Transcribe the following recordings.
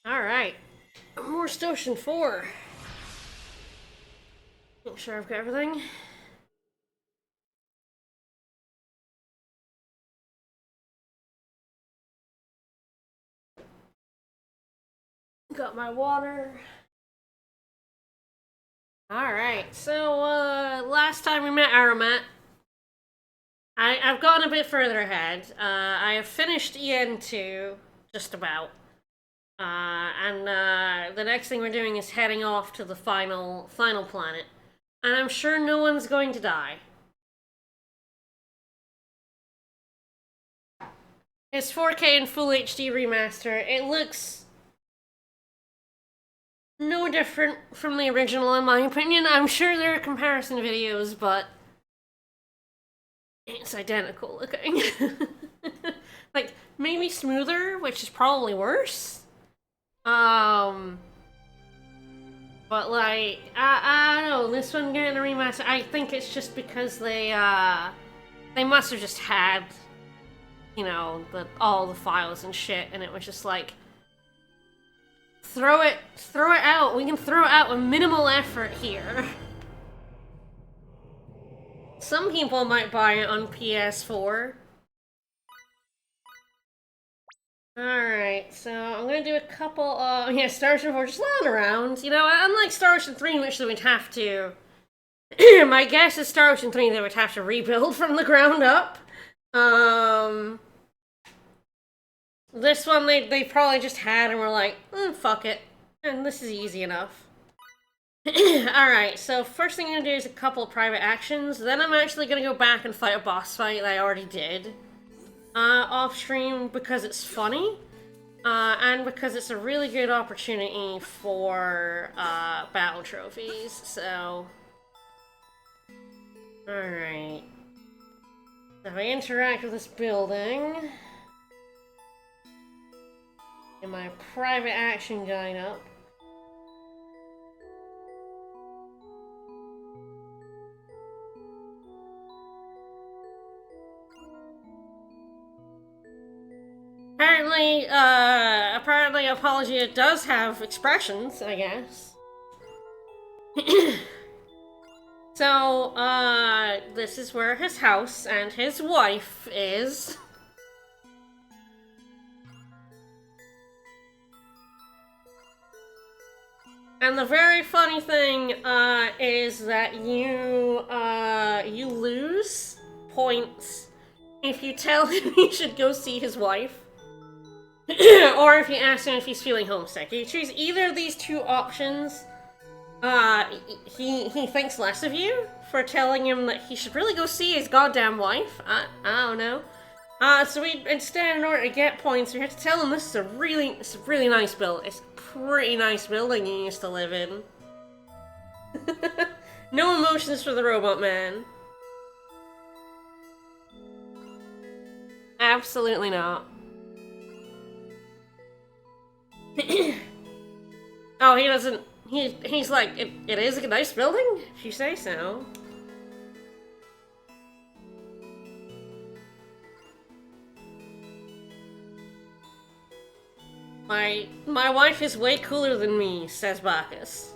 Alright. More Station 4. Make sure I've got everything. Got my water. Alright, so, last time we met Aramat, I've gotten a bit further ahead. I have finished EN2, just about. And the next thing we're doing is heading off to the final planet. And I'm sure no one's going to die. It's 4K and Full HD remaster. It looks no different from the original, in my opinion. I'm sure there are comparison videos, but it's identical looking. Like, maybe smoother, which is probably worse. But like, I don't know, this one getting a remaster, I think it's just because they must have just had, you know, all the files and shit, and it was just like, throw it out, we can throw it out with minimal effort here. Some people might buy it on PS4. Alright, so I'm gonna do a couple of, Star Ocean 4 just lying around. You know, unlike Star Ocean 3, which they would have to, my guess is Star Ocean 3 they would have to rebuild from the ground up. This one they probably just had and were like, fuck it. And this is easy enough. Alright, so first thing I'm gonna do is a couple of private actions, then I'm actually gonna go back and fight a boss fight that I already did. Off stream because it's funny, and because it's a really good opportunity for battle trophies, so... Alright. So if I interact with this building... Get my private action guide up. Apparently Apologia does have expressions, I guess. So, this is where his house and his wife is. And the very funny thing, is that you lose points if you tell him he should go see his wife. Or if you ask him if he's feeling homesick. You choose either of these two options. He thinks less of you for telling him that he should really go see his goddamn wife. I don't know. So instead, in order to get points, we have to tell him this is a really nice build. It's a pretty nice building you used to live in. No emotions for the robot man. Absolutely not. Oh, he doesn't... He's like, it is a nice building, if you say so. My wife is way cooler than me, says Bacchus.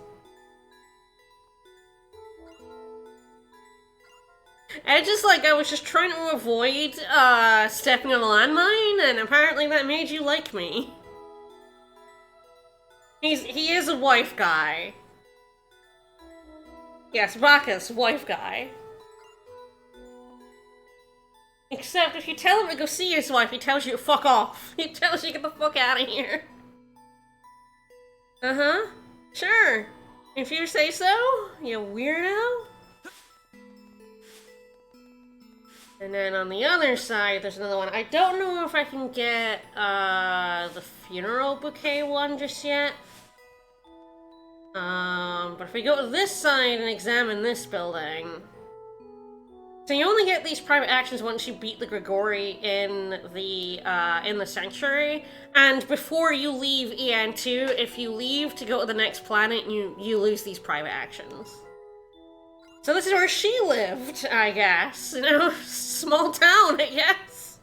And just like, I was just trying to avoid, stepping on a landmine, and apparently that made you like me. He is a wife guy. Yes, Bacchus, wife guy. Except if you tell him to go see his wife, he tells you to fuck off. He tells you to get the fuck out of here. Uh-huh. Sure. If you say so, you weirdo. And then on the other side, there's another one. I don't know if I can get, the funeral bouquet one just yet. But if we go to this side and examine this building... So you only get these private actions once you beat the Grigori in the Sanctuary, and before you leave EN2, if you leave to go to the next planet, you lose these private actions. So this is where she lived, I guess. You know, small town, I guess.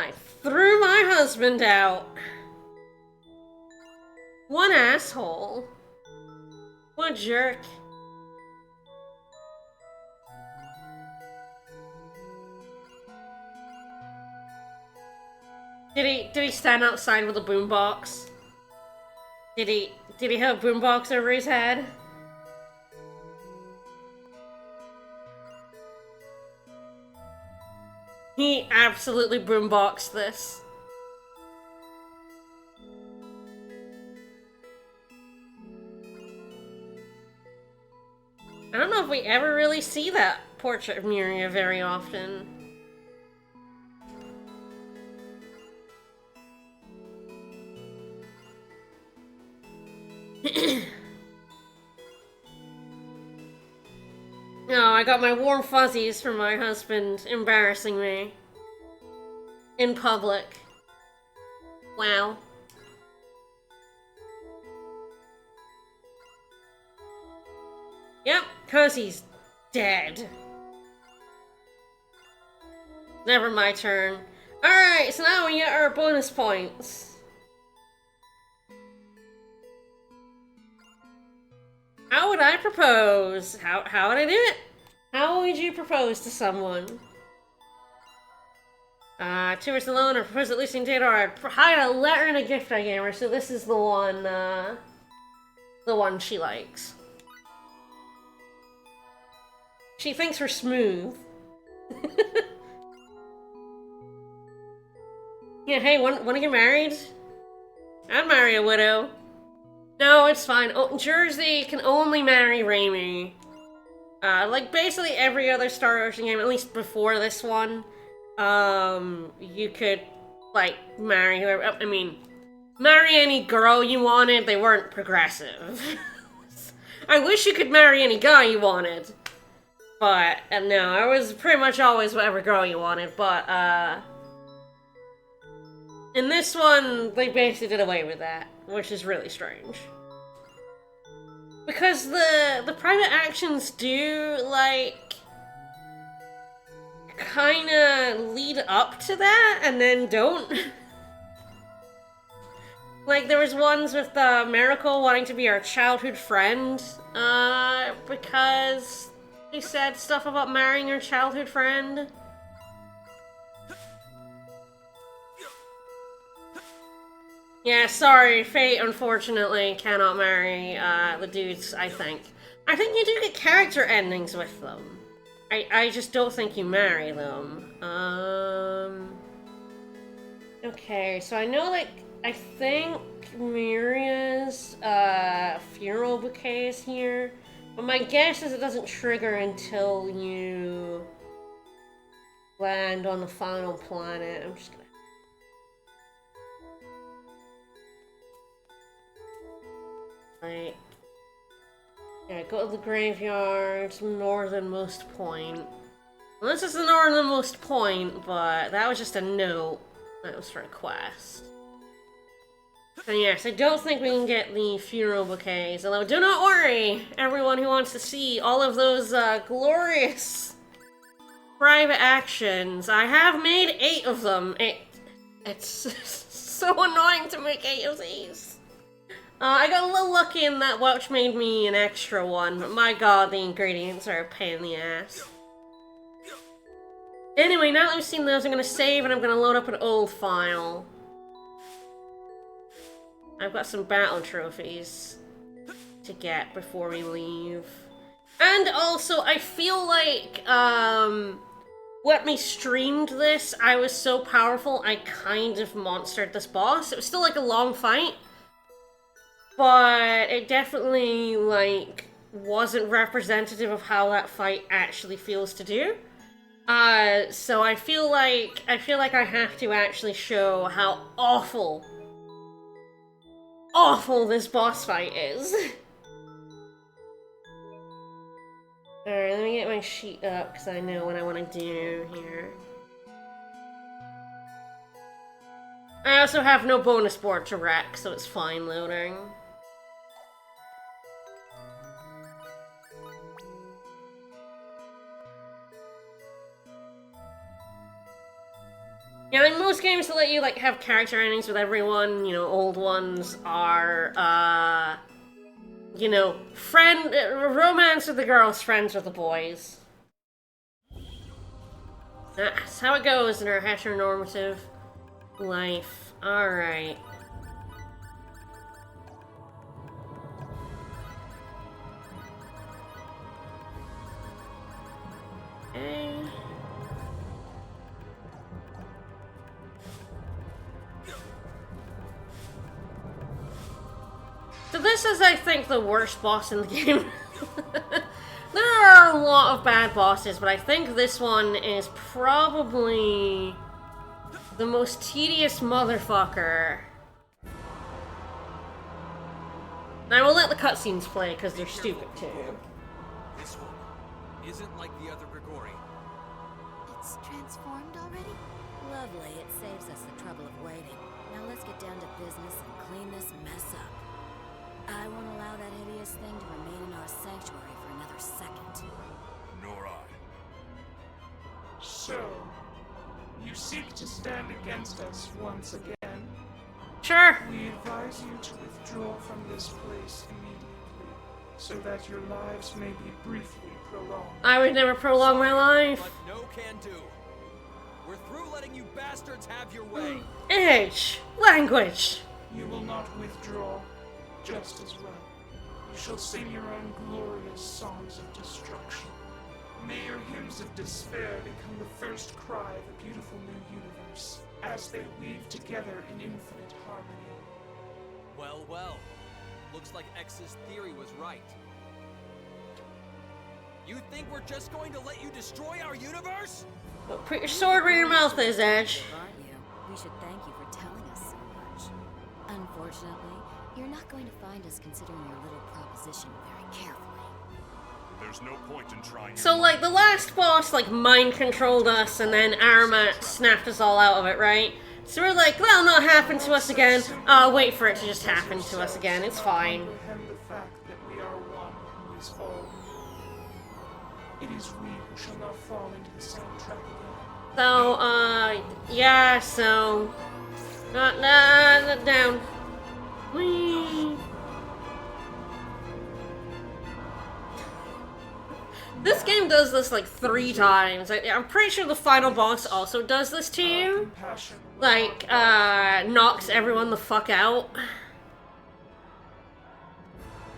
I threw my husband out. One asshole. What a jerk. Did he stand outside with a boombox? Did he have a boombox over his head? He absolutely boomboxed this. I don't know if we ever really see that portrait of Miria very often. No, I got my warm fuzzies from my husband embarrassing me. In public. Wow. Yep, 'cause he's dead. Never my turn. Alright, so now we get our bonus points. How would I propose? How would I do it? How would you propose to someone? Tourist alone, or propose at least in date, or I'd hide a letter and a gift I gave her, so this is the one she likes. She thinks we're smooth. Yeah, hey, wanna get married? I'd marry a widow. No, it's fine. Oh, Jersey can only marry Raimi. Like basically every other Star Ocean game, at least before this one, you could, like, marry whoever, I mean, marry any girl you wanted, they weren't progressive. I wish you could marry any guy you wanted. But, no, it was pretty much always whatever girl you wanted, but, in this one, they basically did away with that, which is really strange. Because the private actions do, like, kinda lead up to that, and then don't. Like, there was ones with Miracle wanting to be our childhood friend, because he said stuff about marrying her childhood friend. Yeah, sorry, Fate unfortunately cannot marry the dudes, I think. I think you do get character endings with them. I just don't think you marry them. Okay, so I know, like, I think Miria's funeral bouquet is here. But my guess is it doesn't trigger until you land on the final planet. I'm just gonna... Like... Yeah, go to the graveyard, northernmost point. Well, this is the northernmost point, but that was just a note. That was for a quest. So yes, I don't think we can get the funeral bouquets, although do not worry, everyone who wants to see all of those glorious private actions. I have made 8 of them. It's so annoying to make 8 of these. I got a little lucky in that Welch made me an extra one, but my god, the ingredients are a pain in the ass. Anyway, now that we've seen those, I'm gonna save and I'm gonna load up an old file. I've got some battle trophies to get before we leave. And also, I feel like, when we streamed this, I was so powerful, I kind of monstered this boss. It was still, like, a long fight. But it definitely, like, wasn't representative of how that fight actually feels to do. So I feel like I have to actually show how awful this boss fight is. Alright, let me get my sheet up, because I know what I want to do here. I also have no bonus board to wreck, so it's fine loading. Yeah, like most games that let you like have character endings with everyone, you know, old ones are, you know, romance with the girls, friends with the boys. That's how it goes in our heteronormative life. Alright. Okay. So this is, I think, the worst boss in the game. There are a lot of bad bosses, but I think this one is probably the most tedious motherfucker. I will let the cutscenes play, because they're stupid, too. This one isn't like the other Grigori. It's transformed already? Lovely, it saves us the trouble of waiting. Now let's get down to business and clean this mess up. I won't allow that hideous thing to remain in our sanctuary for another second. Nor I. So, you seek to stand against us once again? Sure. We advise you to withdraw from this place immediately, so that your lives may be briefly prolonged. I would never prolong my life. But no can do. We're through letting you bastards have your way. Age. Language. You will not withdraw, just as well. You shall sing your own glorious songs of destruction. May your hymns of despair become the first cry of a beautiful new universe, as they weave together in infinite harmony. Well, well. Looks like X's theory was right. You think we're just going to let you destroy our universe? Well, put your sword where your mouth is, Edge. Aren't you? We should thank you for telling us so much. Unfortunately, you're not going to find us considering your little proposition very carefully. There's no point in trying. So, like, the last boss, like, mind-controlled us, and then Aramat snapped us all out of it, right? So we're like, that'll not happen to us again. Wait for it to just happen to us again. It's fine. Comprehend the fact that we are one who is all. It is we who shall not fall into the same trap again. So, yeah, so... down. Whee! This game does this like 3 times. I'm pretty sure the final boss also does this to you. Like, knocks everyone the fuck out.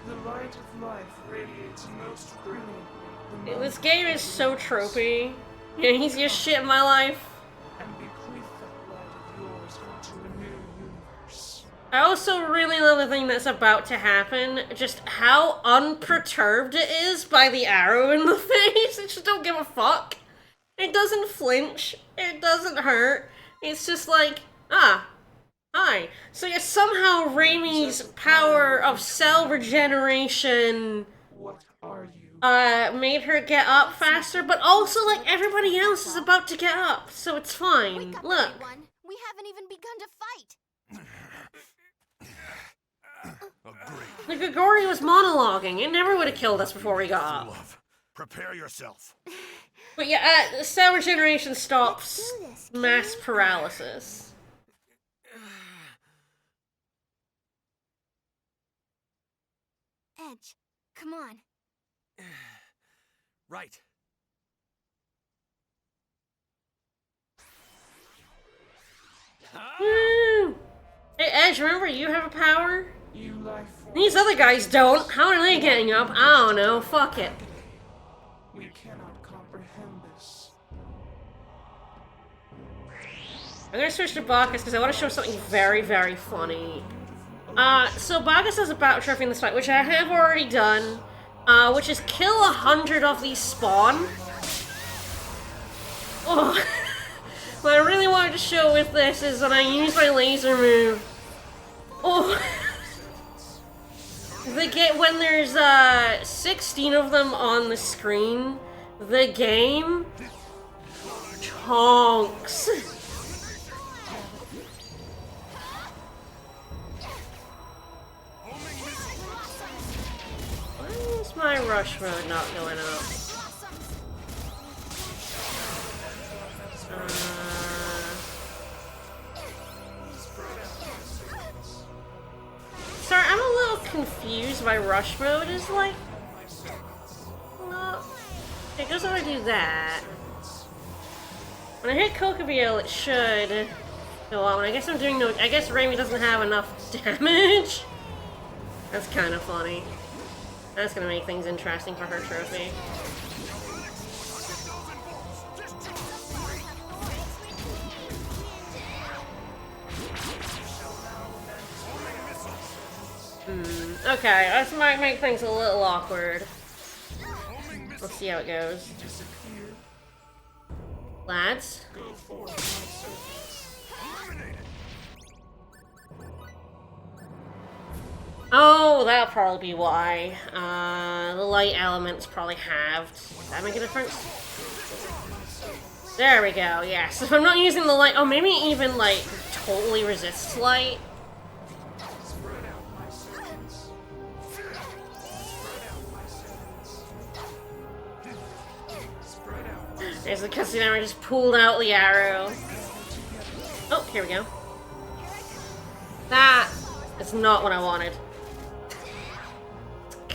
The light of life radiates most brilliantly. This game is so tropey. Yeah, he's just shit in my life. And bequeath that light of yours into a new universe. I also really love the thing that's about to happen. Just how unperturbed it is by the arrow in the face. It just don't give a fuck. It doesn't flinch. It doesn't hurt. It's just like, hi. So yeah, somehow Raimi's power of cell regeneration What are you? made her get up faster, but also like everybody else is about to get up, so it's fine. Wake up, Look. everyone. We haven't even begun to fight. The Grigori was monologuing. It never would have killed us before we got up. Love, prepare yourself. But yeah, cell regeneration stops mass paralysis. Edge, come on. Right. Woo! Hey Edge, remember you have a power? You life form. These other guys don't. How are they getting up? I don't know. Fuck it. We cannot comprehend this. I'm gonna switch to Bacchus because I want to show something very, very funny. So Bacchus has a battle trophy in this fight, which I have already done, which is kill 100 of these spawn. Oh. What I really wanted to show with this is when I use my laser move. Oh. When there's 16 of them on the screen, the game chonks. Why is my rush mode not going up? confused by rush mode is like... No. It goes over to do that. When I hit Kokobio, it should go on. I guess I'm doing no... I guess Raimi doesn't have enough damage. That's kind of funny. That's gonna make things interesting for her trophy. Okay, that might make things a little awkward. Let's see how it goes. Lads? Oh, that'll probably be why. The light elements probably halved. Does that make a difference? There we go, yes. If I'm not using the light... Oh, maybe even, like, totally resists light. There's the cutscene where I just pulled out the arrow. Oh, here we go. That is not what I wanted.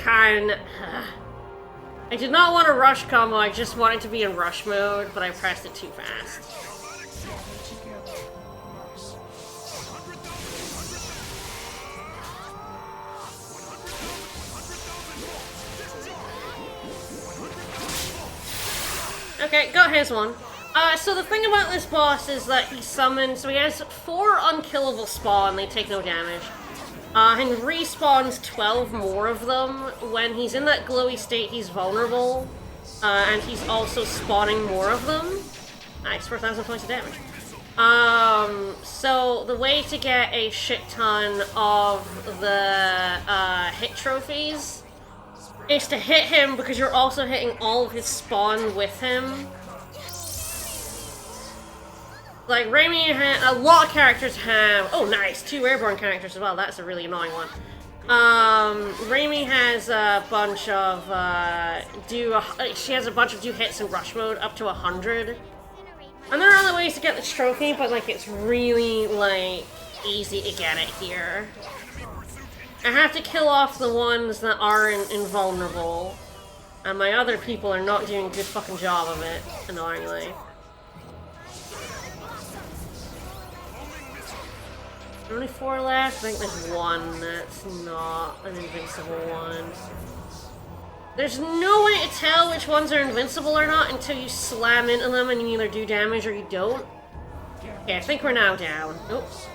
I did not want a rush combo, I just wanted to be in rush mode, but I pressed it too fast. Okay, got his one. So the thing about this boss is that he summons, so he has 4 unkillable spawn, they take no damage. And respawns 12 more of them. When he's in that glowy state, he's vulnerable. And he's also spawning more of them. Nice, 4,000 points of damage. So the way to get a shit ton of the hit trophies is to hit him because you're also hitting all of his spawn with him. Like, Raimi a lot of characters have... Oh, nice! 2 airborne characters as well. That's a really annoying one. Raimi has a bunch of, she has a bunch of do hits in rush mode up to 100. And there are other ways to get this trophy, but, like, it's really, like, easy to get it here. I have to kill off the ones that aren't invulnerable. And my other people are not doing a good fucking job of it, annoyingly. Only 4 left? I think there's 1 that's not an invincible one. There's no way to tell which ones are invincible or not until you slam into them and you either do damage or you don't. Okay, I think we're now down. Oops.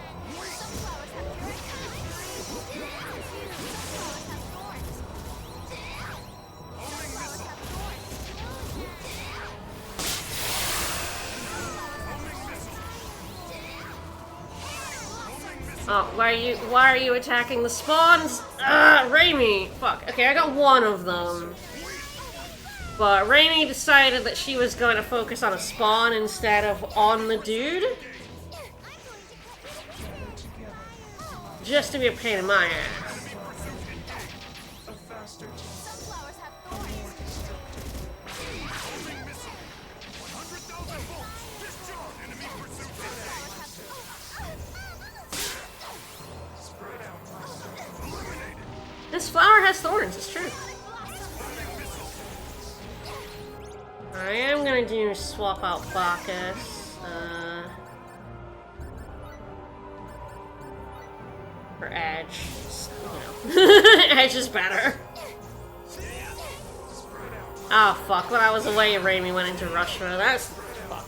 Oh, why are you attacking the spawns? Raimi! Fuck. Okay, I got 1 of them. But Raimi decided that she was going to focus on a spawn instead of on the dude. Just to be a pain in my ass. This flower has thorns, it's true. I am gonna do swap out Bacchus. For Edge. You know. Edge is better. Oh fuck, when I was away, Raimi went into rush mode. That's... fuck.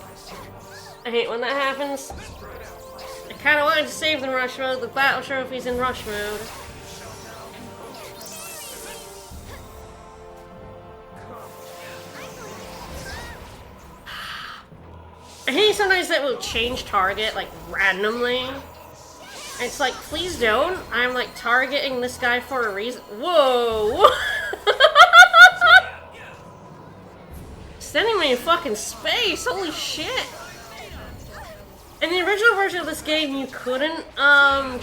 I hate when that happens. I kinda wanted to save the rush mode, the battle trophy's in rush mode. I hate sometimes that will change target, like, randomly. It's like, please don't. I'm, like, targeting this guy for a reason. Whoa! Sending me in fucking space, holy shit! In the original version of this game, you couldn't,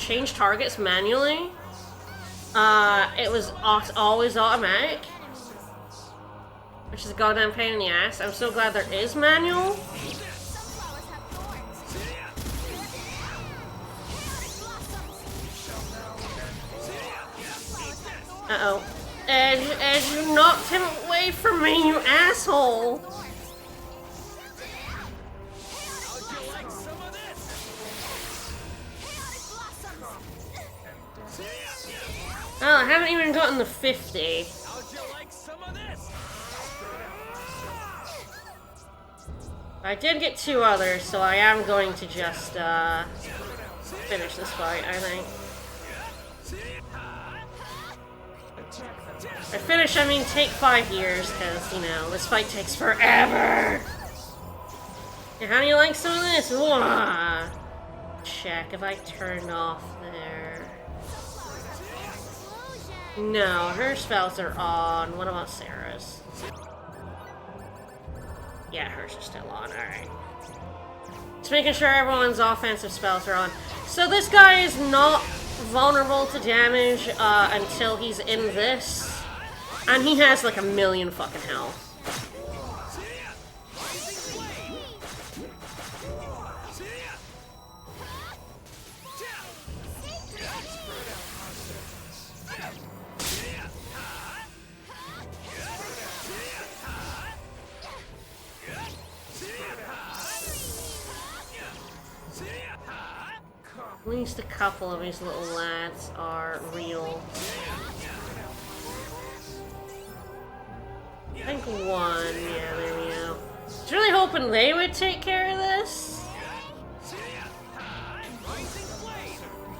change targets manually. It was always automatic. Which is a goddamn pain in the ass. I'm so glad there is manual. Uh-oh. Edge, you knocked him away from me, you asshole! How'd you like some of this? Oh, I haven't even gotten the 50. How'd you like some of this? I did get 2 others, so I am going to just, finish this fight, I think. By finish, I mean take 5 years, because, you know, this fight takes forever! And how do you like some of this? Wah! Check if I turned off there. No, her spells are on. What about Sarah's? Yeah, hers are still on, alright. Just making sure everyone's offensive spells are on. So this guy is not vulnerable to damage until he's in this. And he has like 1,000,000 fucking health. At least a couple of these little lads are real. I think 1, yeah, there we go. I was really hoping they would take care of this.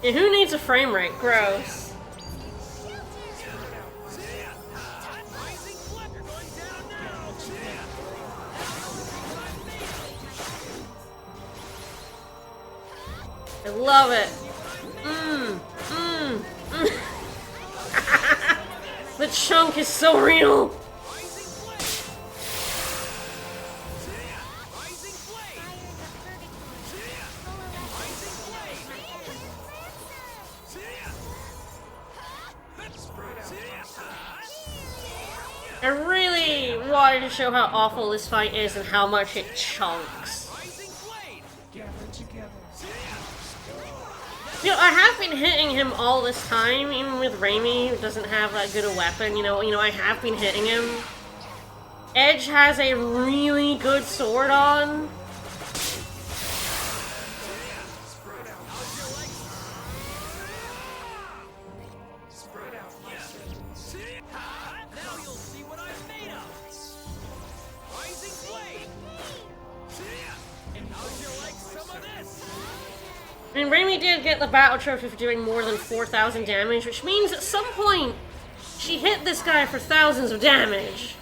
Yeah, who needs a frame rate? Gross. I love it. The chunk is so real. I really wanted to show how awful this fight is and how much it chunks. You know, I have been hitting him all this time, even with Raimi, who doesn't have that good a weapon. You know, I have been hitting him. Edge has a really good sword on. I mean, Raimi did get the battle trophy for doing more than 4,000 damage, which means at some point she hit this guy for thousands of damage.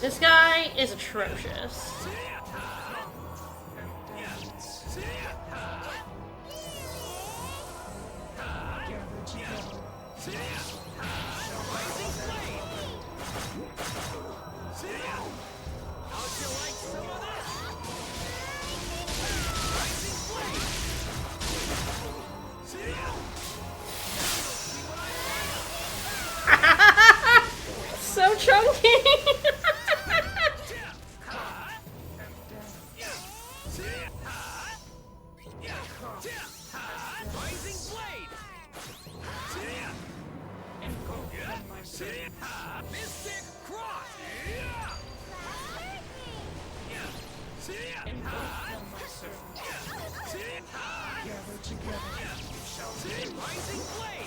This guy is atrocious. So chunky!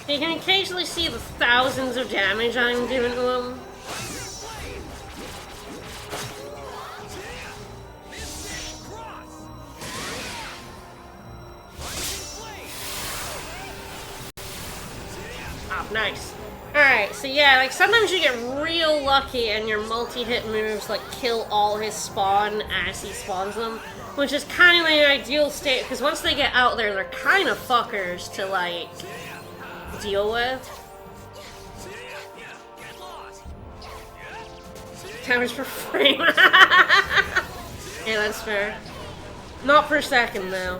You can occasionally see the thousands of damage I'm doing to him. Oh, nice. Alright, so yeah, like sometimes you get real lucky and your multi-hit moves like kill all his spawn as he spawns them, which is kind of the ideal state, because once they get out there, they're kind of fuckers to like deal with. Damage per frame. Yeah, that's fair. Not per second though.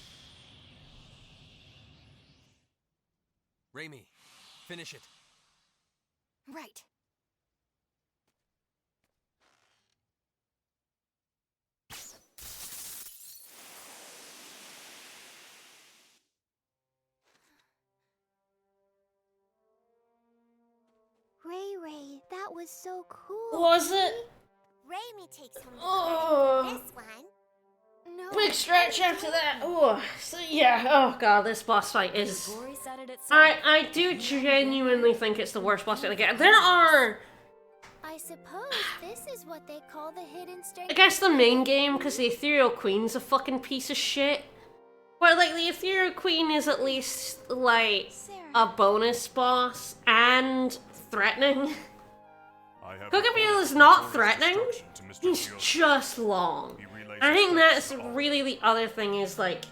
Raimi, finish it. Right. Ray, that was so cool. Was it? Raimi takes home the Oh. credit for this one. No. Big stretch after that. Oh, so yeah. Oh god, this boss fight is. Glory said it itself. I do genuinely think it's the worst boss fight again. There are. I suppose this is what they call the hidden strength. I guess the main game, because the Ethereal Queen's a fucking piece of shit. But like the Ethereal Queen is at least like Sarah. a bonus boss and threatening. Kokobeel is not threatening. He's just long. I think that's really the other thing is like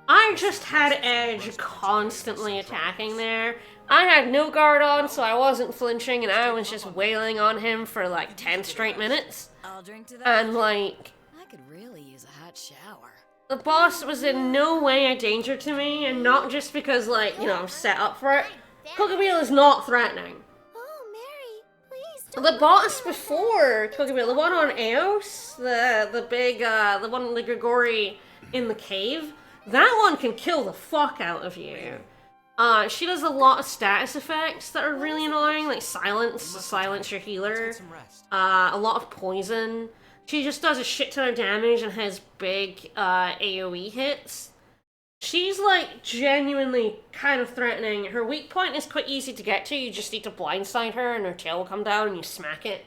I just had Edge constantly attacking there. I had no guard on, so I wasn't flinching, and I was just wailing on him for like 10 straight minutes. I'll drink to that. And like, I could really use a hot shower. the boss was in no way a danger to me, and not just because like, you know, I'm set up for it. Kokobeel is not threatening. Oh, Mary, please don't. The boss before Kokobeel, the one on Eos, the big, the one with Grigori in the cave, that one can kill the fuck out of you. She does a lot of status effects that are really annoying, like silence your healer, Get some rest. a lot of poison. She just does a shit ton of damage and has big, AoE hits. She's, like, genuinely kind of threatening. Her weak point is quite easy to get to, you just need to blindside her and her tail will come down and you smack it.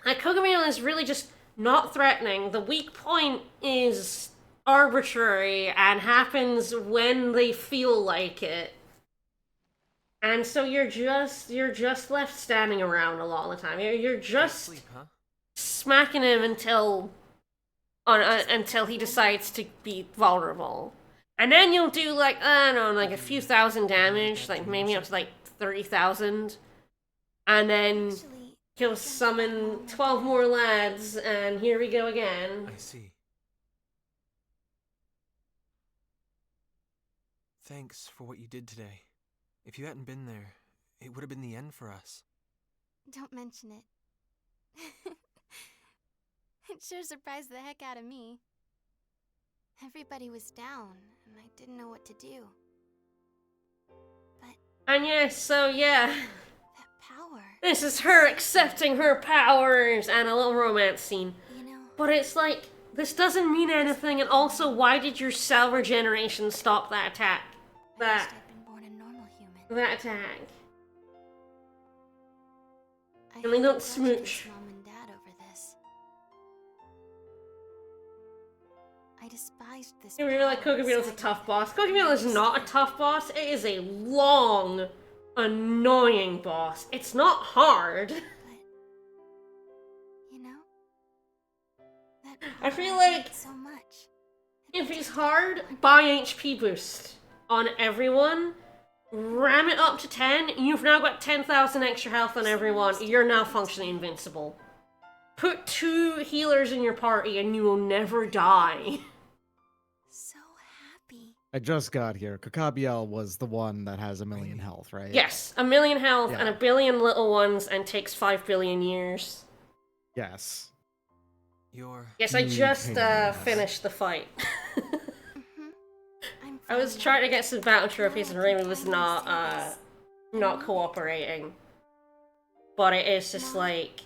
Like, Kokobeel is really just not threatening. The weak point is arbitrary and happens when they feel like it. And so you're just left standing around a lot of the time. You're just Sleep, huh? smacking him until he decides to be vulnerable. And then you'll do like, I don't know, like a few thousand damage, like maybe up to like 30,000. And then Actually, he'll summon 12 more lads and here we go again. I see. Thanks for what you did today. If you hadn't been there, it would have been the end for us. don't mention it. It sure surprised the heck out of me. Everybody was down, and I didn't know what to do. But And yes, so yeah, that power, this is her accepting her powers and a little romance scene. you know, But it's like, this doesn't mean anything, and also, why did your cell regeneration stop that attack? I That wished I'd been born a normal human. attack. I And they had don't a grudge smooch. against Mom and Dad over this. I despised this. You really like power Kokobeel is a inside tough me boss. that Kokobeel is made not a me tough boss, it is a long, annoying boss. It's not hard. But you know, that I feel power like meant so much. if he's hard, buy HP boost on everyone. Ram it up to 10. You've now got 10,000 extra health on everyone. You're now functionally invincible. Put 2 healers in your party and you will never die. So happy. I just got here. Kokabiel was the one that has 1,000,000 health, right? Yes, 1,000,000 health Yeah. and 1,000,000,000 little ones and takes 5 billion years. Yes. You're... Yes, I just pain in the ass. finished the fight. I'm I was fine trying to now. get some battle trophies and Raymond was I not, understand not cooperating. But it is just like,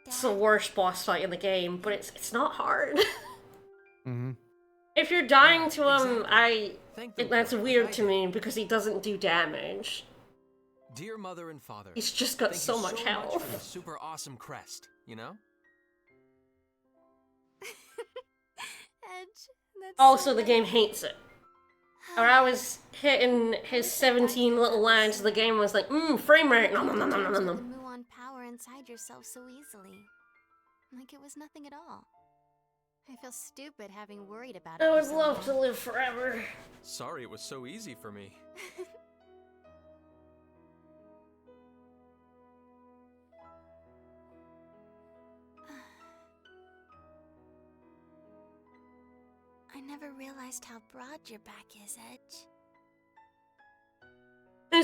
it's the Dad, worst boss fight in the game, but it's not hard. Mm-hmm. If you're dying to him, Exactly. Thank them that's for it, weird I to did. me because he doesn't do damage. Dear mother and father, He's just got thank so you much for the health. super awesome crest, you know? Edge. That's Also, so the game nice. hates it. When I was hitting his 17 little lads, the game was like, frame rate, nom nom nom nom nom nom The nom. Muon power inside yourself so easily. Like it was nothing at all. I feel stupid having worried about it. I for would so love to long. live forever. Sorry it was so easy for me. I never realized how broad your back is, Edge.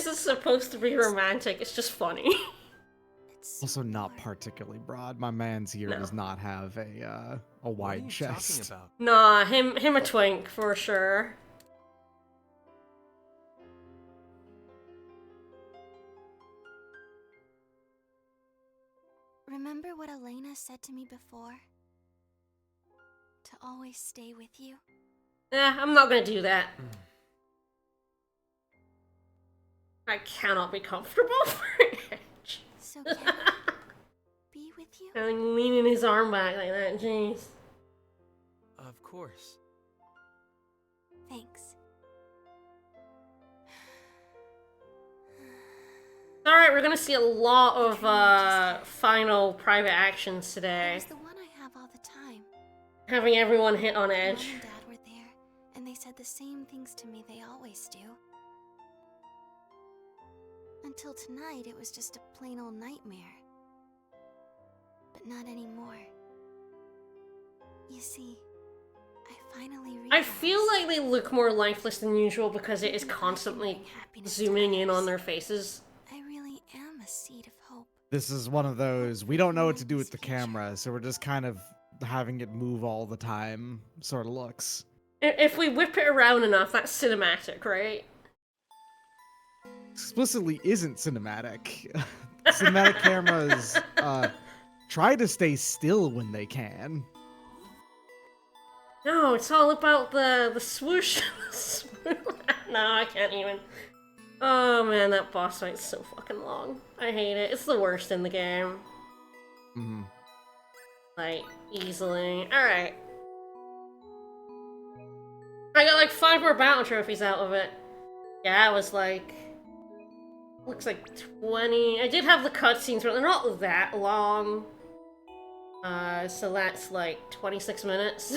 is supposed to be romantic, it's just funny. It's Also so not bored. particularly broad. My man's here No. does not have a What are wide you chest. talking about? Nah, him a twink, for sure. Remember what Elena said to me before? To always stay with you? I'm not gonna do that. I cannot be comfortable for Edge. So can I be with you? And leaning his arm back like that, jeez. Of course. Thanks. Alright, we're gonna see a lot of final private actions It today. was the one I have all the time. Having everyone hit on Mom Edge. and Dad were there, and they said the same things to me they always do. Until tonight, it was just a plain old nightmare. But not anymore. You see, I finally realized... I feel like they look more lifeless than usual because it is constantly zooming in on their faces. I really am a seed of hope. This is one of those, we don't know what to do with the camera, so we're just kind of having it move all the time sort of looks. If we whip it around enough, that's cinematic, right? Explicitly isn't cinematic. Cinematic cameras try to stay still when they can. No, it's all about the swoosh. No, I can't even. Oh man, that boss fight's so fucking long. I hate it. It's the worst in the game. Mhm. Like, easily. Alright. I got like 5 more battle trophies out of it. Yeah, it was like... Looks like 20... I did have the cutscenes, but they're not that long. So that's like 26 minutes.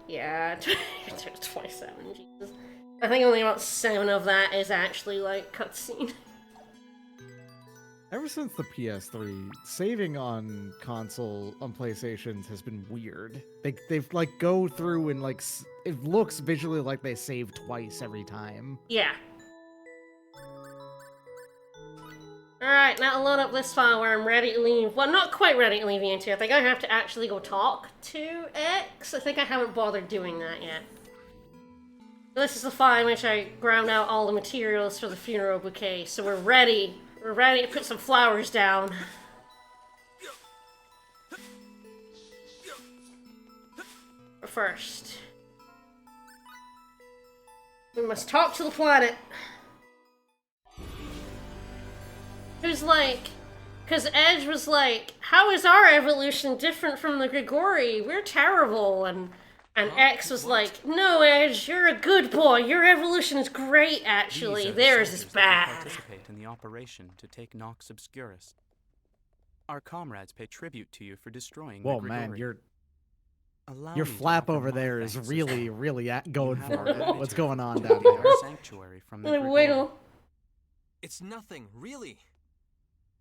Yeah, 27, Jesus. I think only about 7 of that is actually like cutscene. Ever since the PS3, saving on console on PlayStations has been weird. They've like go through and like it looks visually like they save twice every time. Yeah. Alright, now I'll load up this file where I'm ready to leave. Well, not quite ready to leave the interview. I think I have to actually go talk to X. I think I haven't bothered doing that yet. This is the file in which I ground out all the materials for the funeral bouquet, so we're ready. We're ready to put some flowers down. But first, we must talk to the planet. Who's like, because Edge was like, how is our evolution different from the Grigori? We're terrible. And X was like, no, Edge, you're a good boy. Your evolution is great, actually. These are the Theirs is soldiers that will bad. participate in the operation to take Nox Obscurus. Our comrades pay tribute to you for destroying Whoa, the man, Grigori. your Allow your me to flap offer over my there is thanks as really, well. really You going have for a it. manager What's going on to down keep our there? sanctuary from the The Grigori. wiggle. It's nothing, really.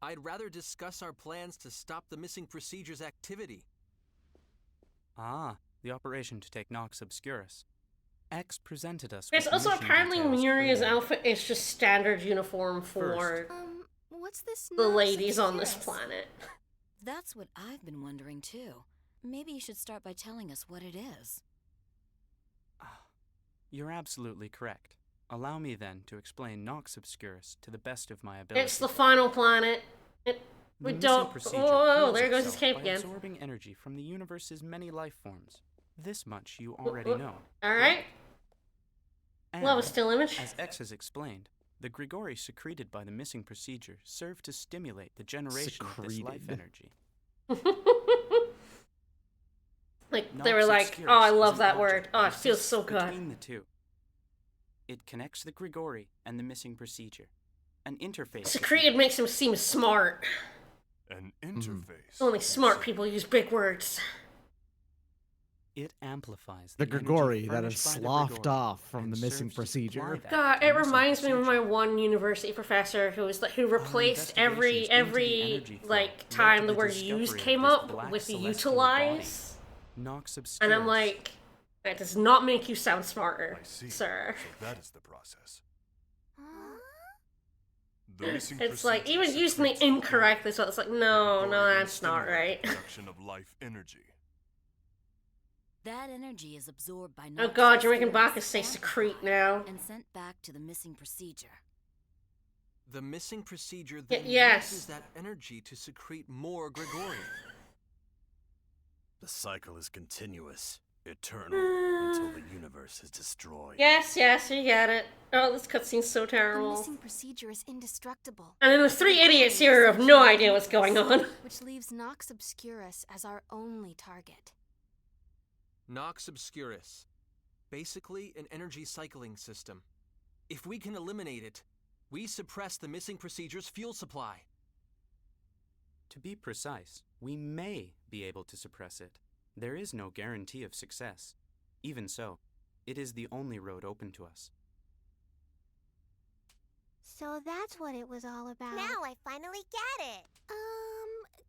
I'd rather discuss our plans to stop the missing procedures activity. Ah, the operation to take Nox Obscurus. X presented us Yes, with also mission apparently details Muria's earlier. outfit is just standard uniform for What's this the Nox ladies on this Obscurus? planet. That's what I've been wondering too. Maybe you should start by telling us what it is. You're absolutely correct. Allow me then to explain Nox Obscurus to the best of my ability. It's the final planet. We The missing don't. procedure Oh, heals there goes his itself cape by again. absorbing energy from the universe's many life forms. This much you already know. Alright. And, Love a still image. as X has explained, the Grigori secreted by the missing procedure serve to stimulate the generation of this life Secreted. energy. Like, they were Nox like, Obscurus oh, I is love an that word. object Oh, it that feels exists so good. between the two. It connects the Grigori and the missing procedure. An interface. Secreted makes him seem smart. An interface. Only smart people use big words. It amplifies The energy Grigori that furnished is by the sloughed Grigori off from and the missing serves to procedure. supply that God, to it the missing reminds me of my procedure. one university professor who was like, who replaced every investigations into the energy flow like led to time the the word discovery use of came this up black with the celestial utilize. Nox Obscurus. And I'm like, that does not make you sound smarter, I see. sir. So that is the process. The missing It's like, procedure even using the secretes incorrect as well. It's like, no, no, Gregorian that's not stimuli right. Production of life energy. That energy is absorbed by Oh god, you're making Noxus Bacchus say spirits secrete now. and sent back to the missing procedure. The missing procedure then yes. uses that energy to secrete more Gregorian. The cycle is continuous, eternal, until the universe is destroyed. Yes, yes, you get it. Oh, this cutscene's so The terrible. missing procedure is indestructible. And then the three idiots here have no idea what's going on. Which leaves Nox Obscurus as our only target. Nox Obscurus. Basically an energy cycling system. If we can eliminate it, we suppress the missing procedure's fuel supply. To be precise, we may be able to suppress it. There is no guarantee of success. Even so, it is the only road open to us. So that's what it was all about. Now I finally get it.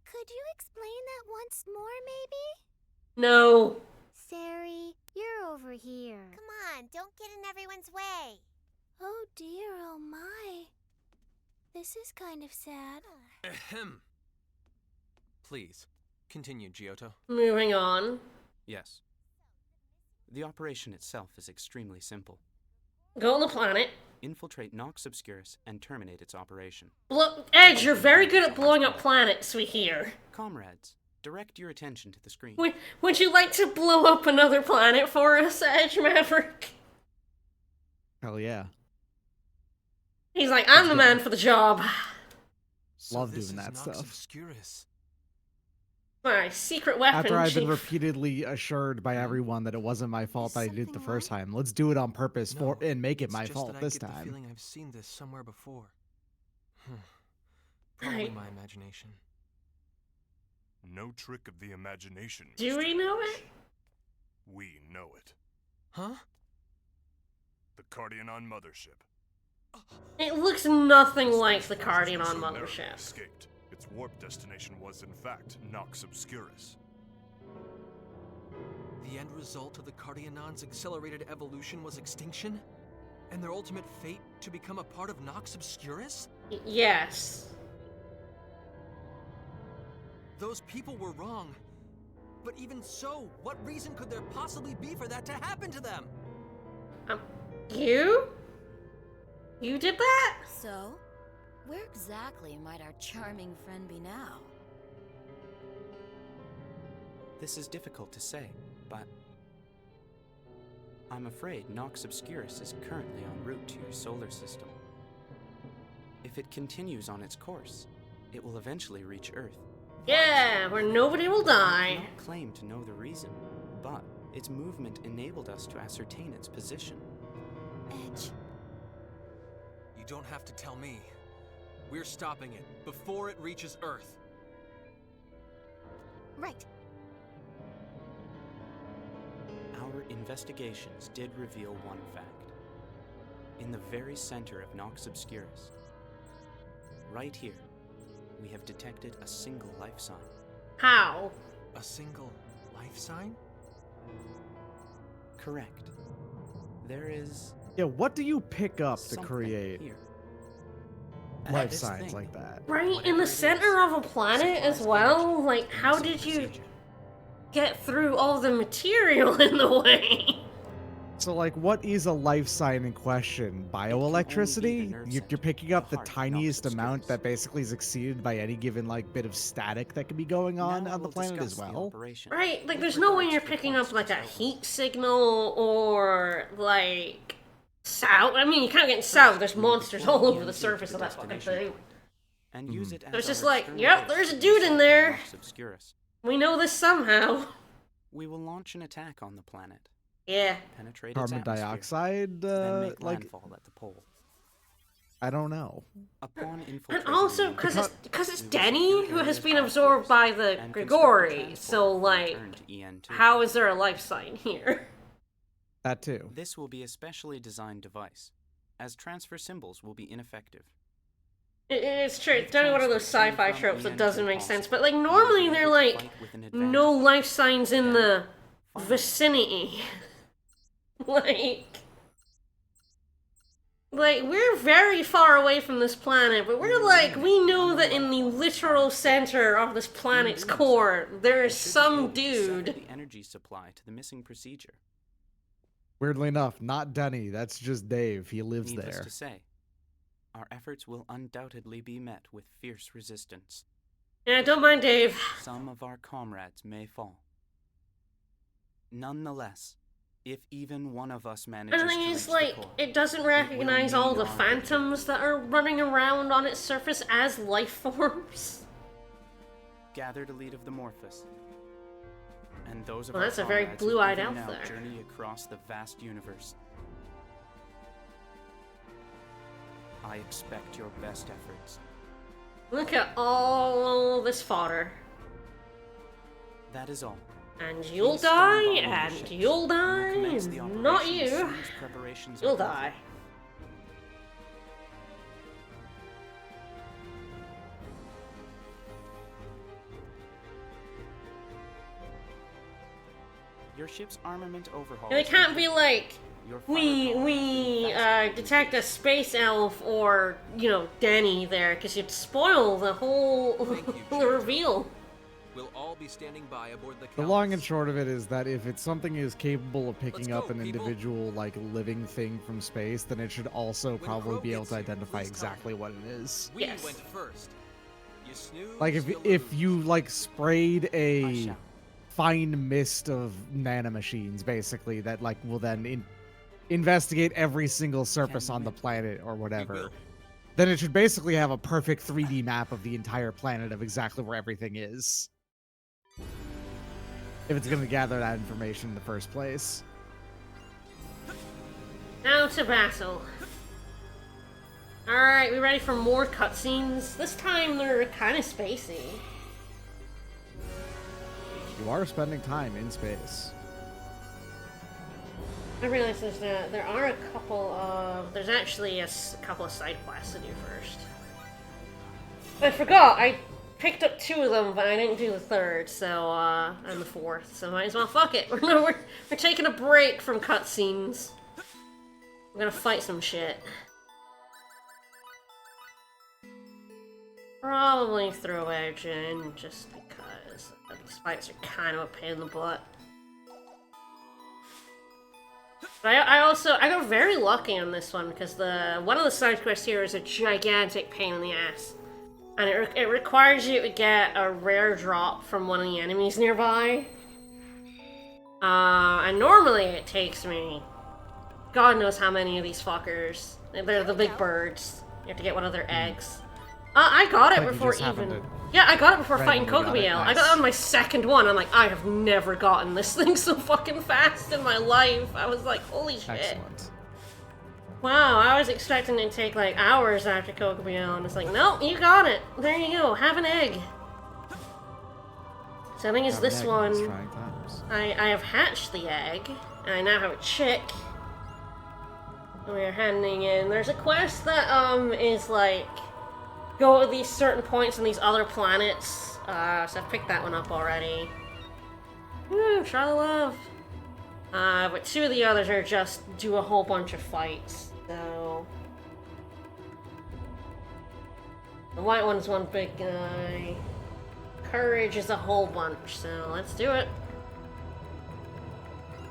Could you explain that once more, maybe? No. Sari, you're over here. Come on, don't get in everyone's way. Oh dear, oh my. This is kind of sad. Ahem. Please, continue, Giotto. Moving on. Yes. The operation itself is extremely simple. Go on the planet. Infiltrate Nox Obscurus and terminate its operation. Edge, you're very good at blowing up planets, we hear. Comrades, direct your attention to the screen. Would you like to blow up another planet for us, Edge Maverick? Hell yeah. He's like, I'm the man for the job. Love this doing is that Nox stuff. Obscurus. My secret weapon, After I've been Chief. repeatedly assured by everyone that it wasn't my fault that I did it the first time, let's do it on purpose No, and make it it's my just fault that this I get the time. feeling I've seen this somewhere before. Probably Right. my imagination. No trick of the imagination. Do Mr. we know Edge. it? We know it. Huh? The Cardionon mothership. It looks nothing like the Space Cardionon Force narrowly mothership. escaped. Its warp destination was, in fact, Nox Obscurus. The end result of the Cardionon's accelerated evolution was extinction? And their ultimate fate to become a part of Nox Obscurus? Yes. Those people were wrong. But even so, what reason could there possibly be for that to happen to them? You? You did that? So, where exactly might our charming friend be now? This is difficult to say, but I'm afraid Nox Obscurus is currently en route to your solar system. If it continues on its course, it will eventually reach Earth. Yeah, where nobody will I die. cannot claim to know the reason, but its movement enabled us to ascertain its position. Edge. You don't have to tell me. We're stopping it before it reaches Earth. Right. Our investigations did reveal one fact. In the very center of Nox Obscurus, right here, we have detected a single life sign. How? A single life sign? Correct. There is Yeah, what do you pick up to something create here. life This signs thing, like that? Right in whatever the it center is, of a planet as supplies well? energy Like, for how missing did you procedure. get through all the material in the way? So, like, what is a life sign in question? Bioelectricity? nerve You're center, picking the up the heart of tiniest Nox amount Obscurus. that basically is exceeded by any given, like, bit of static that could be going on Now I the will planet as discuss the well? operation. Right? Like, With there's no way regards you're to the picking points up, like, a just heat signal or, like, sound. I mean, you can't get sound. There's We will monsters deploy all over EMP the to surface the of that fucking destination thing. and use it as So it's just our like, external yep, base there's a to dude in reset there. Nox Obscurus. We know this somehow. We will launch an attack on the planet, Yeah. penetrate Carbon its atmosphere, dioxide? then make Like, landfall at the pole. I don't know. Upon And infiltrating also, the because unit, it's we will Denny secure who has areas been by absorbed force by the and construct a Grigori, transport so, to like, return to EN2. how is there a life sign here? That too. This will be a specially designed device, as transfer symbols will be ineffective. It's true, it's definitely one of those Transfer sci-fi from tropes that EN2 doesn't make possible. sense, but, like, You will normally be they're able to like, fight with an no advantage. life signs in the Finally, vicinity. Like, Like, we're very far away from this planet, but we're like, we know that in the literal center of this planet's core, there is some dude. The energy supply to the missing procedure. Weirdly enough, not Denny. That's just Dave. He lives Needless there. to say, our efforts will undoubtedly be met with fierce resistance. Yeah, don't mind Dave. Some of our comrades may fall. Nonetheless, if even one of us manages And the to thing reach is, the like, core, it doesn't recognize all mean the our phantoms that are running around on its surface as life forms. gather to lead of the Morphous, and those of Well, our that's a very comrades who blue-eyed even elf now there. journey across the vast universe. I expect your best efforts. Look at all this fodder. That is all. And you'll Please stand die, by and leadership, you'll and die, we'll commence the and not operation as you. soon as preparations are You'll complete. die. Your ship's armament overhaul. And it is can't be complete. like, Your we firepower has been detect a space elf or, you know, Danny there, because you'd spoil the whole Thank you, the Chief. reveal. We'll all be standing by aboard the The long and short of it is that if it's something is capable of picking Let's up go, an people. individual, like, living thing from space, then it should also probably Crowe be able gets to here, identify please tell exactly what it is. We Yes. went first. You snooze, Like, you if lose. you, like, sprayed I a shall. fine mist of nanomachines, basically, that, like, will then investigate every single surface Can on the win. planet or We whatever, will. then it should basically have a perfect 3D map of the entire planet of exactly where everything is. If it's going to gather that information in the first place. Now to battle. Alright, we ready for more cutscenes? This time they're kind of spacey. You are spending time in space. I realize there are a couple of... There's actually a couple of side quests to do first. I forgot, I picked up 2 of them, but I didn't do the 3rd, so, and the 4th, so might as well fuck it. We're taking a break from cutscenes. We're gonna fight some shit. Probably throw Edge in, just because the fights are kind of a pain in the butt. But I got very lucky on this one because one of the side quests here is a gigantic pain in the ass, and it requires you to get a rare drop from one of the enemies nearby. And normally it takes me God knows how many of these fuckers. They're the big birds. You have to get one of their eggs. I got it Like you before just happened even. to Yeah, I got it before fighting randomly got it, Kokobiel. I nice. got it on my 2nd one. I'm like, I have never gotten this thing so fucking fast in my life. I was like, holy shit. Excellent. Wow, I was expecting it to take like hours after Kokobiel, and it's like, nope, you got it. There you go, have an egg. So I think it's Have an this egg in one. these trying times. I have hatched the egg, and I now have a chick. And we're handing in. There's a quest that is like go to these certain points on these other planets. So I've picked that one up already. Woo, try the love. But 2 of the others are just do a whole bunch of fights. So the white one's one big guy. Courage is a whole bunch, so let's do it.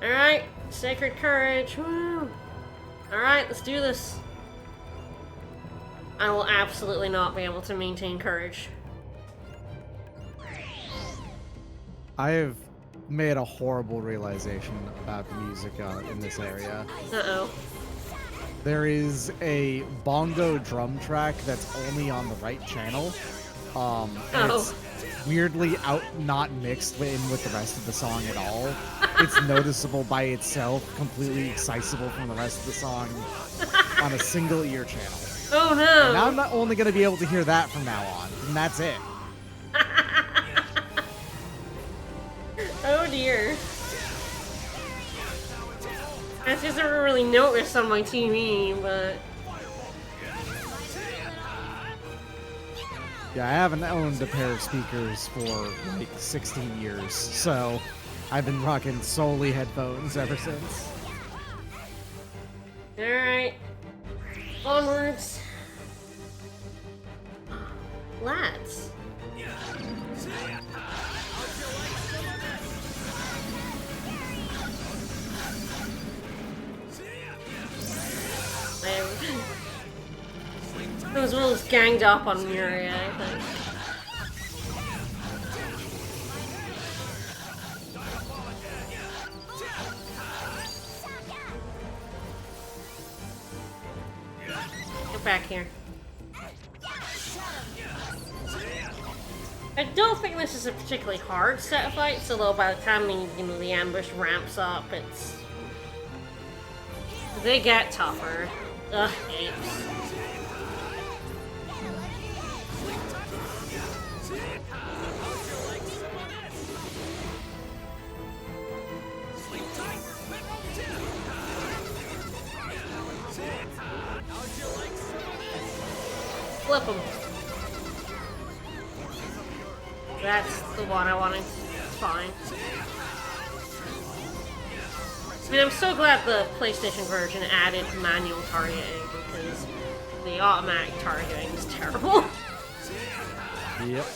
Alright, Sacred Courage, woo! Alright, let's do this. I will absolutely not be able to maintain courage. I have made a horrible realization about the music in this area. Uh-oh. There is a bongo drum track that's only on the right channel. And it's weirdly not mixed in with the rest of the song at all. It's noticeable by itself, completely accessible from the rest of the song on a single ear channel. Oh no! And now I'm not only going to be able to hear that from now on, and that's it. Oh dear. I just never really noticed on my TV, but... Yeah, I haven't owned a pair of speakers for like 16 years, so I've been rocking solely headphones ever since. Alright. Onwards. Lads. Those wolves ganged up on Miria, I think. Get back here. I don't think this is a particularly hard set of fights, although by the time the ambush ramps up, they get tougher. Ugh, apes. Flip them. That's the one I wanted. It's fine. I mean, I'm so glad the PlayStation version added manual targeting, because the automatic targeting is terrible. Yep.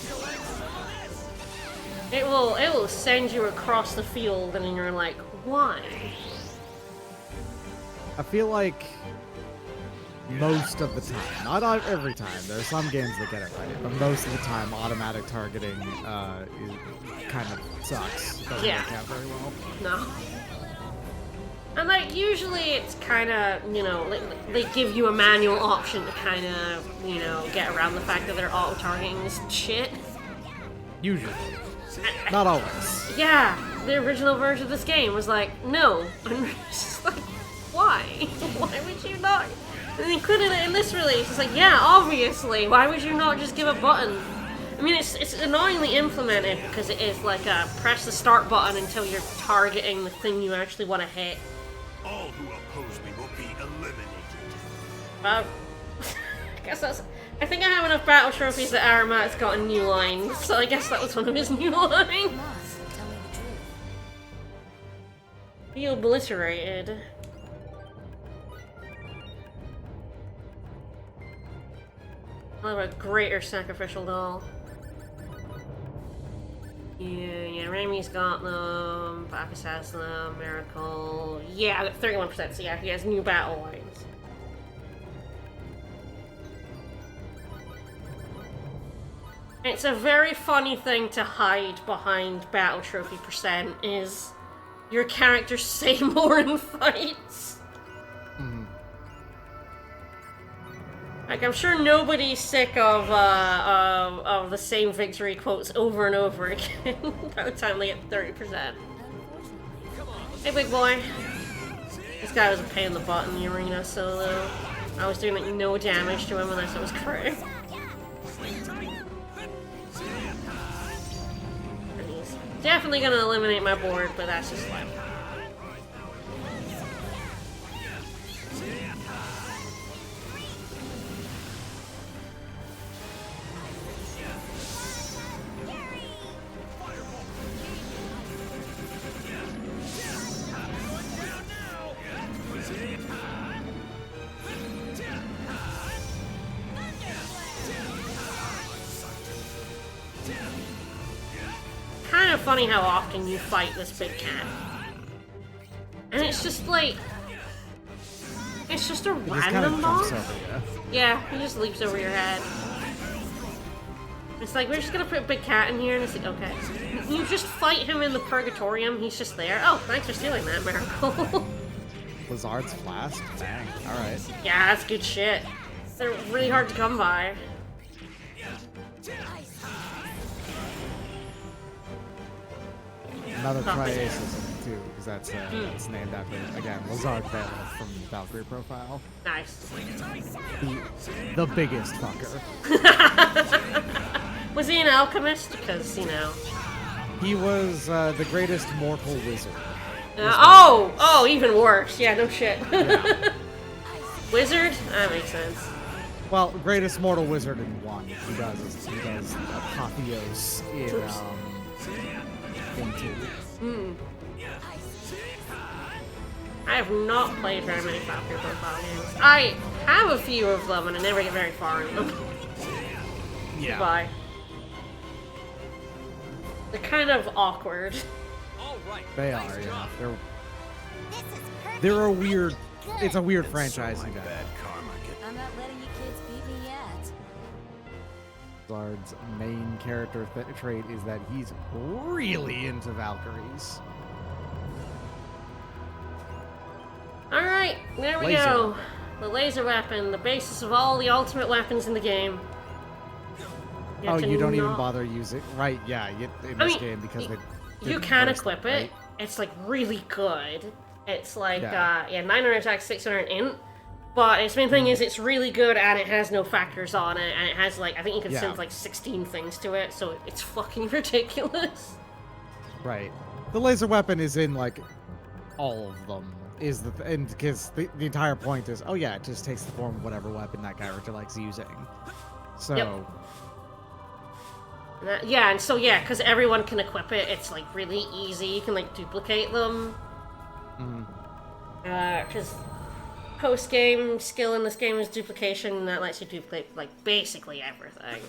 It will send you across the field, and you're like, why? I feel like most of the time, not every time, there are some games that get it right, but most of the time automatic targeting kind of sucks. Doesn't work out very well. No. And like, usually it's kind of, you know, they give you a manual option to kind of, you know, get around the fact that their auto-targeting is shit. Usually. Not always. Yeah, the original version of this game was like, no. And it's just like, why? Why would you not? And they included it in this release. It's like, yeah, obviously. Why would you not just give a button? I mean, it's annoyingly implemented because it is like a press the start button until you're targeting the thing you actually want to hit. All who oppose me will be eliminated. I guess that's... I think I have enough battle trophies that Aramat's got a new line, so I guess that was one of his new lines. Be obliterated. I'll have a greater sacrificial doll. Yeah, Remy's got them, Bacchus has them, Miracle... Yeah, I got 31%, so yeah, he has new battle lines. It's a very funny thing to hide behind battle trophy percent, is your characters say more in fights. Like, I'm sure nobody's sick of the same victory quotes over and over again by the time they get 30%. Hey, big boy. This guy was a pain in the butt in the arena solo. I was doing like no damage to him unless it was Crowe. And he's definitely gonna eliminate my board, but that's just life. Kind of funny how often you fight this big cat. And it's just like... It's just a random boss. Yeah, he just leaps over your head. It's like, we're just gonna put a big cat in here, and it's like, okay. You just fight him in the Purgatorium, he's just there. Oh, thanks for stealing that, Miracle. Blizzard's Flask? Dang, alright. Yeah, that's good shit. They're really hard to come by. Another Triacism, too, because that's it's named after, again, Blizzard Bell from Valkyrie Profile. Nice. The biggest fucker. Was he an alchemist? Because, you know... He was the greatest mortal wizard. Oh, even worse. Yeah, no shit. Yeah. Wizard? That makes sense. Well, greatest mortal wizard in one. He does Apotheos in 2. I have not played very many Valkyrie profile games. I have a few of them, and I never get very far in them. Yeah. Goodbye. They're kind of awkward. They are, yeah. This is perfect. They're a weird. Good. It's a weird And franchise. so my again. bad karma I'm not letting you kids beat me yet. Zard's main character trait is that he's really into Valkyries. Alright, there we Laser go. weapon. The laser weapon, the basis of all the ultimate weapons in the game. Oh, have you to don't even not- bother using. Right, yeah, in I this mean, game because they. You didn't can voice equip them, it. right? It's like really good. It's like Yeah. 900 attack, 600 int. But its main thing is it's really good and it has no factors on it, and it has like I think you can Yeah. send like 16 things to it, so it's fucking ridiculous. Right. The laser weapon is in like all of them. Is the and because the entire point is, oh yeah, it just takes the form of whatever weapon that character likes using. So. Yep. Yeah, and so yeah, because everyone can equip it, it's like really easy. You can like duplicate them. Because post-game skill in this game is duplication, and that lets you duplicate like basically everything.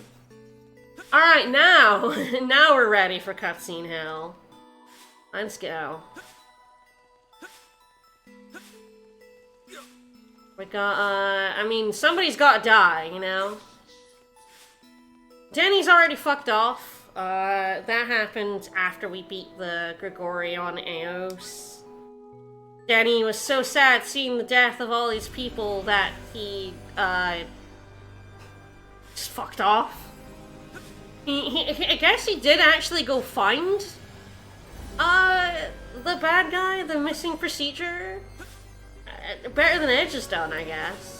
All right, now now we're ready for cutscene hell. Let's go. We got I mean, somebody's got to die, you know. Danny's already fucked off. That happened after we beat the Gregorion Eos. Danny was so sad seeing the death of all these people that he, just fucked off. I guess he did actually go find, the bad guy, the missing procedure. Better than Edge has done, I guess.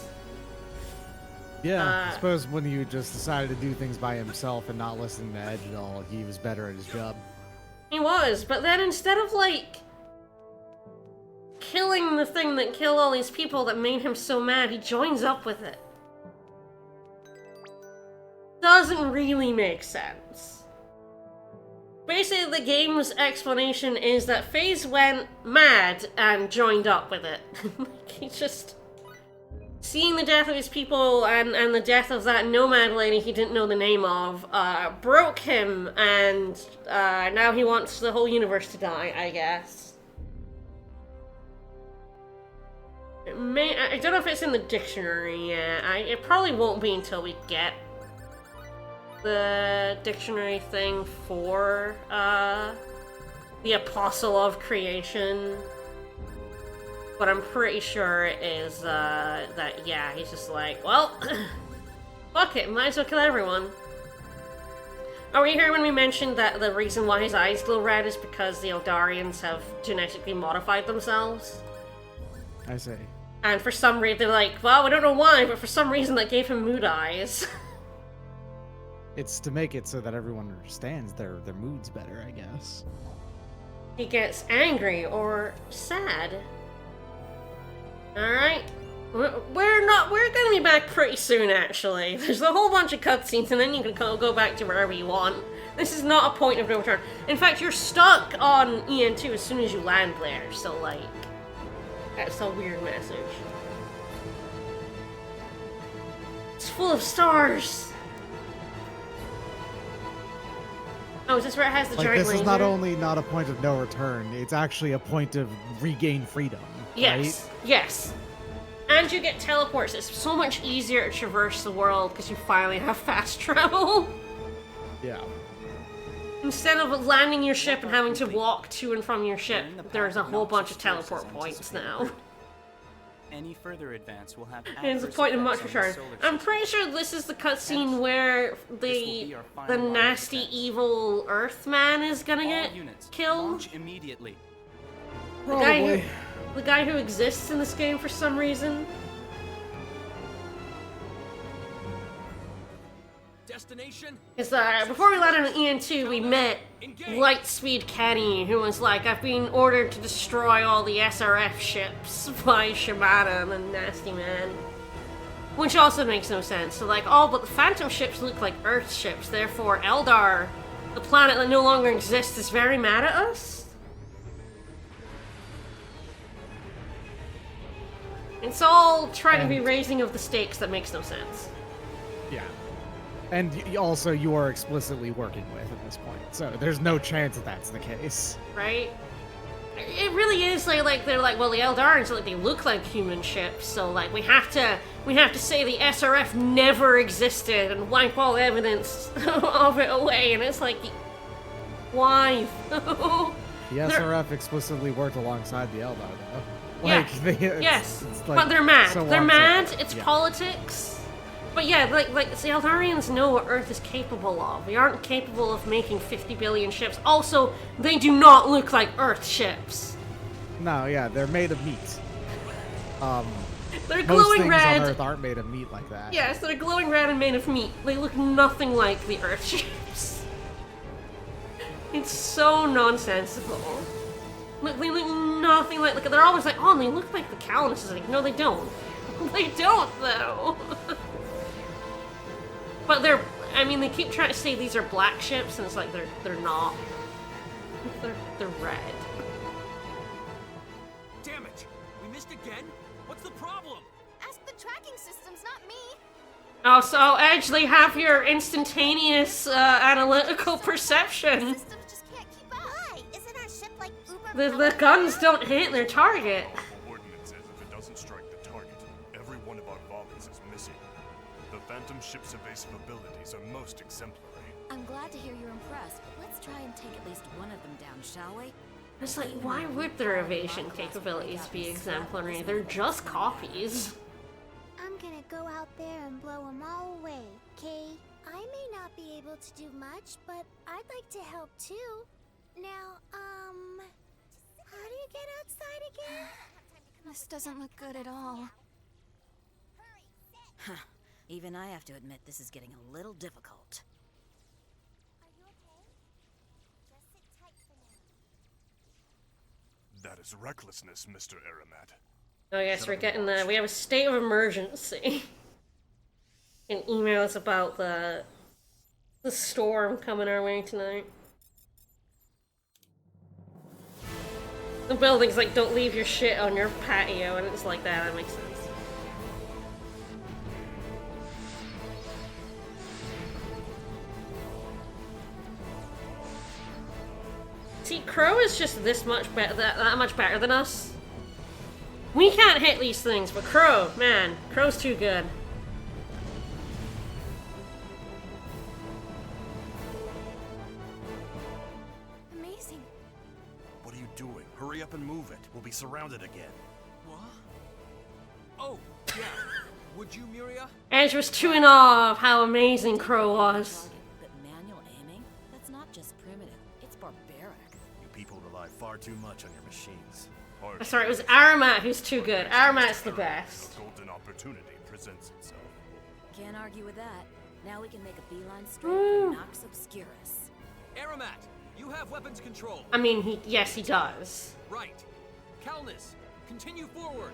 Yeah, I suppose when you just decided to do things by himself and not listening to Edge at all, he was better at his job. He was, but then instead of, like, killing the thing that killed all these people that made him so mad, he joins up with it. Doesn't really make sense. Basically, the game's explanation is that FaZe went mad and joined up with it. Like, he just... Seeing the death of his people and the death of that nomad lady he didn't know the name of, broke him, and now he wants the whole universe to die, I guess. I don't know if it's in the dictionary yet. It probably won't be until we get the dictionary thing for the Apostle of Creation. But I'm pretty sure it is, that, yeah, he's just like, well, fuck it, might as well kill everyone. Are we here when we mentioned that the reason why his eyes glow red is because the Eldarians have genetically modified themselves? I see. And for some reason, they're like, well, we don't know why, but for some reason that gave him mood eyes. It's to make it so that everyone understands their moods better, I guess. He gets angry or sad. Alright. We're gonna be back pretty soon, actually. There's a whole bunch of cutscenes, and then you can go back to wherever you want. This is not a point of no return. In fact, you're stuck on EN2 as soon as you land there, so, like... That's a weird message. It's full of stars! Oh, is this where it has the Like, giant this laser? is not only not a point of no return, it's actually a point of regain freedom. Yes, right? yes. And you get teleports. It's so much easier to traverse the world because you finally have fast travel. Yeah. Instead of landing your ship and having to walk to and from your ship, there's a whole bunch of teleport points now. Any further advance will have And it's a point of much return. I'm pretty sure this is the cutscene where the nasty evil Earthman is gonna get killed. Launch immediately. The guy who exists in this game for some reason. Destination? Is before we landed on EN2, we met Lightspeed Kenny, who was like, I've been ordered to destroy all the SRF ships by Shimada and the Nasty Man. Which also makes no sense. So like, oh, but the Phantom ships look like Earth ships, therefore Eldar, the planet that no longer exists, is very mad at us? It's all trying to be raising of the stakes that makes no sense. Yeah. And also, you are explicitly working with at this point, so there's no chance that that's the case. Right? It really is like they're like, well, the Eldarians, like, they look like human ships, so like we have to say the SRF never existed and wipe all evidence of it away, and it's like, why? The SRF explicitly worked alongside the Eldar, though. Yeah. Like, Yes, like but they're mad. so They're on, mad. so- It's yeah. politics. But yeah, like the Eldarians know what Earth is capable of. We aren't capable of making 50 billion ships. Also, they do not look like Earth ships. No, yeah, they're made of meat. They're Most glowing things red. on Earth aren't made of meat like that. Yes, they're glowing red and made of meat. They look nothing like the Earth ships. It's so nonsensical. Look, they look nothing like. They're always like, oh, they look like the Calluses. Like, no, they don't. They don't, though. But they're. I mean, they keep trying to say these are black ships, and it's like they're not. They're red. Damn it! We missed again? What's the problem? Ask the tracking systems, not me. Oh, so Edge, they have your instantaneous analytical perception. Systems just can't keep up. Why? Isn't our ship like uber The guns don't hit their target. Ordnance says if it doesn't strike the target, every one of our volleys is missing. The Phantom ship's evasive abilities are most exemplary. I'm glad to hear you're impressed, but let's try and take at least one of them down, shall we? It's like, why would their evasion capabilities be exemplary? They're just copies. I'm gonna go out there and blow them all away, okay? I may not be able to do much, but I'd like to help too. Now, how do you get outside again? This doesn't look good at all. Huh. Even I have to admit this is getting a little difficult. Are you okay? Just sit tight for now. That is recklessness, Mr. Aramat. Oh yes, we're getting we have a state of emergency. And emails about the storm coming our way tonight. The building's like, don't leave your shit on your patio, and it's like that makes sense. See, Crowe is just this much better, that much better than us. We can't hit these things, but Crowe, man, Crowe's too good. Amazing. What are you doing? Hurry up and move it. We'll be surrounded again. What? Oh, yeah. Would you, Miria? Edge was too in awe of how amazing Crowe was. But manual aiming? That's not just primitive, it's barbaric. You people rely far too much on your machines. Sorry, it was Aramat who's too good. Aramat's the best. A golden opportunity presents itself. Can't argue with that. Now we can make a beeline straight for Nox Obscurus. Aramat, you have weapons control. I mean, yes, he does. Right. Calnus, continue forward.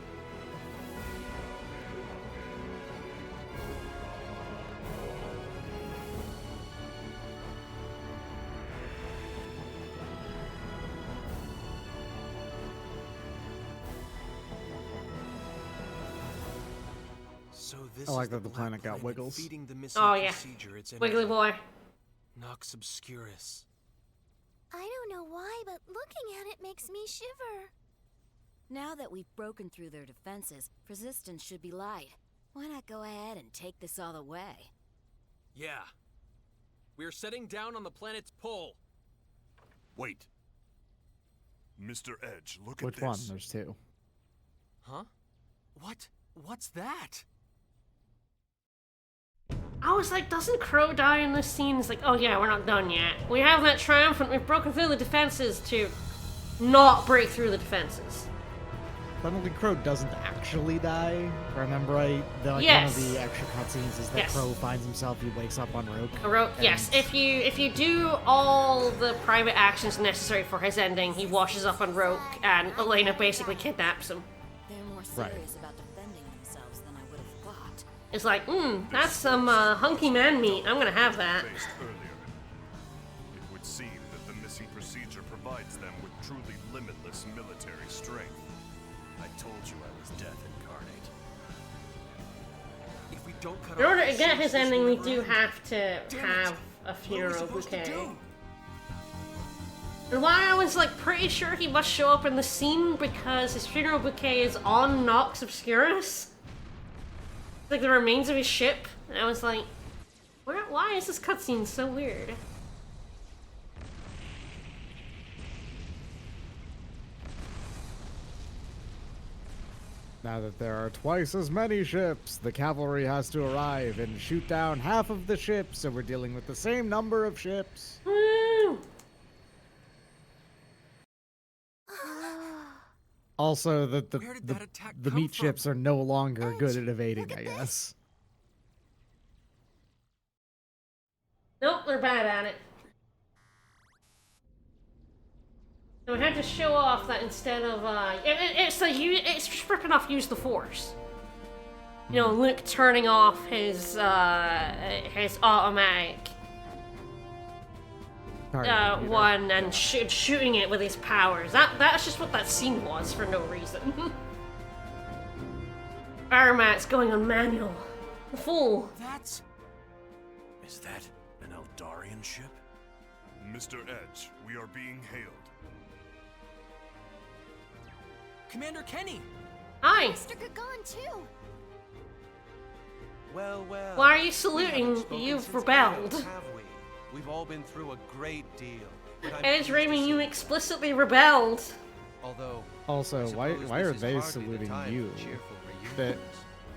So this I like is that the black planet got planet wiggles. feeding the missing Oh yeah, procedure it's Wiggly energy. boy. Nox Obscurus. I don't know why, but looking at it makes me shiver. Now that we've broken through their defenses, resistance should be light. Why not go ahead and take this all the way? Yeah. We're setting down on the planet's pole. Wait. Mr. Edge, look Which at one? this. There's two. Huh? What? What's that? I was like, doesn't Crowe die in this scene? It's like, oh yeah, we're not done yet. We have that triumphant, we've broken through the defenses to not break through the defenses. Suddenly Crowe doesn't actually die. Remember, right? One Yes. of the extra cutscenes is that Yes. Crowe finds himself, he wakes up on Roke. Yes, if you do all the private actions necessary for his ending, he washes up on Roke, and Elena basically kidnaps him. They're more Right. serious about defending themselves than I would have thought. It's like, that's some hunky man meat. I'm gonna have that. Faced earlier. It would seem that the missing procedure provides them with truly limitless military strength. I told you I was death incarnate. incarnate. If we don't cut In order off to get his this ending, we will do never end. have to Damn it. have a What are we funeral supposed to bouquet. do? And why I was like pretty sure he must show up in the scene because his funeral bouquet is on Nox Obscurus. Like the remains of his ship. And I was like, why is this cutscene so weird? Now that there are twice as many ships, the cavalry has to arrive and shoot down half of the ships, so we're dealing with the same number of ships. Woo! Also, Where did that attack the come meat from? ships are no longer Edge, good at evading, look I at guess. Nope, they're bad at it. So we had to show off that instead of it's just ripping off use the force. You know, Luke turning off his automatic Target meter. one and shooting it with his powers. That's just what that scene was for no reason. Aramat's going on manual. The fool. That's... Is that an Eldarian ship? Mr. Edge, we are being hailed. Commander Kenny! Hi. Mr. Gagon, too. Well, well. Why are you we haven't saluting? spoken You've since rebelled. Hail, have we? We've all been through a great deal. but I'm Edge pleased to Raymond, see you you. explicitly rebelled. Although, Also, I why suppose are this is they hardly the saluting time you? for cheerful That reunions.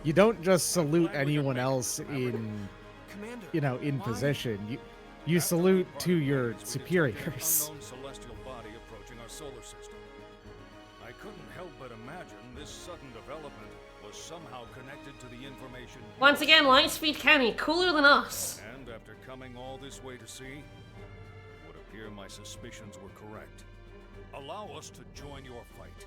you don't just salute anyone else in, Commander, in why? position. You salute to your superiors. Unknown celestial body approaching our solar system. I couldn't help but imagine this sudden development was somehow connected to the information. Once again, Lightspeed Kenny, cooler than us. And after coming all this way to see, it would appear my suspicions were correct. Allow us to join your fight.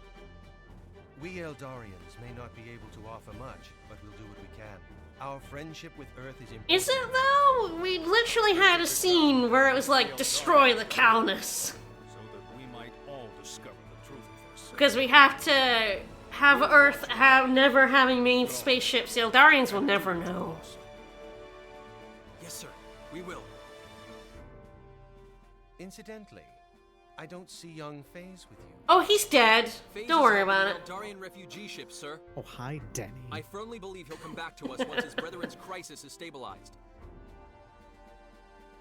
We Eldarians may not be able to offer much, but we'll do what we can. Our friendship with Earth is important. Is it though? We literally had a scene where it was like, destroy the Calnus. So that we might all discover the truth of this. Because we have to have Earth never having made spaceships. The Eldarians will never know. Yes, sir. We will. Incidentally, I don't see young Faze with you. Oh, he's dead. Phase Don't is worry on about an it. Eldarian refugee ship, sir. Oh, hi, Denny. I firmly believe he'll come back to us once his brethren's crisis is stabilized.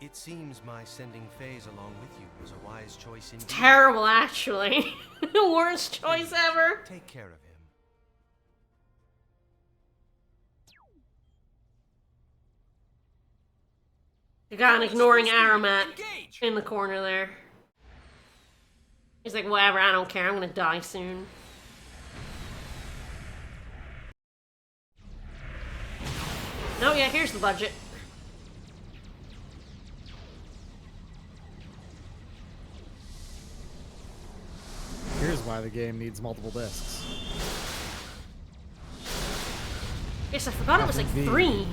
It seems my sending Faze along with you was a wise choice indeed. Terrible, actually. Worst choice ever. Take care of him. The guy ignoring Aramat Engage! in the corner there. He's like, whatever, I don't care, I'm gonna die soon. No, yeah, here's the budget. Here's why the game needs multiple discs. Yes, I forgot it was like FMV. 3.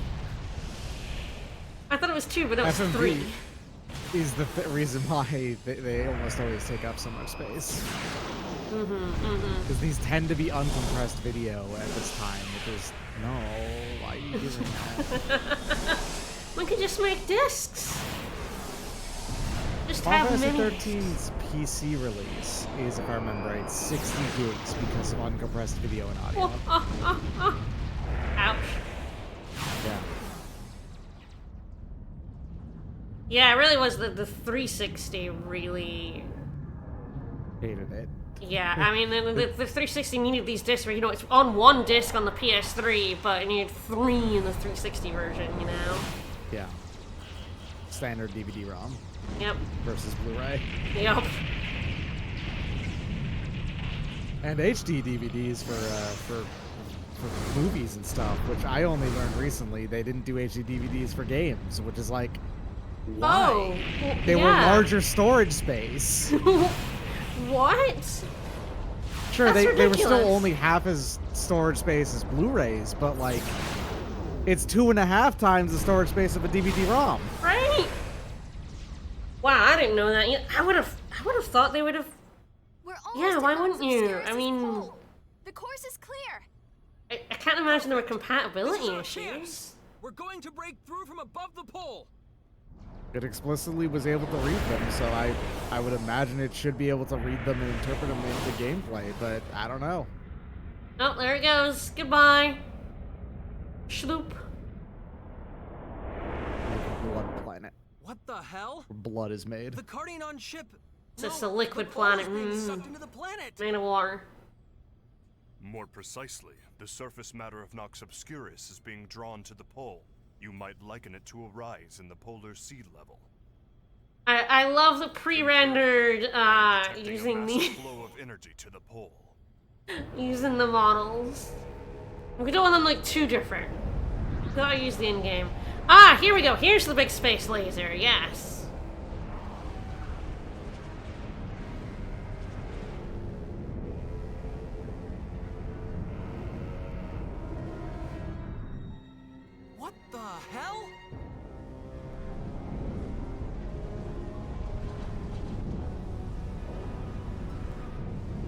I thought it was 2, but it was 3. FMV is the reason why they almost always take up so much space. Because these tend to be uncompressed video at this time, which is, no, why are you doing that? We could just make discs. Just Final have Fantasy many. 13's PC release is, if I remember right, 60 gigs because of uncompressed video and audio. Ouch. Yeah. Yeah, it really was the 360 really. Hated it. Yeah, I mean, the 360 needed these discs where, it's on one disc on the PS3, but it needed 3 in the 360 version, Yeah. Standard DVD-ROM Yep, versus Blu-ray. yep. And HD DVDs for movies and stuff, which I only learned recently. They didn't do HD DVDs for games, which is like, why? Oh, well, They were yeah. larger storage space. What? Sure, That's they were still ridiculous. only half as storage space as Blu-rays, but like, it's 2.5 times the storage space of a DVD-ROM. Right? Wow, I didn't know that. I would have thought they would have. We're Yeah, almost why at wouldn't Nox you? Obscurus' I mean- pole. The course is clear. I can't imagine there were This compatibility is our issues. chance. We're going to break through from above the pole. It explicitly was able to read them, so I would imagine it should be able to read them and interpret them into gameplay, but I don't know. Oh, there it goes. Goodbye. Schloop. Blood planet. What the hell? Where blood is made. The Cardinon ship. It's just No, a liquid the pole planet. is being sucked into the planet. Made of water. More precisely, the surface matter of Nox Obscurus is being drawn to the pole. You might liken it to a rise in the polar sea level. I love the pre-rendered Detecting using a the massive flow of energy to the pole. using the models. We don't want them like too different. Gotta use the in-game. Ah, here we go. Here's the big space laser. Yes. What the hell?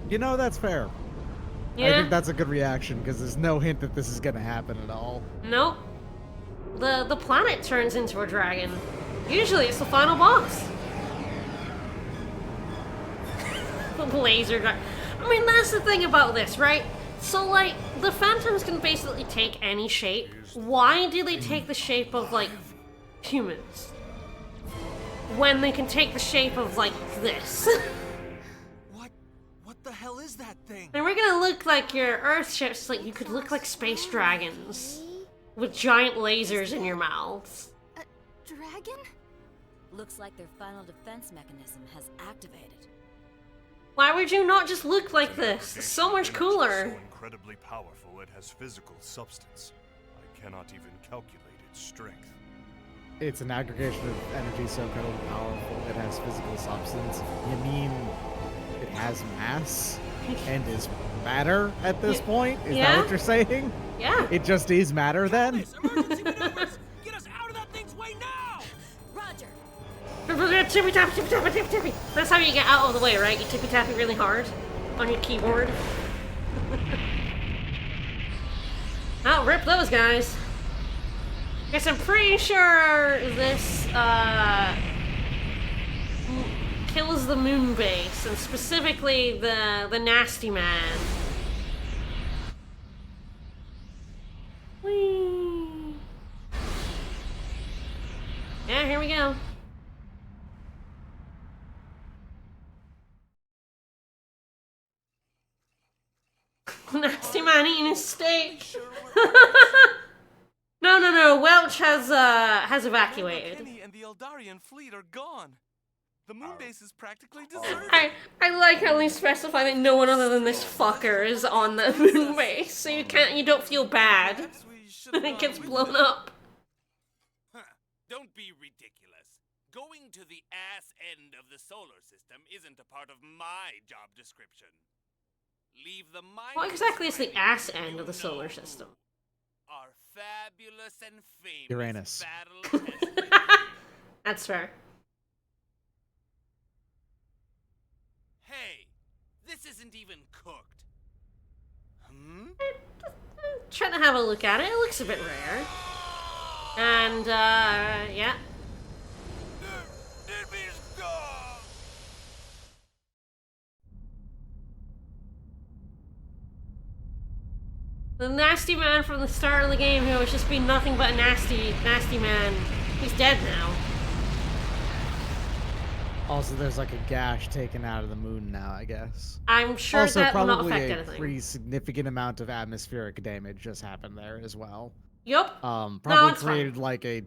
You know, that's fair. I Yeah. think that's a good reaction, because there's no hint that this is going to happen at all. Nope. The planet turns into a dragon. Usually it's the final boss. The laser dragon. I mean, that's the thing about this, right? So, like, the phantoms can basically take any shape. Why do they take the shape of, like, humans? When they can take the shape of, like, this. What the hell is that thing? And we're gonna look like your Earth ships, like, you could look like space dragons. With giant lasers in your mouths. A dragon? Looks like their final defense mechanism has activated. Why would you not just look like this? It's so much cooler. So incredibly powerful, it has physical substance. I cannot even calculate its strength. It's an aggregation of energy so incredibly powerful it has physical substance. You mean it has mass and is matter at this point? Is that what you're saying? Yeah. It just is matter then? Emergency maneuvers! Get us out of that thing's way now! Roger! Tippy tappy, tippy tappy, tippy tappy. That's how you get out of the way, right? You tippy tappy really hard on your keyboard. Oh, rip those guys. Guess I'm pretty sure this kills the moon base, and specifically the nasty man. Whee! Yeah, here we go. Nasty man eating his steak. No. Welch has evacuated. Kenny and the Eldarian fleet are gone. The moon base is practically deserted. I like how they specify that no one other than this fucker is on the moon base, so you don't feel bad when it gets blown up. Don't be ridiculous. Going to the ass end of the solar system isn't a part of my job description. Leave the mind. What exactly is the ass end of the solar system? Our fabulous and famous Uranus. battle test. That's fair. Hey, this isn't even cooked. Trying to have a look at it. It looks a bit rare. And, yeah. The nasty man from the start of the game who has just been nothing but a nasty man. He's dead now. Also, there's like a gash taken out of the moon now, I guess. I'm sure also, that will not probably affect a anything. pretty significant amount of atmospheric damage just happened there as well. Yup. Probably it's created like a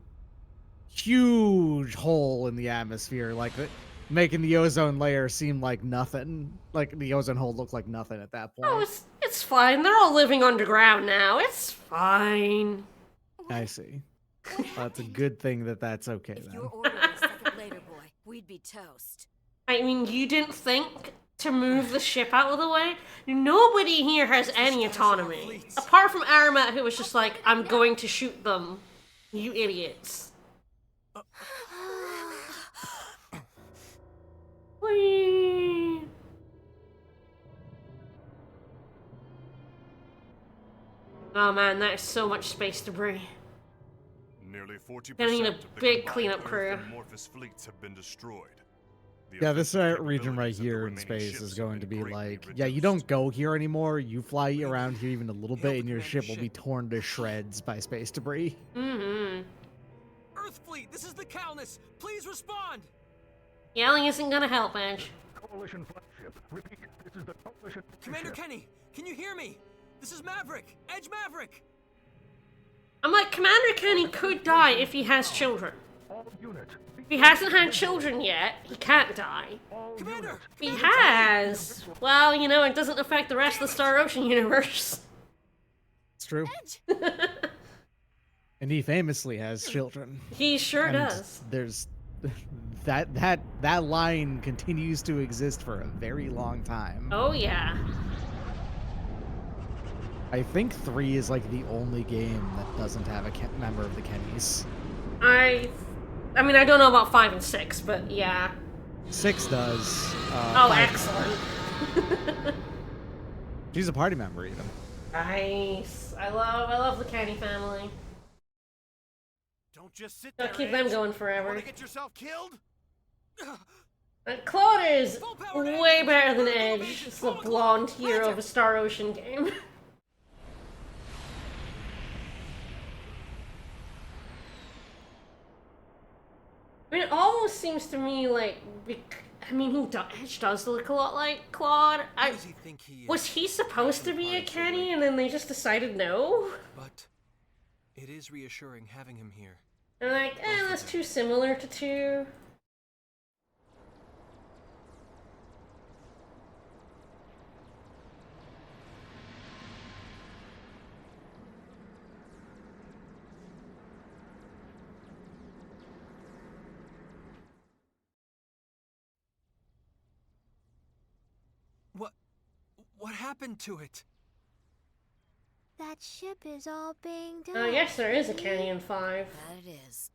huge hole in the atmosphere, like making the ozone layer seem like nothing. Like the ozone hole looked like nothing at that point. Oh, it's fine. They're all living underground now. It's fine. I see. That's a good thing that that's okay If then. your order was a second later, boy, we'd be toast. I mean, you didn't think to move the ship out of the way? Nobody here has any autonomy. Apart from Aramat, who was just like, I'm going to shoot them. You idiots. Whee! Oh man, that is so much space debris. Nearly 40% Gonna need a of the big combined cleanup Earth crew. and Morphus fleets have been destroyed. The Yeah, this offensive region right capabilities of the here in remaining space ships is have going to been be greatly like, yeah, you reduced. don't go here anymore. You fly around here even a little Hail bit, the and your commander's ship will be ship. torn to shreds by space debris. Mm-hmm. Earth fleet, this is the Calnus. Please respond. Yelling isn't gonna help, Edge. Coalition flagship. Repeat, this is the Coalition Commander Kenny, can you hear me? This is Maverick. Edge Maverick. I'm like, Commander Kenny could die if he has children. all units. If he hasn't had children yet, he can't die. Commander. If he has, well, you know, it doesn't affect the rest of the Star Ocean universe. It's true. And he famously has children. He sure And does. There's that line continues to exist for a very long time. Oh yeah. I think 3 is like the only game that doesn't have a member of the Kennys. I mean, I don't know about 5 and 6, but yeah. 6 does. Oh, 5 excellent. She's a party member even. Nice. I love the Kenny family. Don't just sit there. Gotta keep them Edge. going You forever. wanna get yourself killed? Claude is way better than Edge. It's the blonde hero of a Star Ocean game. I mean, it almost seems to me like, I mean, Edge does look a lot like Claude. Who does he think he is? Was he supposed to be a Kenny and then they just decided no? But it is reassuring having him here. And like, that's too similar to 2. What happened to it? That ship is all banged up. Oh, yes, there is a Kenny in 5. That it is.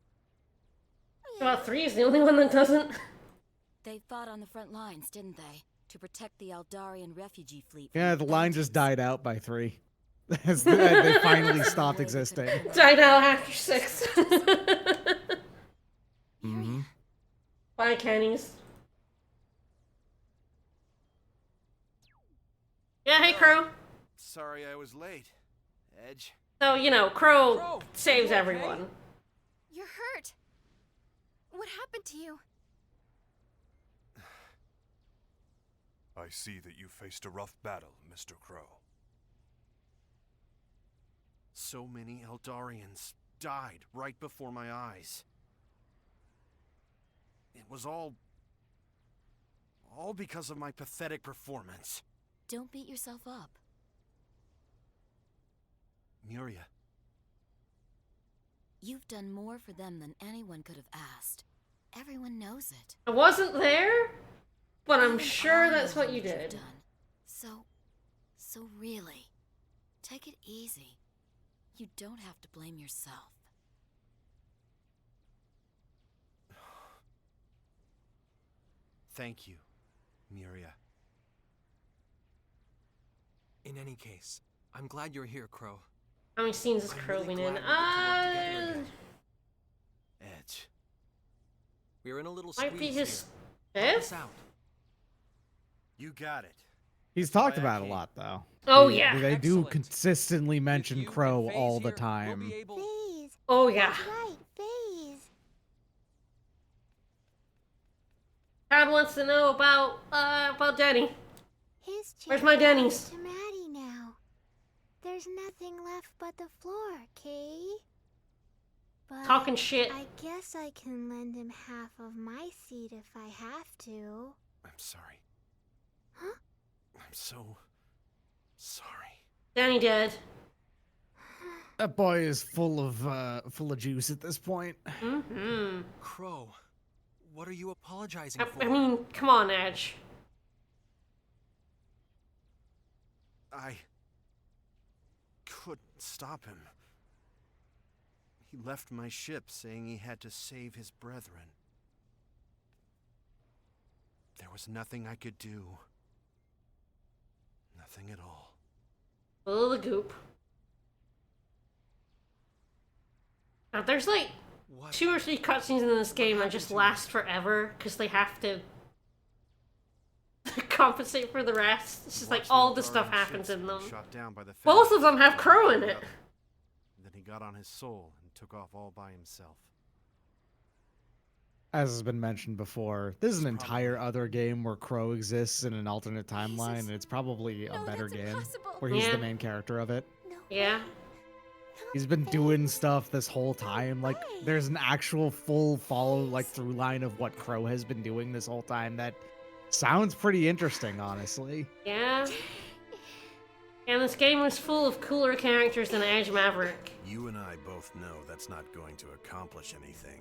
Well, 3 is the only one that doesn't. They fought on the front lines, didn't they? To protect the Eldarian refugee fleet. Yeah, the line just died out by 3. As they finally stopped existing. Died out after 6. Mm-hmm. Bye, Kennys. Yeah, hey, Crowe. Sorry I was late. Edge. So, you know, Crowe saves everyone. You're hurt. What happened to you? I see that you faced a rough battle, Mr. Crowe. So many Eldarians died right before my eyes. It was all because of my pathetic performance. Don't beat yourself up. Muria. You've done more for them than anyone could have asked. Everyone knows it. I wasn't there, but I'm Even sure I that's know what how you much you've did. done. So really, take it easy. You don't have to blame yourself. Thank you, Muria. In any case, I'm glad you're here, Crowe. How many scenes is I'm Crowe really been in? glad we could work together again. Edge. We're in a little Might be squeeze his here. Help us fifth? out. You got it. He's talked about a lot, though. Oh, yeah. They do Excellent. consistently mention Crowe Phase all the here, time. We'll be able... Phase. Oh, yeah. That's right, Phase. Crowd wants to know about Denny. His Where's my chair Denny's? belongs to Maddie now. There's nothing left but the floor, Kay. But Talking shit. I guess I can lend him half of my seat if I have to. I'm sorry. Huh? I'm so sorry. Denny dead. That boy is full of juice at this point. Mm-hmm. Crowe, what are you apologizing for? I mean, come on, Edge. I couldn't stop him. He left my ship saying he had to save his brethren. There was nothing I could do. Nothing at all. Full of the goop. Now, there's like What? 2 or 3 cutscenes in this game that just last forever because they have to compensate for the rest. It's just like all the stuff happens in them. Shot down by the Both of them have Crowe in it. Then he got on his soul and took off all by himself. As has been mentioned before, this is an entire other game where Crowe exists in an alternate timeline, and it's probably a better game where he's Yeah. the main character of it. Yeah. He's been doing stuff this whole time. Like, there's an actual full through line of what Crowe has been doing this whole time that sounds pretty interesting, honestly. Yeah. And this game was full of cooler characters than Edge Maverick. You and I both know that's not going to accomplish anything.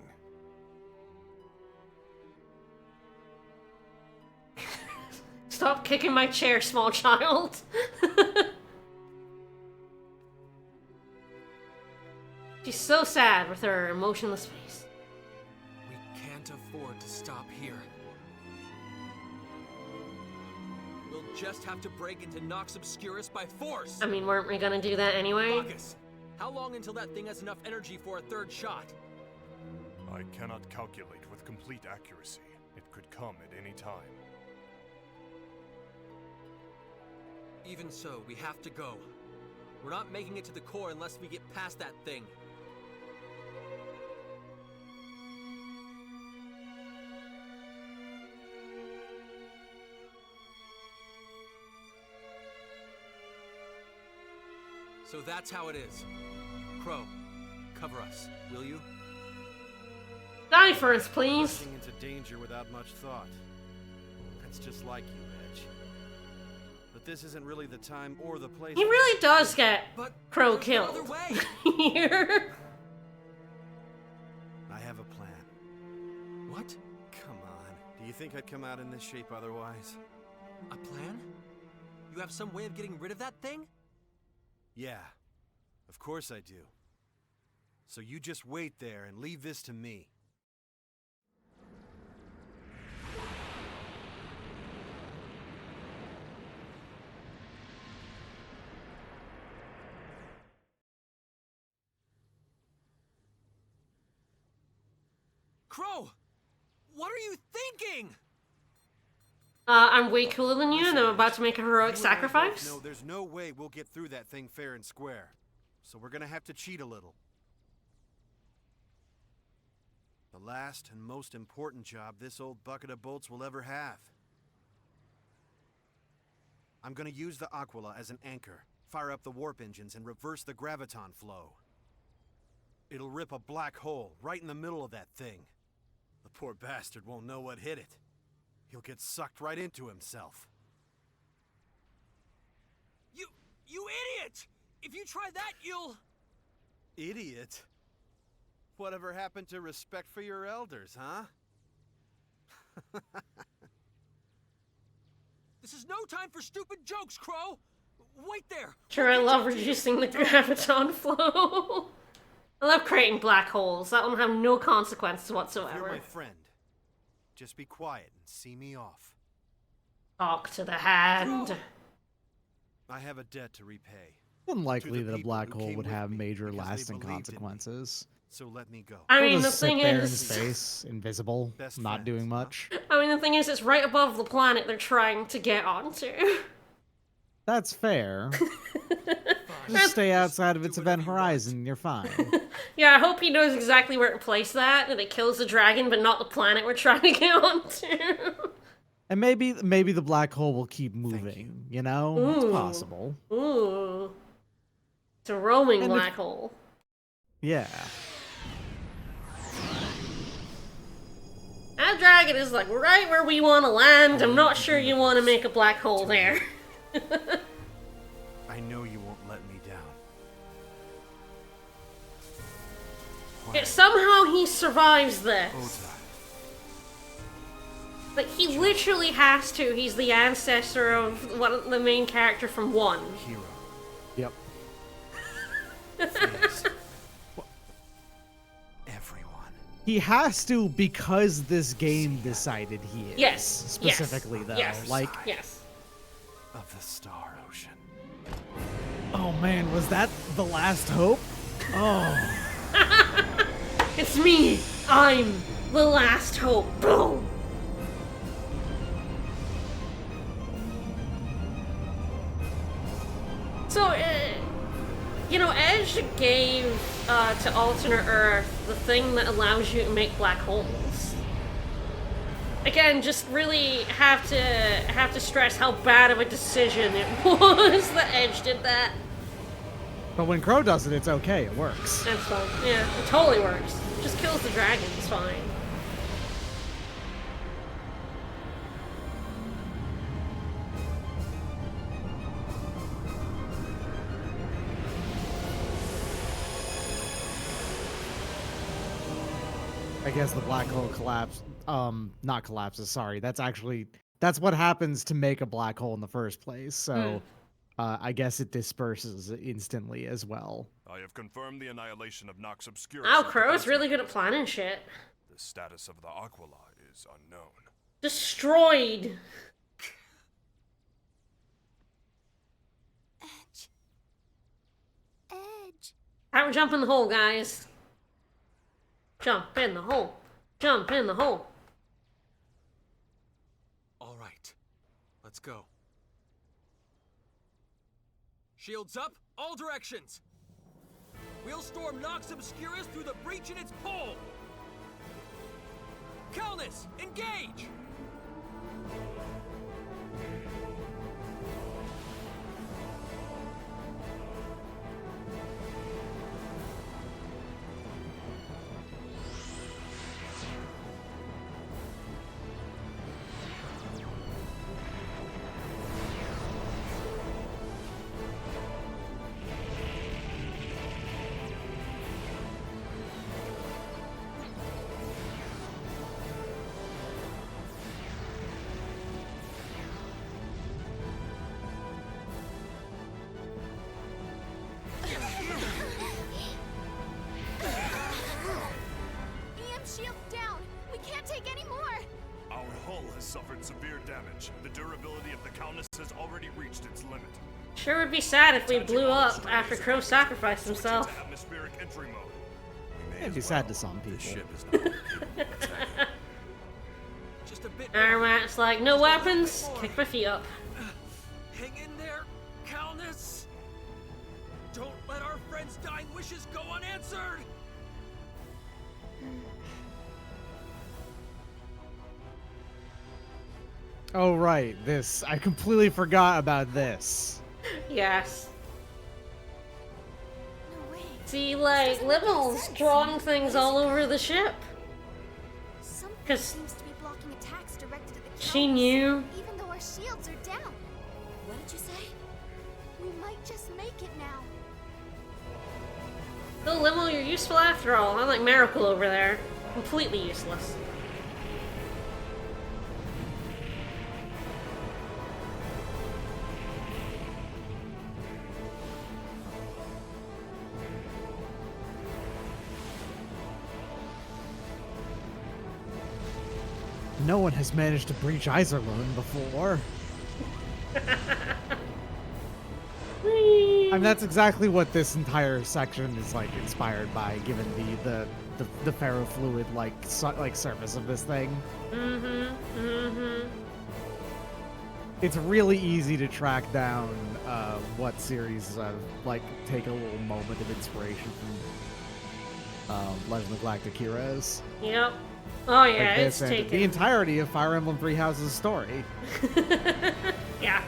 Stop kicking my chair, small child. She's so sad with her emotionless face. We can't afford to stop here. We'll just have to break into Nox Obscurus by force! I mean, weren't we gonna do that anyway? Bacchus, how long until that thing has enough energy for a third shot? I cannot calculate with complete accuracy. It could come at any time. Even so, we have to go. We're not making it to the core unless we get past that thing. So that's how it is. Crowe, cover us, will you? Die first, please. Rushing into danger without much thought. That's just like you, Edge. But this isn't really the time or the place. He really does get But Crowe there's no killed other way. here. I have a plan. What? Come on. Do you think I'd come out in this shape otherwise? A plan? You have some way of getting rid of that thing? Yeah. Of course I do. So you just wait there and leave this to me. Crowe! What are you thinking? I'm way cooler than you, and I'm about to make a heroic sacrifice. No, there's no way we'll get through that thing fair and square. So we're gonna have to cheat a little. The last and most important job this old bucket of bolts will ever have. I'm gonna use the Aquila as an anchor, fire up the warp engines, and reverse the graviton flow. It'll rip a black hole right in the middle of that thing. The poor bastard won't know what hit it. He'll get sucked right into himself. You idiot! If you try that, you'll... Idiot? Whatever happened to respect for your elders, huh? This is no time for stupid jokes, Crowe! Wait there! Sure, I love reducing the graviton flow. I love creating black holes. That will have no consequences You're whatsoever. my friend. Just be quiet and see me off. Talk to the hand. I have a debt to repay. Unlikely To the that a people black who hole came would with have me major because they lasting believed in me. consequences. So let me go. I He'll mean, the just sit thing there in is... space, invisible, Best not friends, doing huh? much. I mean, the thing is, it's right above the planet they're trying to get onto. That's fair. Just stay outside of its event horizon, you're fine. Yeah, I hope he knows exactly where to place that it kills the dragon, but not the planet we're trying to get onto. And maybe the black hole will keep moving, you know? It's Ooh. possible. Ooh. It's a roaming And black hole. Yeah. That dragon is like right where we want to land. I'm not sure you want to make a black hole there. I know you won't let me down. Yet somehow he survives this. Ota. Like, he literally has to. He's the ancestor of the main character from 1. Hero. Yep. Please. Everyone. He has to because this game decided he is. Yes. Specifically, yes. though. Yes. Like, yes. Of the Star Ocean. oh man, was that the last hope? Oh. It's me! I'm the last hope! Boom! So, you know, Edge gave to Alternate Earth the thing that allows you to make black holes. Again, just really have to stress how bad of a decision it was that Edge did that. But when Crowe does it, it's okay. It works. That's fine. Yeah, it totally works. Just kills the dragon. It's fine. I guess the black hole collapse. Not collapses. Sorry. That's what happens to make a black hole in the first place. So, I guess it disperses instantly as well. I have confirmed the annihilation of Nox Obscurus. Oh, Crowe's really good at planning shit. The status of the Aquila is unknown. Destroyed. Edge. Time to jump in the hole, guys. Jump in the hole. Jump in the hole. All right, let's go. Shields up, all directions. We'll storm Nox Obscurus through the breach in its pole. Calnus, engage! Suffered severe damage. The durability of the Calnus has already reached its limit. Sure would be sad if we blew up after Crowe sacrificed himself. Atmospheric entry mode. It'd be sad to some people. Ship is not Just a bit. Armat's like, no weapons, kick my feet up. Hang in there, Calnus. Don't let our friends' dying wishes go unanswered. Oh, right. This. I completely forgot about this. Yes. No way. See, like, Limel's drawing things all over the ship. Because seems to be blocking attacks directed at the she knew. Even though our shields are down. What did you say? We might just make it now. Oh, Limel, you're useful after all. I'm like Miracle over there. Completely useless. No one has managed to breach Iserlohn before. I mean, that's exactly what this entire section is like inspired by, given the ferrofluid like surface of this thing. It's really easy to track down what series like take a little moment of inspiration from Legend of Galactic Heroes. Yep. Oh yeah, like it's and taken. the entirety of Fire Emblem Three Houses' story. Yeah.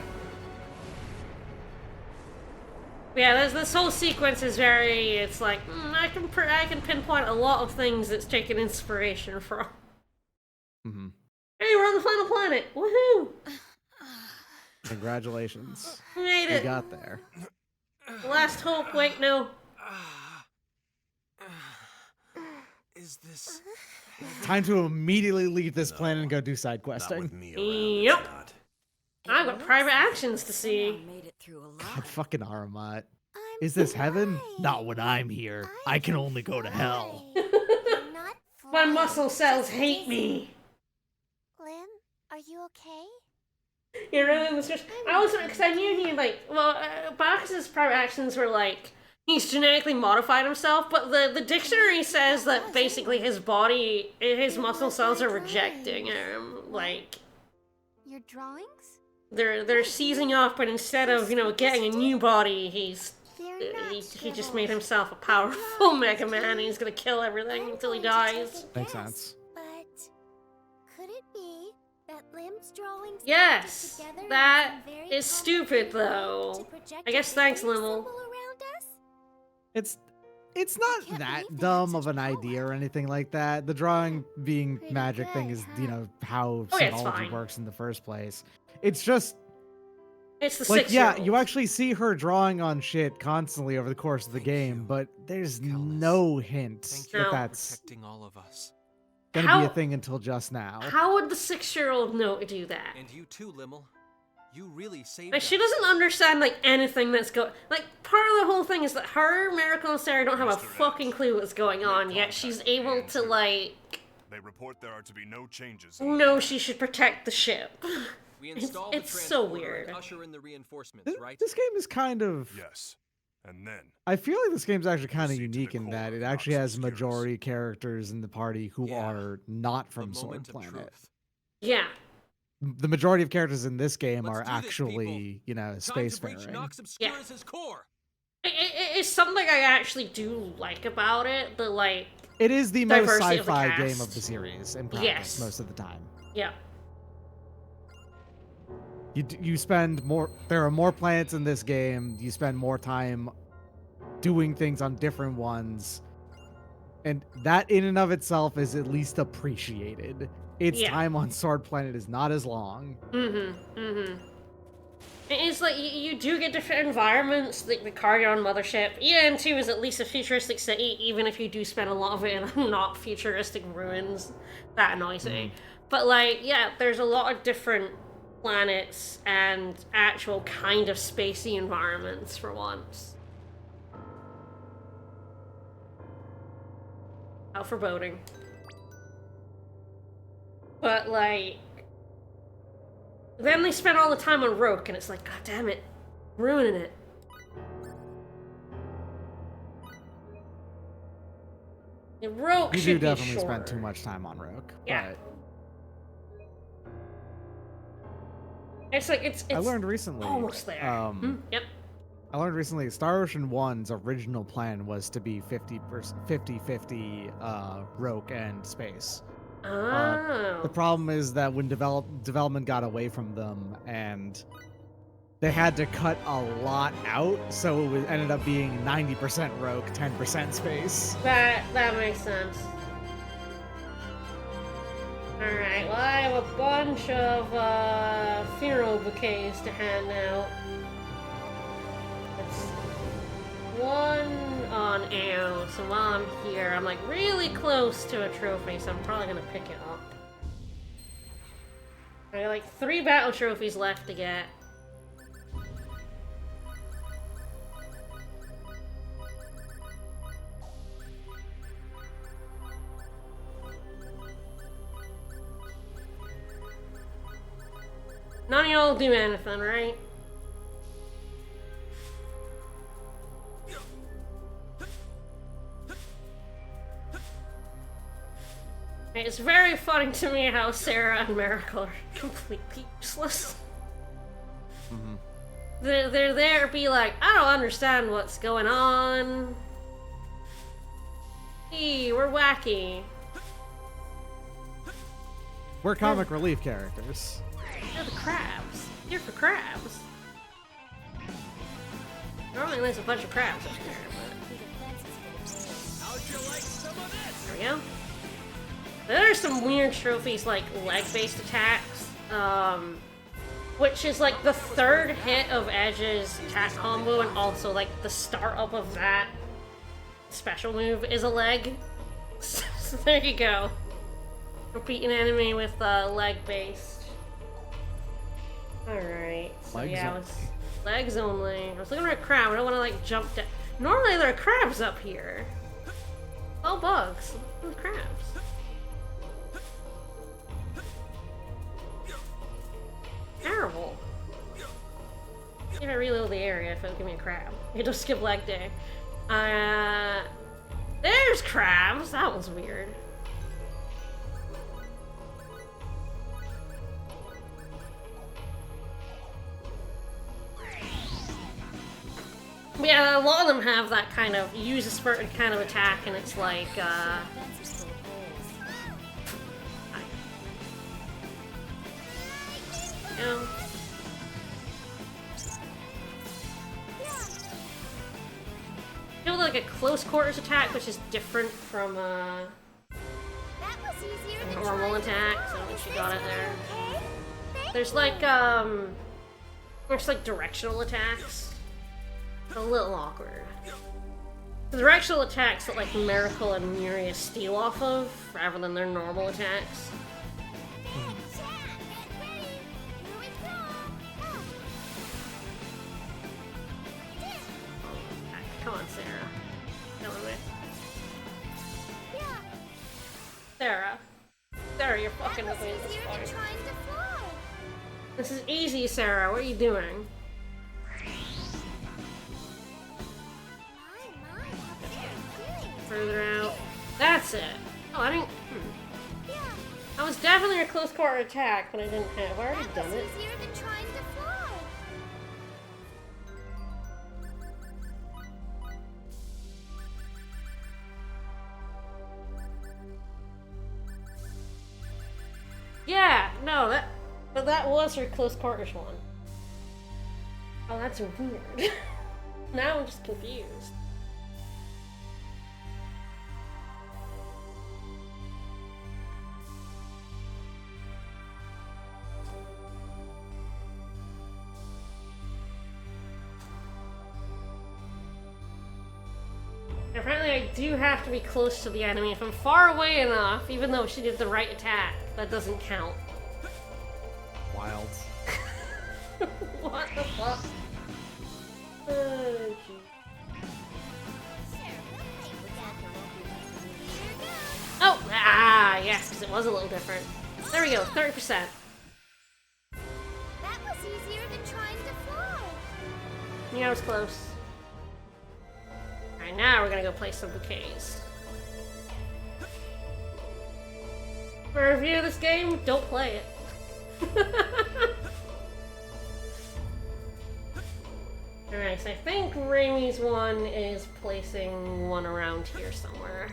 Yeah, this whole sequence is very. It's like I can pinpoint a lot of things it's taken inspiration from. Mm-hmm. Hey, we're on the final planet! Woohoo! Congratulations. We made it. We got there. Last hope. Wait, no. Is this? Time to immediately leave this planet and go do side questing. Yep. I've got private actions to see. God, fucking Aramat. Is this heaven? Not when I'm here. I can only go to hell. My muscle cells hate me. Lim, are you okay? You know, I was because I knew he like Bacchus's private actions were like he's genetically modified himself, but the dictionary says that basically his body, his muscle cells are rejecting him. Like, Your drawings? they're seizing up, but instead of, you know, getting a new body, he just made himself a powerful Mega Man, and he's gonna kill everything until he dies. Makes sense. But could it be that Lim's drawings Yes, together that in some very is stupid complicated way though. to project I guess a thanks, fairy Limmel. symbol around us? It's not that dumb of an idea or anything like that. The drawing being magic thing is, you know, how Oh, yeah, it's symbology fine. works in the first place. It's just It's the like, yeah, 6-year-old. you actually see her drawing on shit constantly over the course of the game, but there's no hint Thank that you for that's protecting all of us. gonna be a thing until just now. How would the 6-year-old know to do that? And you too, Limmel. You really saved Like, us. she doesn't understand, like, anything that's going... Like, part of the whole thing is that her, Miracle, and Sarah don't have a fucking clue what's going on, yet she's able to, like... They report there are to be no changes. know she should protect the ship. We It's installed the so transporter weird. and usher in the reinforcements, right? This game is kind of... Yes. And then... I feel like this game's actually kind of unique in that it actually has majority characters in the party who are not from Sword Planet. Yeah. The majority of characters in this game are actually, you know, spacefaring. Yeah. It's something I actually do like about it, the, like... It is the most diversity of the sci-fi game cast. of the series in practice Yes. most of the time. Yeah. You spend more. There are more planets in this game. You spend more time doing things on different ones, and that in and of itself is at least appreciated. Its Yeah. time on Sword Planet is not as long. It's like, you do get different environments, like the Cargon Mothership. EN2 is at least a futuristic city, even if you do spend a lot of it in not futuristic ruins. That annoys me. But, like, yeah, there's a lot of different planets and actual kind of spacey environments for once. How foreboding. But, like... Then they spend all the time on Roke, and it's like, god damn it, ruining it. Yeah, Roke You should do definitely be spend shorter. too much time on Rogue. Yeah. But It's like, it's I learned recently. almost there. Yep. I learned recently Star Ocean 1's original plan was to be 50-50 Rogue and space. Oh. The problem is that when development got away from them and they had to cut a lot out, so it ended up being 90% Rogue, 10% space. That makes sense. Alright, well, I have a bunch of funeral bouquets to hand out. That's one on AO, so while I'm here, I'm like really close to a trophy, so I'm probably gonna pick it up. I got like 3 battle trophies left to get. None of y'all do anything, right? It's very funny to me how Sarah and Miracle are completely useless. They're there to be like, I don't understand what's going on. Hey, we're wacky. We're comic relief characters. They're the crabs. Here for crabs. Normally there's a bunch of crabs up here, but... How'd you like some of this? There we go. There are some weird trophies like leg-based attacks, which is like the 3rd hit of Edge's attack combo, and also like the start up of that special move is a leg. So there you go. We're beating enemy with leg-based. Alright, so Legs yeah, only. it's legs only. I was looking for a crab, I don't want to like jump down. Normally there are crabs up here. Oh, bugs. Look at the crabs. Terrible. See if I reload the area if it'll give me a crab. It'll skip leg day. There's crabs. That was weird. Yeah, a lot of them have that kind of use a certain kind of attack, and it's like, you know. You know, like a close quarters attack, which is different from a normal attack. So she got it there. There's like directional attacks. A little awkward. The directional attacks that like Miracle and Muria steal off of, rather than their normal attacks. Come on, Sarah. Killing me. Sarah. Sarah, you're fucking with me at this point. This is easy, Sarah. What are you doing? Further out. That's it. Oh, I didn't. That was definitely a close quarter attack, but I didn't have. I already done it. Yeah, no, that was her close quarters one. Oh, that's weird. Now I'm just confused. Apparently I do have to be close to the enemy. If I'm far away enough, even though she did the right attack, that doesn't count. Wild. What the fuck? Oh, oh! Ah, yes, because it was a little different. There we go, 30%. That was easier than trying to fly. Yeah, I was close. Alright, now we're gonna go play some bouquets. For a review of this game, don't play it. Alright, so I think Raimi's one is placing one around here somewhere.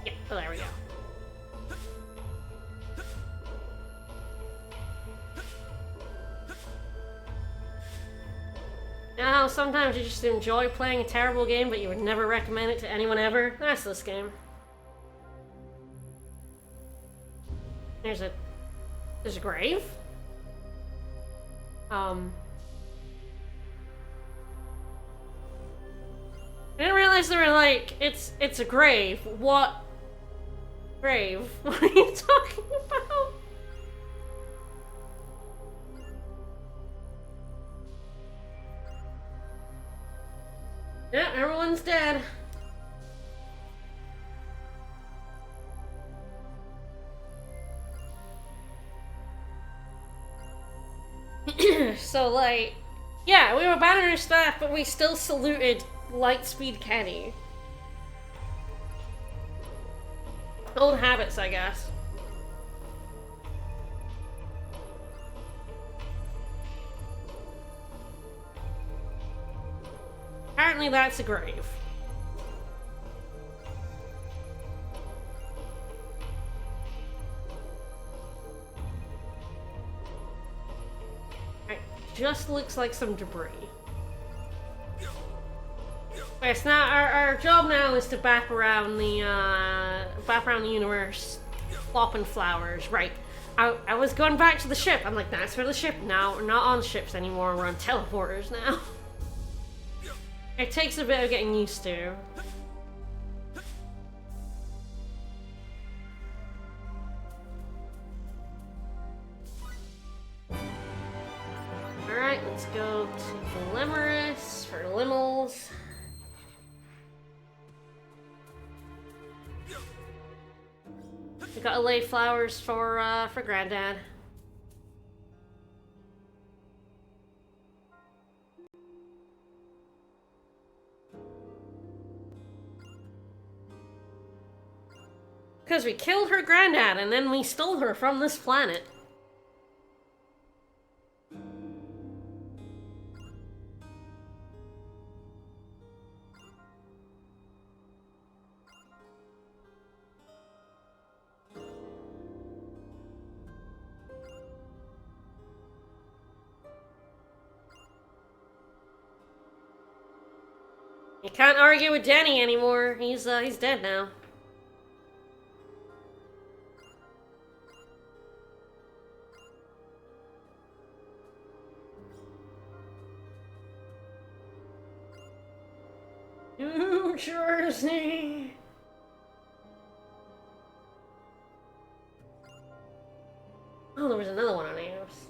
Yeah, oh, there we go. Now, sometimes you just enjoy playing a terrible game, but you would never recommend it to anyone ever. That's this game. There's a grave? I didn't realize they were like, it's a grave. What? Grave? What are you talking about? Yeah, everyone's dead. So, like, yeah, we abandoned our staff, but we still saluted Lightspeed Kenny. Old habits, I guess. Apparently that's a grave. It just looks like some debris. Okay, so now our job now is to bap around the universe, flopping flowers. Right. I was going back to the ship. I'm like, that's for the ship. Now we're not on ships anymore. We're on teleporters now. It takes a bit of getting used to. Alright, let's go to Glimmerous for Limels. We gotta lay flowers for Granddad. Because we killed her granddad and then we stole her from this planet. You can't argue with Denny anymore. He's dead now. New Jersey. Oh, there was another one on Eos.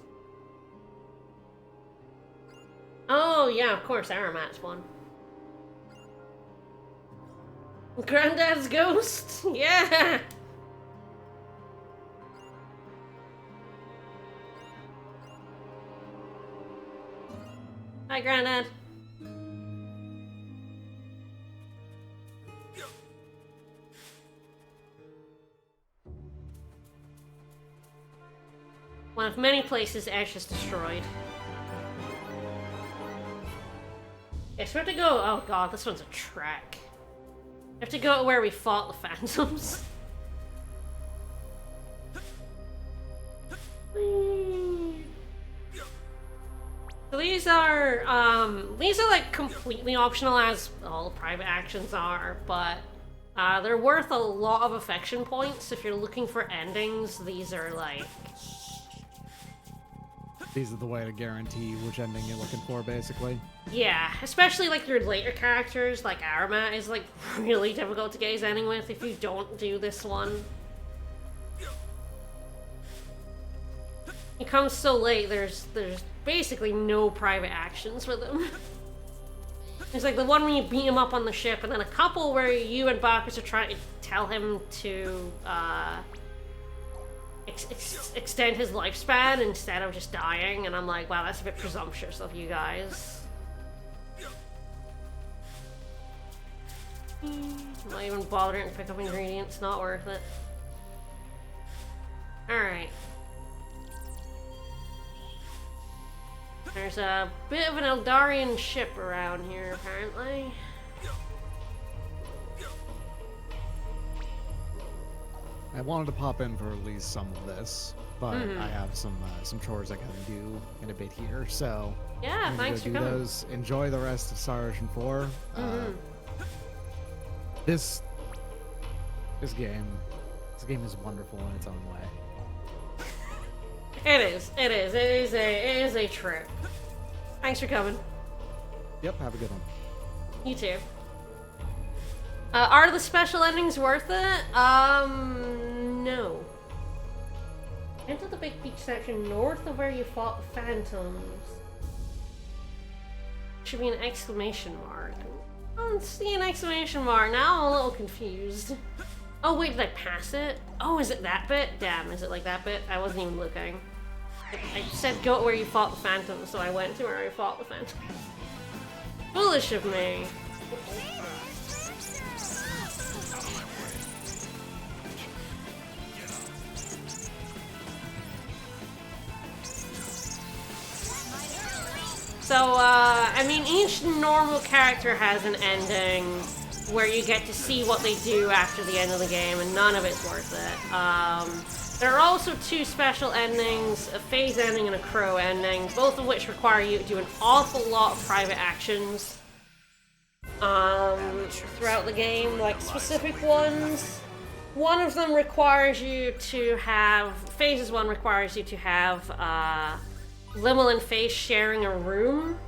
Oh, yeah, of course, Aramat's one. Granddad's ghost? Yeah! Hi, Granddad. One of many places Ash is destroyed. Yes, we have to go. Oh god, this one's a track. We have to go to where we fought the Phantoms. So these are like completely optional, as all private actions are, but they're worth a lot of affection points. If you're looking for endings, these are like... These are the way to guarantee which ending you're looking for, basically. Yeah, especially like your later characters, like Aramat is like really difficult to get his ending with if you don't do this one. He comes so late, there's basically no private actions with him. There's like the one where you beat him up on the ship, and then a couple where you and Bacchus are trying to tell him to extend his lifespan instead of just dying, and I'm like, wow, that's a bit presumptuous of you guys. I'm not even bothering to pick up ingredients, not worth it. Alright. There's a bit of an Eldarian ship around here, apparently. I wanted to pop in for at least some of this, but I have some chores I gotta do in a bit here, so yeah, I'm thanks go for do coming. those. Enjoy the rest of Star Ocean 4. This game is wonderful in its own way. It is a trip. Thanks for coming. Yep, have a good one. You too. Are the special endings worth it? No. Enter the big beach section north of where you fought the Phantoms. Should be an exclamation mark. I don't see an exclamation mark. Now I'm a little confused. Oh wait, did I pass it? Oh, is it that bit? Damn, is it like that bit? I wasn't even looking. I said go to where you fought the Phantoms, so I went to where I fought the Phantoms. Foolish of me. So, I mean, each normal character has an ending where you get to see what they do after the end of the game, and none of it's worth it. There are also two special endings, a phase ending and a Crowe ending, both of which require you to do an awful lot of private actions throughout the game, like specific ones. One of them requires you to have, Phases 1 requires you to have Limmel and Face sharing a room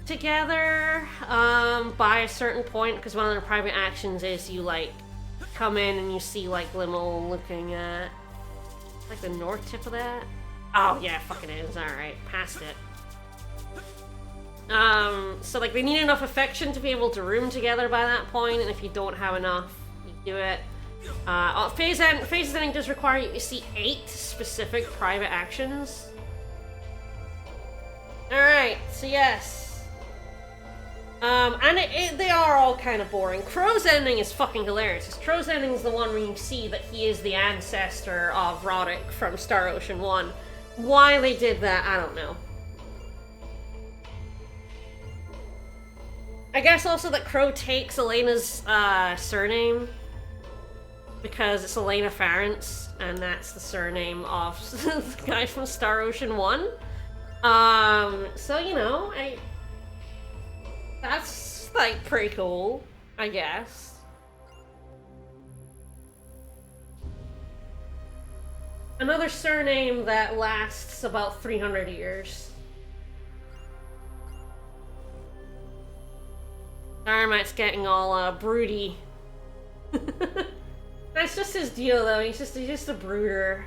together by a certain point, because one of their private actions is you like come in and you see like Limmel looking at like the north tip of that. Oh yeah, fuck it is. Alright, past it. So like they need enough affection to be able to room together by that point, and if you don't have enough, you do it. Phases ending does require you to see 8 specific private actions. Alright, so yes. And they are all kind of boring. Crowe's ending is fucking hilarious. 'Cause Crowe's ending is the one where you see that he is the ancestor of Roddick from Star Ocean 1. Why they did that, I don't know. I guess also that Crowe takes Elena's surname because it's Elena Farrance, and that's the surname of the guy from Star Ocean 1. So, you know, that's, like, pretty cool, I guess. Another surname that lasts about 300 years. Darmat's getting all, broody. That's just his deal, though. He's just a brooder.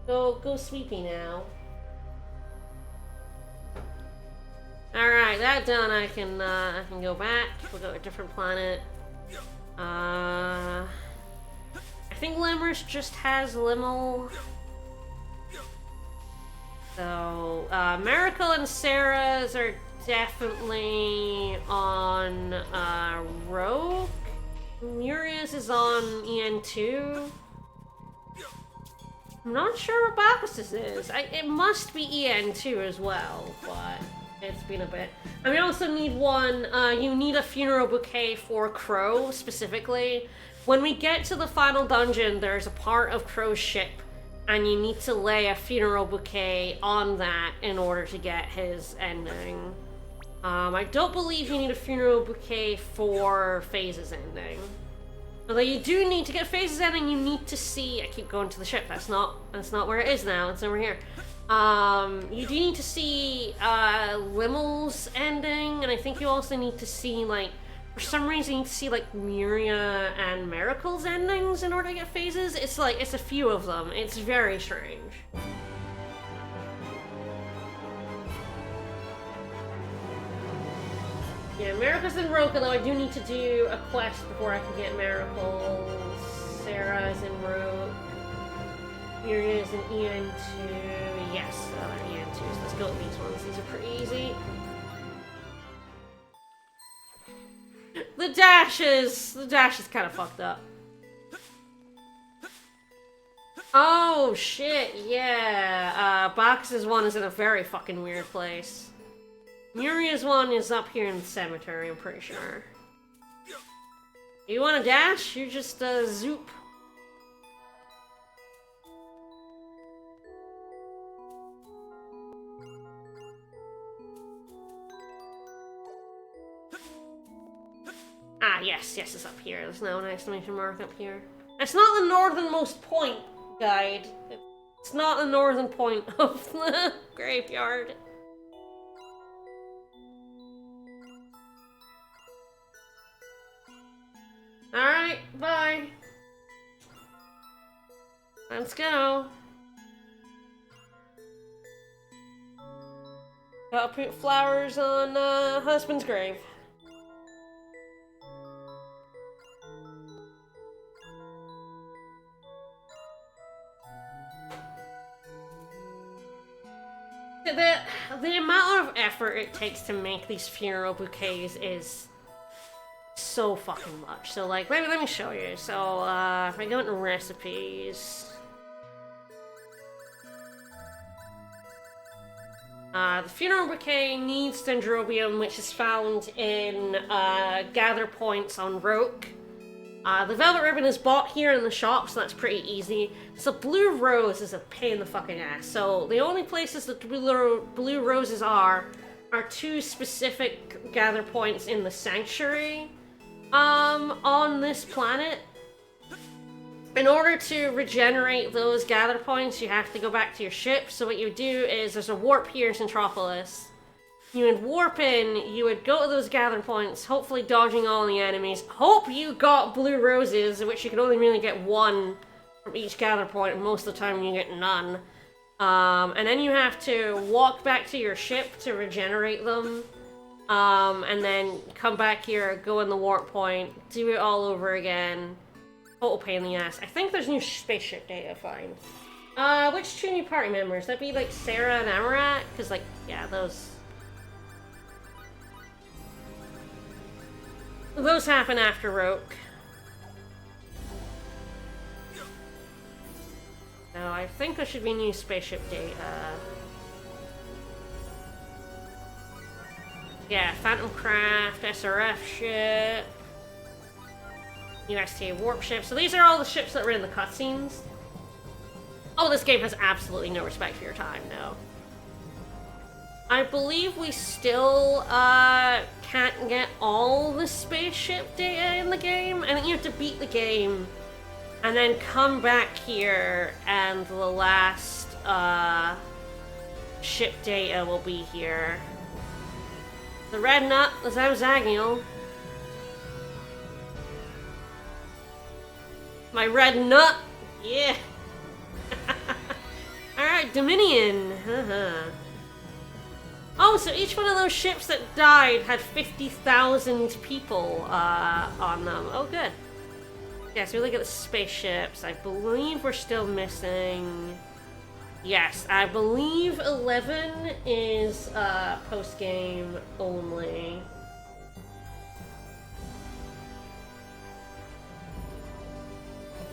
Go sweepy now. Alright, that done, I can go back. We'll go to a different planet. I think Limmer's just has Limmel. So, Miracle and Sarah's are definitely on, Rogue. Muria's is on EN2. I'm not sure what Bacchus's is. It must be EN2 as well, but it's been a bit. And we also need one, you need a funeral bouquet for Crowe, specifically. When we get to the final dungeon, there's a part of Crowe's ship, and you need to lay a funeral bouquet on that in order to get his ending. I don't believe you need a funeral bouquet for Phase's ending. Although you do need to get Phase's ending, you need to see. I keep going to the ship. That's not where it is now. It's over here. You do need to see Limmel's ending, and I think you also need to see, like, for some reason you need to see, like, Muria and Miracle's endings in order to get Phase's. It's like, it's a few of them. It's very strange. Yeah, Miracle's in Rogue, although I do need to do a quest before I can get Miracle. Sarah's in Rogue. Muria's in EN2. Yes, EN2s. Let's go with these ones. These are pretty easy. The dash is kind of fucked up. Oh shit, yeah. Bacchus's one is in a very fucking weird place. Muria's one is up here in the cemetery, I'm pretty sure. You want a dash? You just, zoop. Ah, yes, it's up here. There's now an exclamation mark up here. It's not the northernmost point, guide. It's not the northern point of the graveyard. Alright, bye. Let's go. Gotta put flowers on husband's grave. The amount of effort it takes to make these funeral bouquets is so fucking much. So, like, let me show you. So, if I go into recipes, the funeral bouquet needs dendrobium, which is found in gather points on Roke. The velvet ribbon is bought here in the shop, so that's pretty easy. So blue rose is a pain in the fucking ass. So the only places that blue roses are two specific gather points in the sanctuary on this planet. In order to regenerate those gather points, you have to go back to your ship. So what you do is, there's a warp here in Centropolis. You would warp in, you would go to those gather points, hopefully dodging all the enemies. Hope you got blue roses, which you can only really get one from each gather point, and most of the time you get none. And then you have to walk back to your ship to regenerate them. And then come back here, go in the warp point, do it all over again. Total pain in the ass. I think there's new spaceship data, fine. Which two new party members? That'd be like Sarah and Amarat? Because, like, yeah, those Those happen after Roke. So I think there should be new spaceship data. Yeah, Phantom Craft, SRF ship, USTA warp ship. So these are all the ships that were in the cutscenes. Oh, this game has absolutely no respect for your time, no. I believe we still can't get all the spaceship data in the game. I think you have to beat the game and then come back here and the last ship data will be here. The red nut, the Zamzagiel. My red nut, yeah. Alright, Dominion. Oh, so each one of those ships that died had 50,000 people on them. Oh, good. Yeah, so we look at the spaceships. I believe we're still missing... Yes, I believe 11 is post-game only.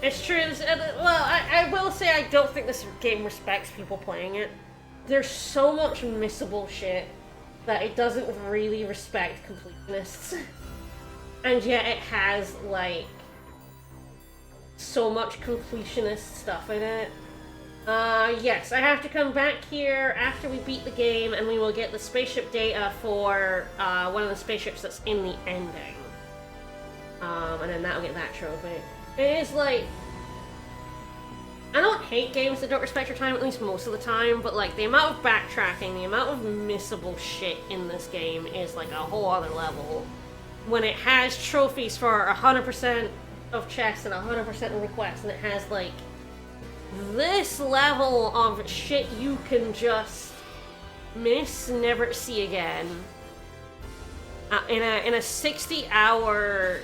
It's true. Well, I will say I don't think this game respects people playing it. There's so much missable shit that it doesn't really respect completionists. And yet it has, like, so much completionist stuff in it. Yes, I have to come back here after we beat the game and we will get the spaceship data for one of the spaceships that's in the ending. And then that'll get that trophy. It is like... I don't hate games that don't respect your time, at least most of the time, but like the amount of backtracking, the amount of missable shit in this game is like a whole other level. When it has trophies for 100% of chests and 100% of requests, and it has like this level of shit you can just miss, never see again. In a 60-hour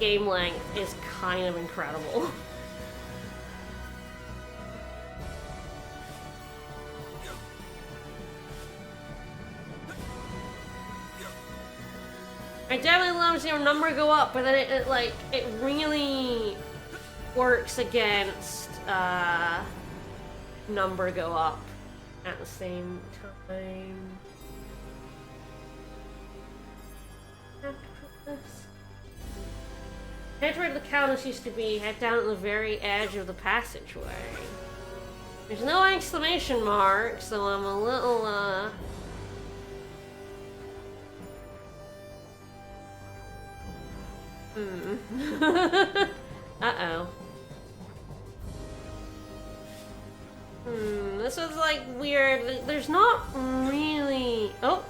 game length is kind of incredible. I definitely love seeing your number go up, but then it really works against number go up at the same time. Head where the countess used to be, head down at the very edge of the passageway. There's no exclamation mark, so I'm a little, Uh-oh. This was, like, weird. There's not really... Oh!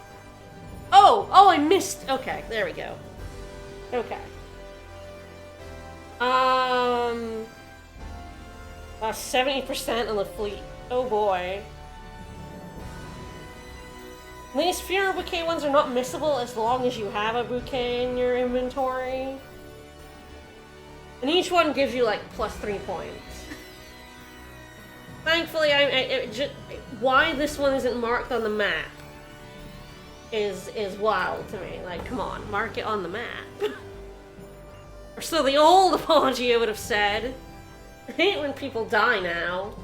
Oh! Oh, I missed! Okay, there we go. Okay. 70% of the fleet. Oh boy. These fewer bouquet ones are not missable as long as you have a bouquet in your inventory. And each one gives you like +3 points. Thankfully, why this one isn't marked on the map is wild to me. Like, come on, mark it on the map. Or so the old Apologia would have said. I hate when people die now.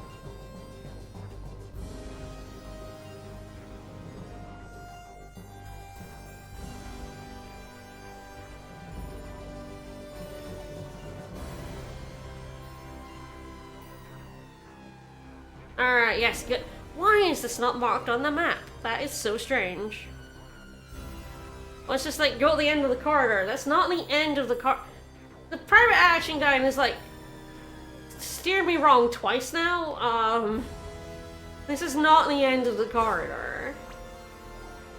Alright, yes, good. Why is this not marked on the map? That is so strange. Well, it's just like, go to the end of the corridor. That's not the end of the The private action guide is like, steered me wrong twice now. This is not the end of the corridor.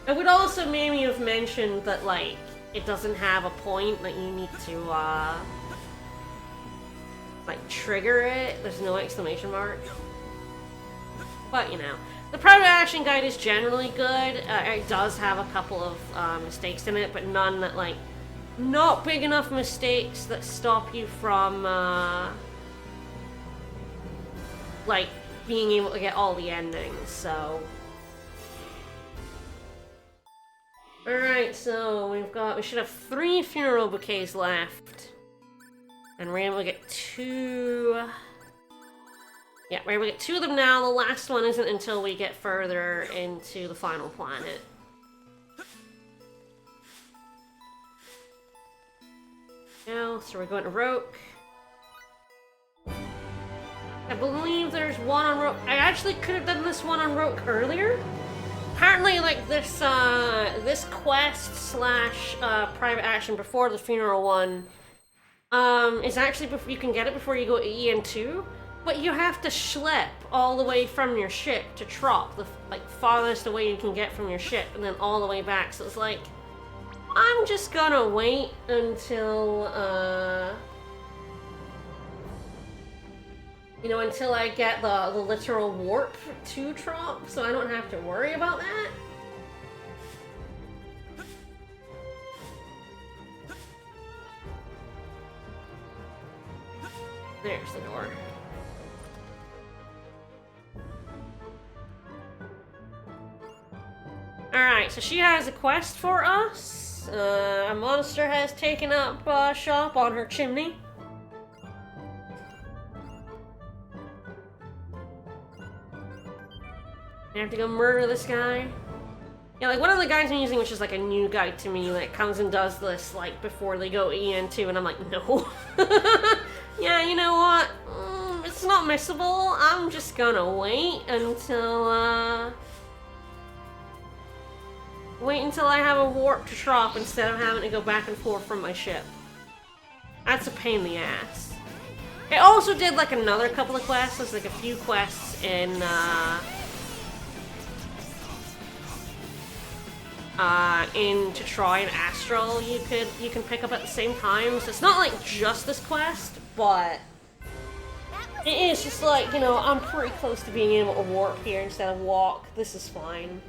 It would also maybe have mentioned that, like, it doesn't have a point that you need to, like, trigger it. There's no exclamation mark. But, you know, the private action guide is generally good. It does have a couple of mistakes in it, but none that, like, not big enough mistakes that stop you from, like, being able to get all the endings, so... Alright, so we should have 3 funeral bouquets left. And we're able to get 2... Yeah, we're able to get 2 of them now. The last one isn't until we get further into the final planet. Now, so we're going to Roke. I believe there's one on Roke. I actually could have done this one on Roke earlier. Apparently, like, this quest slash private action before the funeral one is actually, you can get it before you go to EN2, but you have to schlep all the way from your ship to Trop, the like farthest away you can get from your ship, and then all the way back. So it's like, I'm just gonna wait until you know, until I get the literal warp to Trop, so I don't have to worry about that. There's the door. Alright, so she has a quest for us. A monster has taken up shop on her chimney. I have to go murder this guy. Yeah, like one of the guys I'm using, which is like a new guy to me, that comes and does this like before they go EN2, and I'm like, no. Yeah, you know what? It's not missable. I'm just gonna wait until I have a warp to Trop instead of having to go back and forth from my ship. That's a pain in the ass. I also did like another couple of quests. There's like a few quests in to try and Astral you can pick up at the same time. So it's not like just this quest, but it is just like, you know, I'm pretty close to being able to warp here instead of walk. This is fine.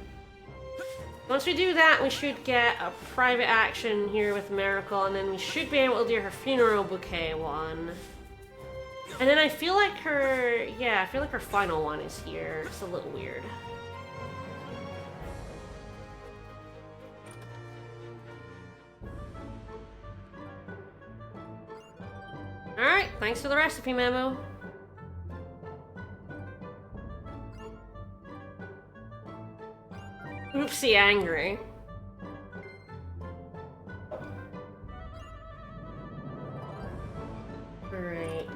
Once we do that, we should get a private action here with Miracle, and then we should be able to do her funeral bouquet one. And then I feel like her final one is here. It's a little weird. Alright, thanks for the recipe memo. Oopsie angry. Alright.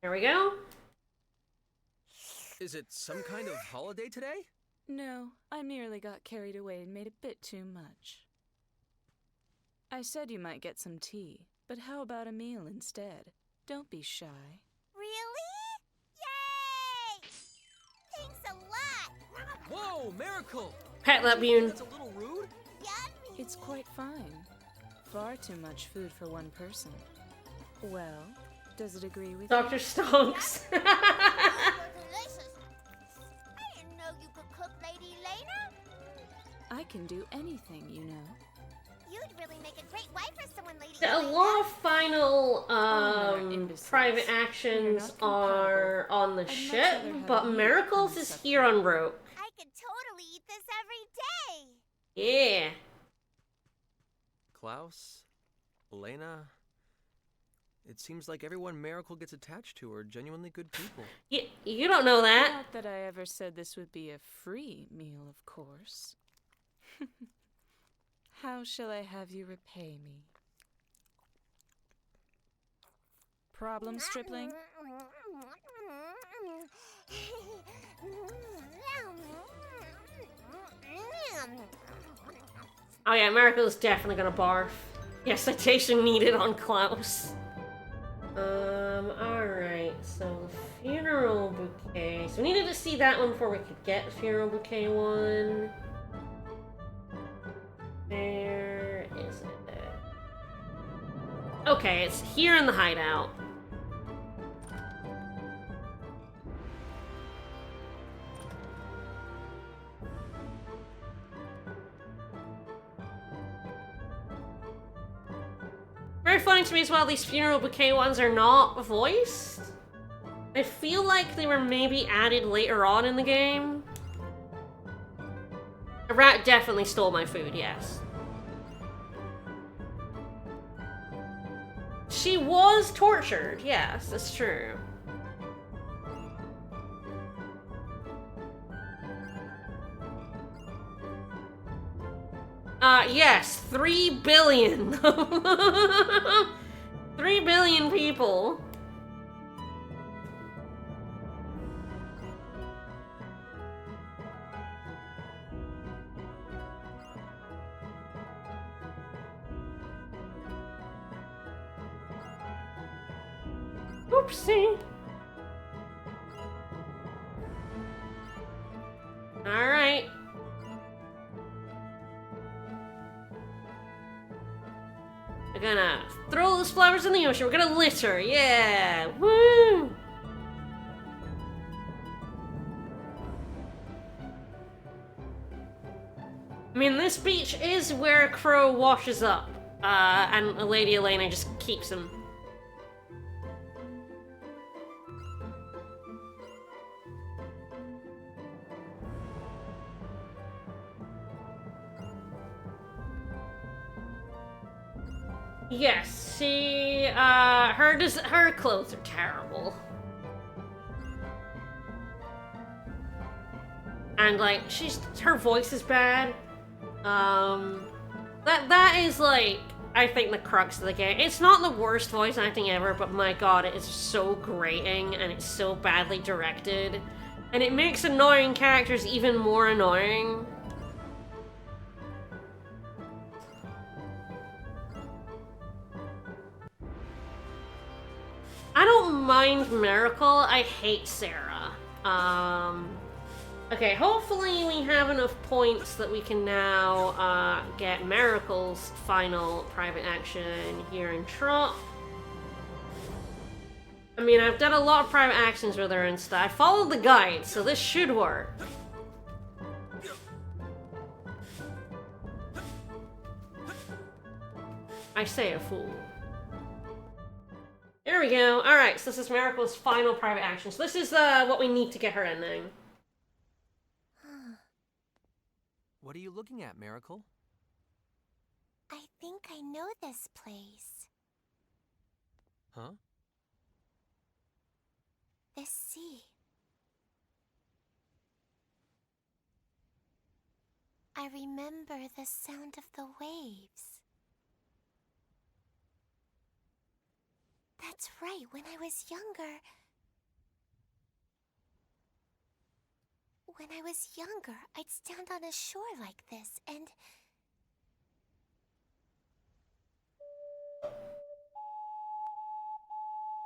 There we go. Is it some kind of holiday today? No, I merely got carried away and made a bit too much. I said you might get some tea, but how about a meal instead? Don't be shy. Really? Yay! Thanks a lot! Whoa, Miracle! Pet Labune. That's a little rude. Yummy! It's quite fine. Far too much food for one person. Well, does it agree with Dr. Stonks? You're delicious! I didn't know you could cook, Lady Lena! I can do anything, you know. You'd really make a great wife for someone, Lady A Lena. lot of final private actions are on the ship, but Miracles is here on Roke. I could totally eat this every day! Yeah. Klaus? Elena? It seems like everyone Miracle gets attached to are genuinely good people. You don't know that. Not that I ever said this would be a free meal, of course. How shall I have you repay me? Problem, stripling? Oh yeah, Miracle's definitely gonna barf. Yeah, citation needed on Klaus. Alright, so the funeral bouquet. So we needed to see that one before we could get the funeral bouquet one. Where is it? Okay, it's here in the hideout. Very funny to me as well, these funeral bouquet ones are not voiced. I feel like they were maybe added later on in the game. A rat definitely stole my food, yes. She was tortured, yes, that's true. Yes, 3 billion. 3 billion people. Oopsie. Alright. We're gonna throw those flowers in the ocean. We're gonna litter. Yeah. Woo! I mean, this beach is where Crowe washes up. And Lady Elena just keeps him. Yes, she, her clothes are terrible. And, like, her voice is bad. That is, like, I think the crux of the game. It's not the worst voice acting ever, but my god, it is so grating, and it's so badly directed. And it makes annoying characters even more annoying. I don't mind Miracle, I hate Sarah. Okay, hopefully we have enough points that we can now, get Miracle's final private action here in Trot. I mean, I've done a lot of private actions with her and stuff. I followed the guide, so this should work. I say a fool. There we go. Alright, so this is Miracle's final private action. So this is what we need to get her ending. What are you looking at, Miracle? I think I know this place. Huh? This sea. I remember the sound of the waves. That's right, when I was younger... When I was younger, I'd stand on a shore like this, and...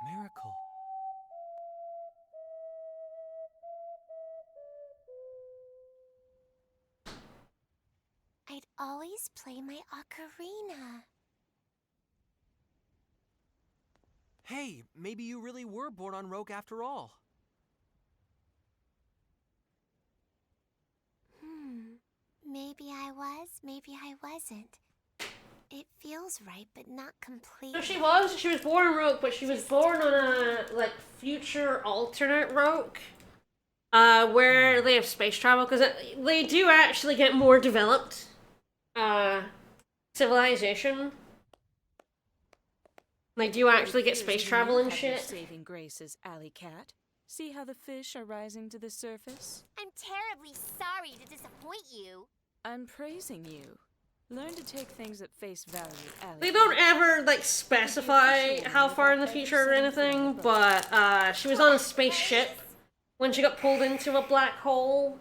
Miracle. I'd always play my ocarina. Hey, maybe you really were born on Roke after all. Maybe I was, maybe I wasn't. It feels right, but not completely. So she was born on Roke, but she was born on a, like, future alternate Roke. Where they have space travel, because they do actually get more developed. Civilization. They do actually get space travel and shit. Saving graces, Alley Cat. See how the fish are rising to the surface? I'm terribly sorry to disappoint you. I'm praising you. Learn to take things at face value, Alley. They don't ever, like, specify how far in the future or anything, but, she was on a spaceship when she got pulled into a black hole.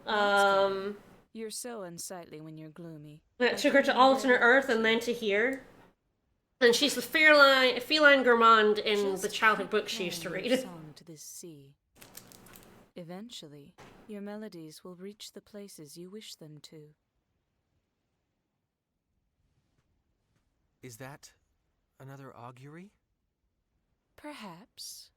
You're so unsightly when you're gloomy. That took her to alternate Earth and then to here. And she's the feline gourmand in the childhood books she used to read. Song to this sea. Eventually, your melodies will reach the places you wish them to. Is that another augury? Perhaps.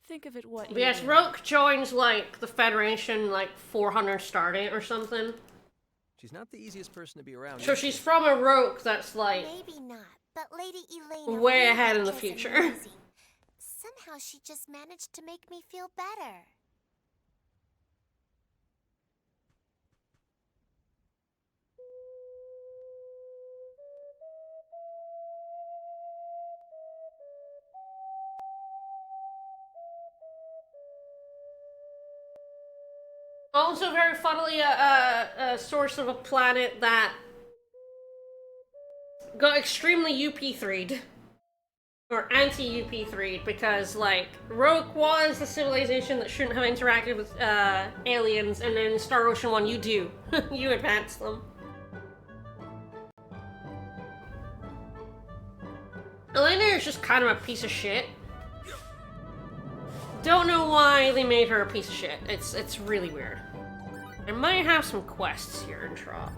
Think of it what But yes, Roke joins, like, the Federation, like, 400 Stardate or something. She's not the easiest person to be around. So she's from a Roke that's, like... Maybe not, but Lady Elena way really ahead in the is future. amazing. somehow she just managed to make me feel better. Also, very funnily, a source of a planet that got extremely UP3'd. Or anti-UP3'd, because, like, Rogue was the civilization that shouldn't have interacted with, aliens, and then Star Ocean 1, you do. You advance them. Elena is just kind of a piece of shit. Don't know why they made her a piece of shit. It's really weird. I might have some quests here in Trop.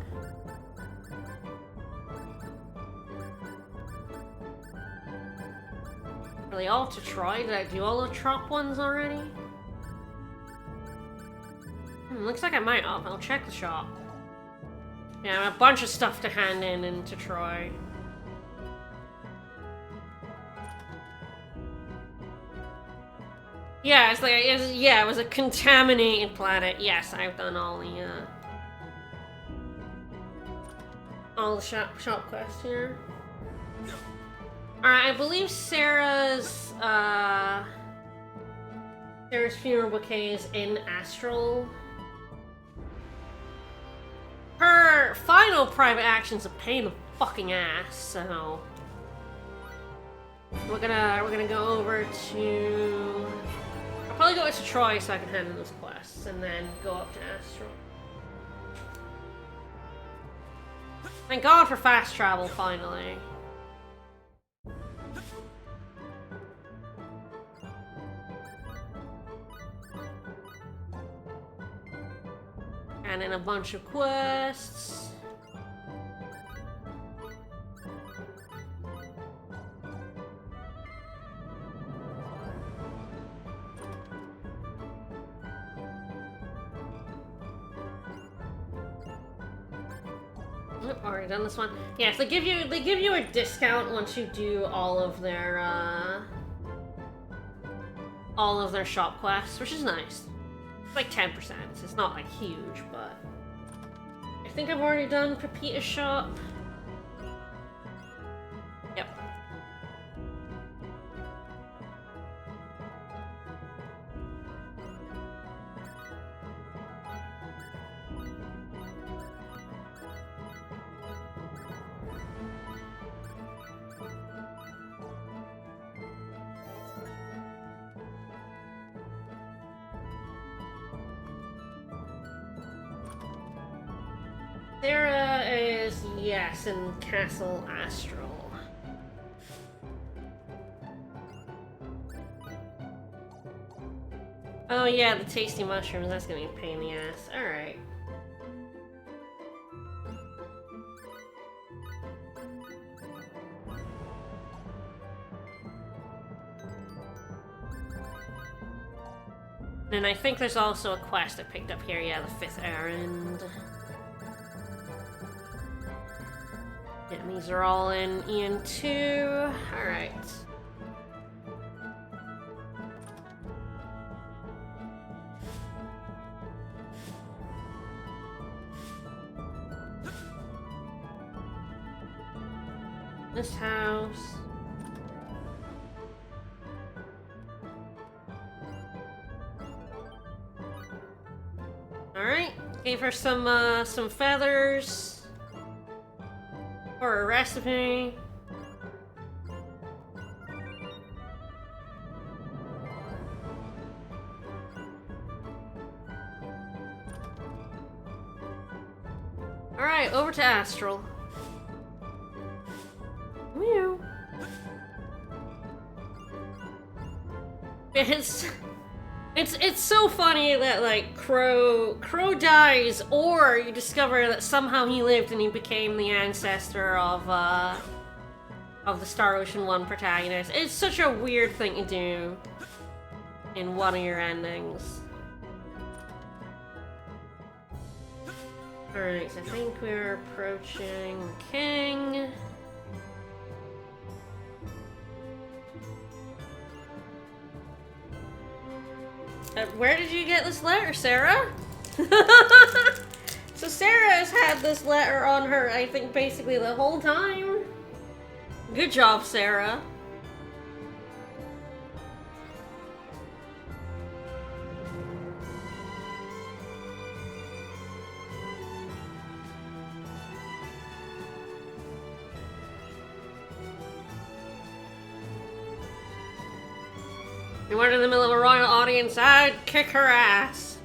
Are they all to try? Did I do all the Trop ones already? Looks like I might have. I'll check the shop. Yeah, I have a bunch of stuff to hand in and to try. Yeah, it's like it was a contaminated planet. Yes, I've done all the shop quests here. Alright, I believe Sarah's funeral bouquet is in Astral. Her final private action's a pain in the fucking ass, so we're gonna go over to. I'll probably go to Troy so I can hand in those quests, and then go up to Astral. Thank God for fast travel, finally. And then a bunch of quests. Already done this one. Yes, they give you a discount once you do all of their shop quests, which is nice. It's like 10%. It's not like huge, but I think I've already done Pepita's shop. Yep. Sarah is, yes, in Castle Astral. Oh yeah, the tasty mushrooms, that's gonna be a pain in the ass. Alright. And I think there's also a quest I picked up here, yeah, the 5th errand. Yeah, and these are all in EN2. Alright. This house. Alright. Gave her some feathers. Or a recipe. Alright, over to Astral. Meow. It's so funny that, like, Crowe dies, or you discover that somehow he lived and he became the ancestor of the Star Ocean 1 protagonist. It's such a weird thing to do in one of your endings. Alright, so I think we're approaching the king. Where did you get this letter, Sarah? So Sarah has had this letter on her, I think, basically the whole time. Good job, Sarah. You weren't in the middle of a royal audience, I'd kick her ass.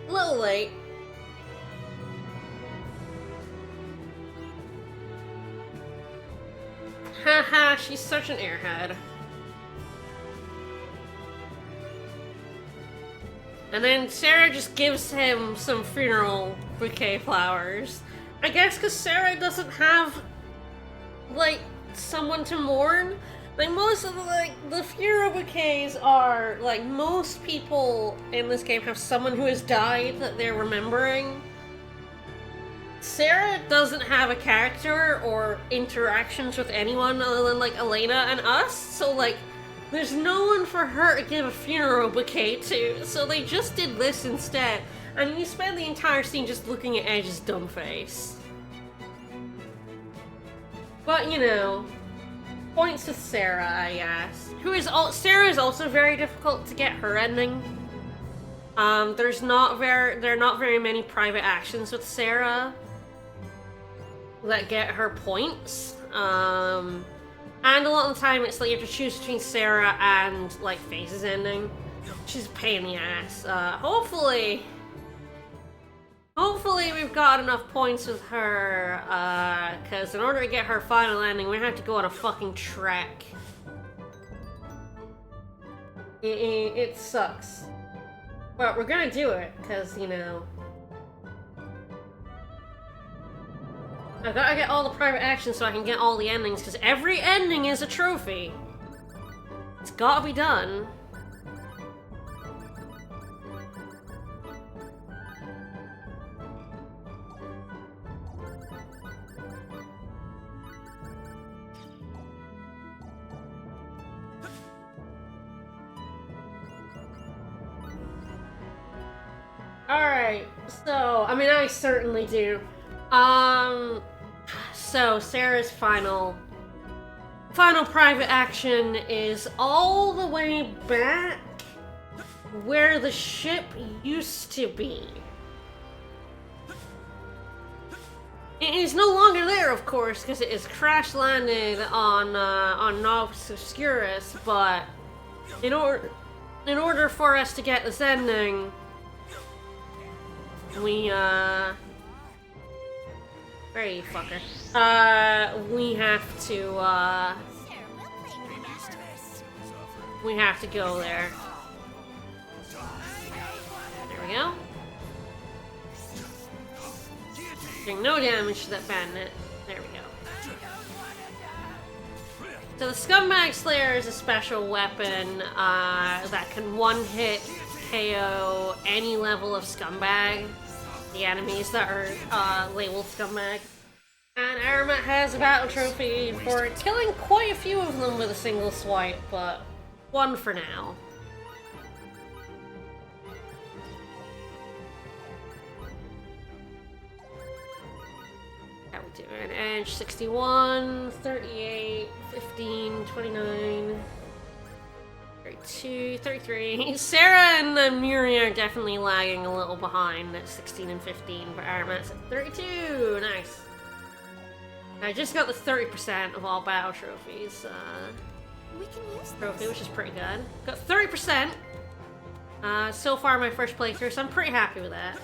A little late. Haha, she's such an airhead. And then Sarah just gives him some funeral bouquet flowers. I guess because Sarah doesn't have, like, someone to mourn. Like, most of the funeral bouquets are, like, most people in this game have someone who has died that they're remembering. Sarah doesn't have a character or interactions with anyone other than, like, Elena and us, so, like, there's no one for her to give a funeral bouquet to, so they just did this instead. And you spend the entire scene just looking at Edge's dumb face. But, you know, points to Sarah, I guess. Sarah is also very difficult to get her ending. There are not very many private actions with Sarah that get her points. And a lot of the time it's like you have to choose between Sarah and, like, FaZe's ending. She's a pain in the ass. Hopefully we've got enough points with her, because in order to get her final ending, we have to go on a fucking trek. It sucks. But we're gonna do it, because, you know, I gotta get all the private actions so I can get all the endings, because every ending is a trophy. It's gotta be done. Alright, so, I mean, I certainly do. So Sarah's final private action is all the way back where the ship used to be. It is no longer there, of course, because it is crash landed on Nox Obscurus, but in order for us to get this ending, we, where are you, fucker? We have to go there. There we go. Doing no damage to that bandit. There we go. So the Scumbag Slayer is a special weapon that can one-hit KO any level of scumbag. The enemies that are labeled scumbag. And Aramat has a battle trophy for killing quite a few of them with a single swipe, but one for now. How we doing? Edge 61, 38, 15, 29, 32, 33. Sarah and Muri are definitely lagging a little behind at 16 and 15, but Aramat's at 32. Nice. I just got the 30% of all battle trophies. We can use Trophy, which is pretty good. Got 30%. So far my first playthrough, so I'm pretty happy with that.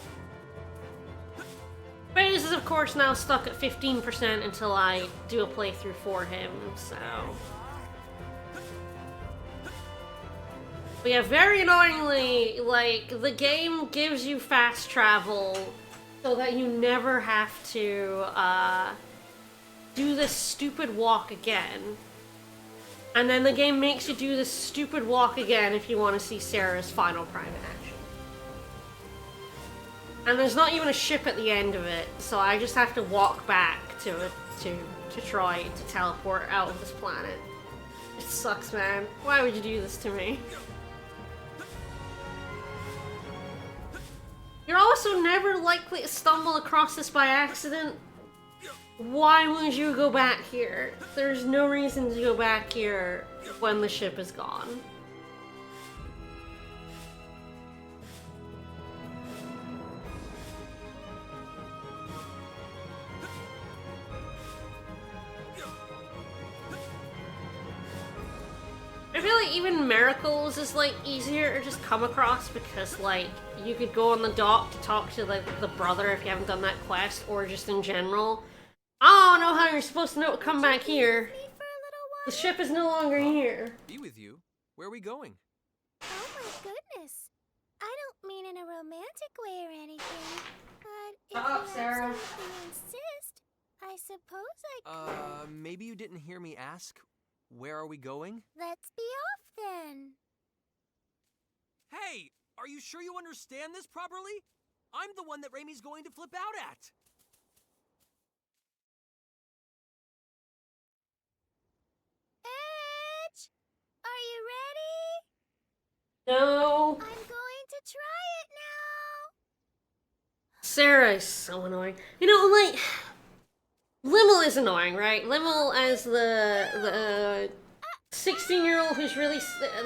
FaZe is of course now stuck at 15% until I do a playthrough for him, so. But yeah, very annoyingly, like, the game gives you fast travel so that you never have to, do this stupid walk again. And then the game makes you do this stupid walk again if you want to see Sarah's final private action. And there's not even a ship at the end of it, so I just have to walk back to try to teleport out of this planet. It sucks, man. Why would you do this to me? You're also never likely to stumble across this by accident. Why would you go back here? There's no reason to go back here when the ship is gone. I feel like even Miracles is like easier to just come across because like you could go on the dock to talk to like the brother if you haven't done that quest, or just in general. I don't know how you're supposed to know to come back here. The ship is no longer here. Be with you? Where are we going? Oh my goodness. I don't mean in a romantic way or anything, but if Shut up, you Sarah. absolutely insist, I suppose I could. Maybe you didn't hear me ask. Where are we going? Let's be off then. Hey, are you sure you understand this properly? I'm the one that Raimi's going to flip out at. Edge, are you ready? No. I'm going to try it now. Sarah is so annoying. You know, like, Limmel is annoying, right? Limmel as the 16-year-old who's really,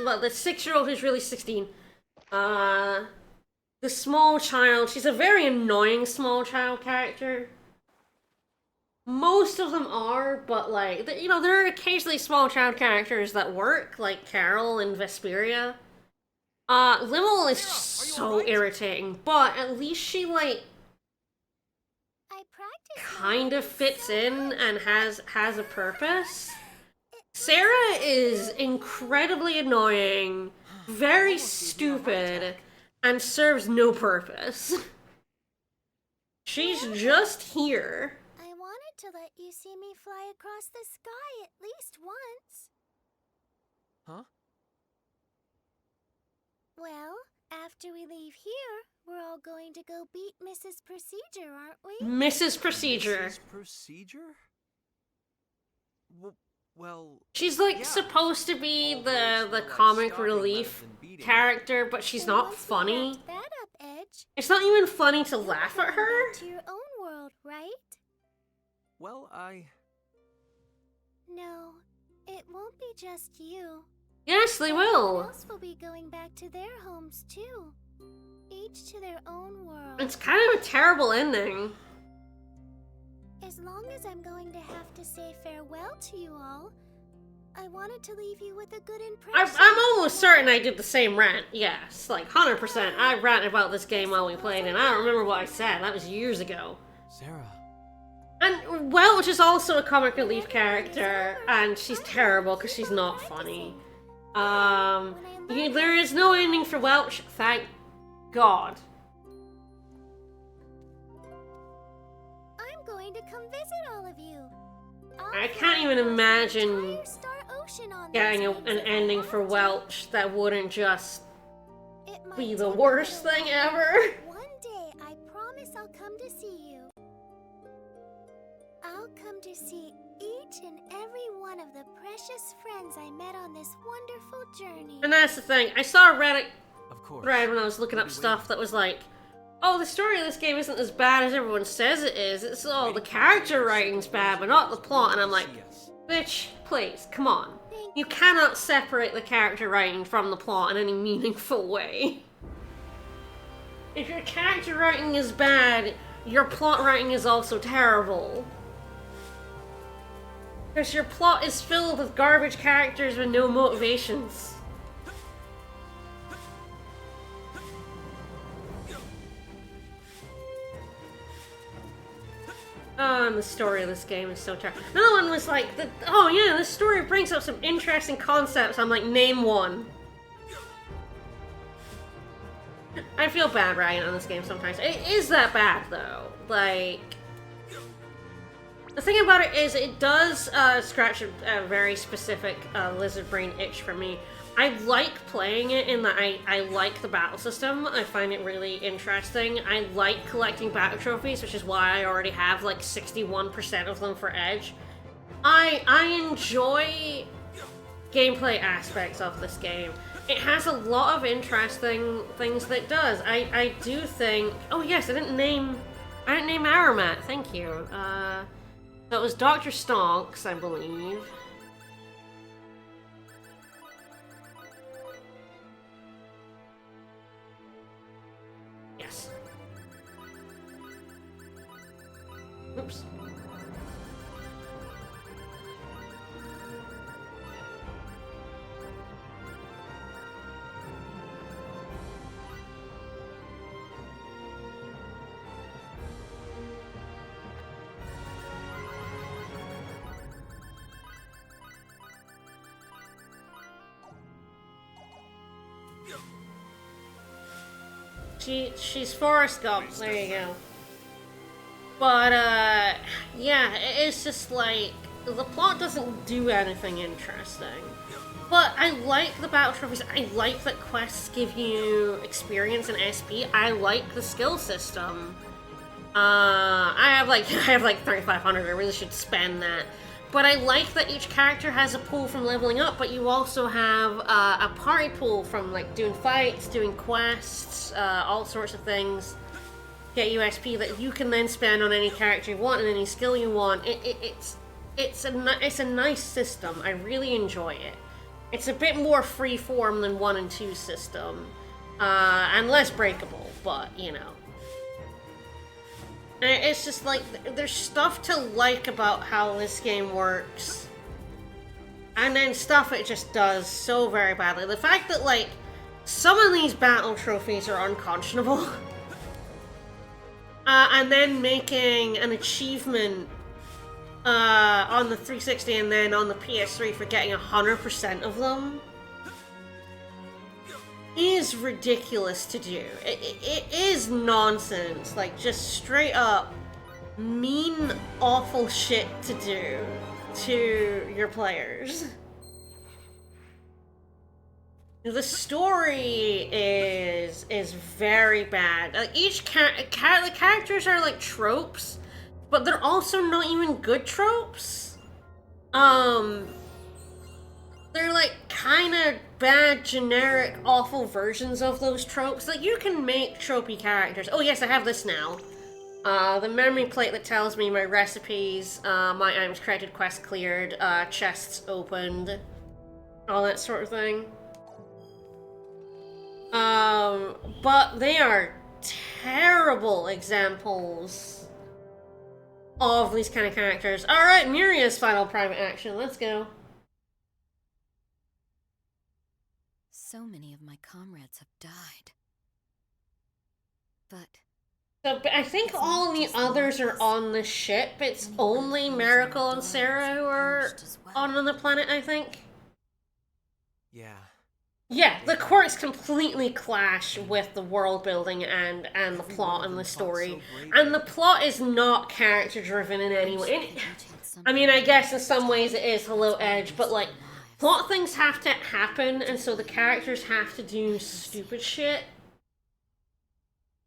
well, the 6-year-old who's really 16. The small child, she's a very annoying small child character. Most of them are, but like, you know, there are occasionally small child characters that work, like Carol and Vesperia. Limmel is so irritating, but at least she, like, kind of fits in and has a purpose. Sarah is incredibly annoying, very stupid, and serves no purpose. She's just here. I wanted to let you see me fly across the sky at least once. Huh? Well, after we leave here, we're all going to go beat Mrs. Procedure, aren't we? Mrs. Procedure. Mrs. Procedure? Well... She's like supposed to be the comic relief character, but she's not funny. That up, Edge. It's not even funny to laugh at her. To your own world, right? Well, No, it won't be just you. Yes, they Everyone will. else will be going back to their homes too. Each to their own world. It's kind of a terrible ending. As long as I'm going to have to say farewell to you all, I wanted to leave you with a good impression. I'm almost certain I did the same rant. Yes, like 100%. I ranted about this game while we played, and I don't remember what I said. That was years ago. Sarah. And Welch is also a comic relief character, and she's terrible because she's not funny. There is no ending for Welch, thank God. I'm going to come visit all of you. I can't even imagine getting an ending for Welch that wouldn't just be the worst thing ever. One day, I promise I'll come to see you. I'll come to see each and every one of the precious friends I met on this wonderful journey. And that's the thing. I saw a Reddit Right, when I was looking up stuff that was like, oh, the story of this game isn't as bad as everyone says it is. It's all the character writing's bad, but not the plot. And I'm like, bitch, please, come on. You cannot separate the character writing from the plot in any meaningful way. If your character writing is bad, your plot writing is also terrible. Because your plot is filled with garbage characters with no motivations. Oh, and the story of this game is so terrible. Another one was like, oh yeah, this story brings up some interesting concepts. I'm like, name one. I feel bad ragging on this game sometimes. It is that bad, though. Like... The thing about it is, it does scratch a very specific lizard brain itch for me. I like playing it in that I like the battle system. I find it really interesting. I like collecting battle trophies, which is why I already have like 61% of them for Edge. I enjoy gameplay aspects of this game. It has a lot of interesting things that it does. I do think... Oh yes, I didn't name Aramat, thank you. So it was Dr. Stonks, I believe. Yes. Oops. She's Forrest Gump, there you go. But, yeah, it's just like, the plot doesn't do anything interesting. But I like the battle trophies, I like that quests give you experience and SP, I like the skill system. I have like 3,500, I really should spend that. But I like that each character has a pool from leveling up, but you also have a party pool from like doing fights, doing quests, all sorts of things. Get you XP that you can then spend on any character you want and any skill you want. It's a nice system. I really enjoy it. It's a bit more free-form than 1 and 2 system, and less breakable, but you know. And it's just like, there's stuff to like about how this game works. And then stuff it just does so very badly. The fact that, like, some of these battle trophies are unconscionable. And then making an achievement on the 360 and then on the PS3 for getting 100% of them is ridiculous to do. It is nonsense, like just straight up mean, awful shit to do to your players. The story is very bad. Each the characters are like tropes, but they're also not even good tropes. They're like kind of bad, generic, awful versions of those tropes. Like, you can make tropey characters. Oh yes, I have this now. The memory plate that tells me my recipes, my items credited, quest cleared, chests opened, all that sort of thing. But they are terrible examples of these kind of characters. Alright, Muria's final private action, let's go. So many of my comrades have died. But I think all the others are on the ship. It's only Miracle and Sarah who are on the planet, I think. Yeah. Yeah, the quirks completely clash with the world building and the plot and the story. And the plot is not character driven in any way. I mean, I guess in some ways it is Hello Edge, but like, plot things have to happen, and so the characters have to do stupid shit.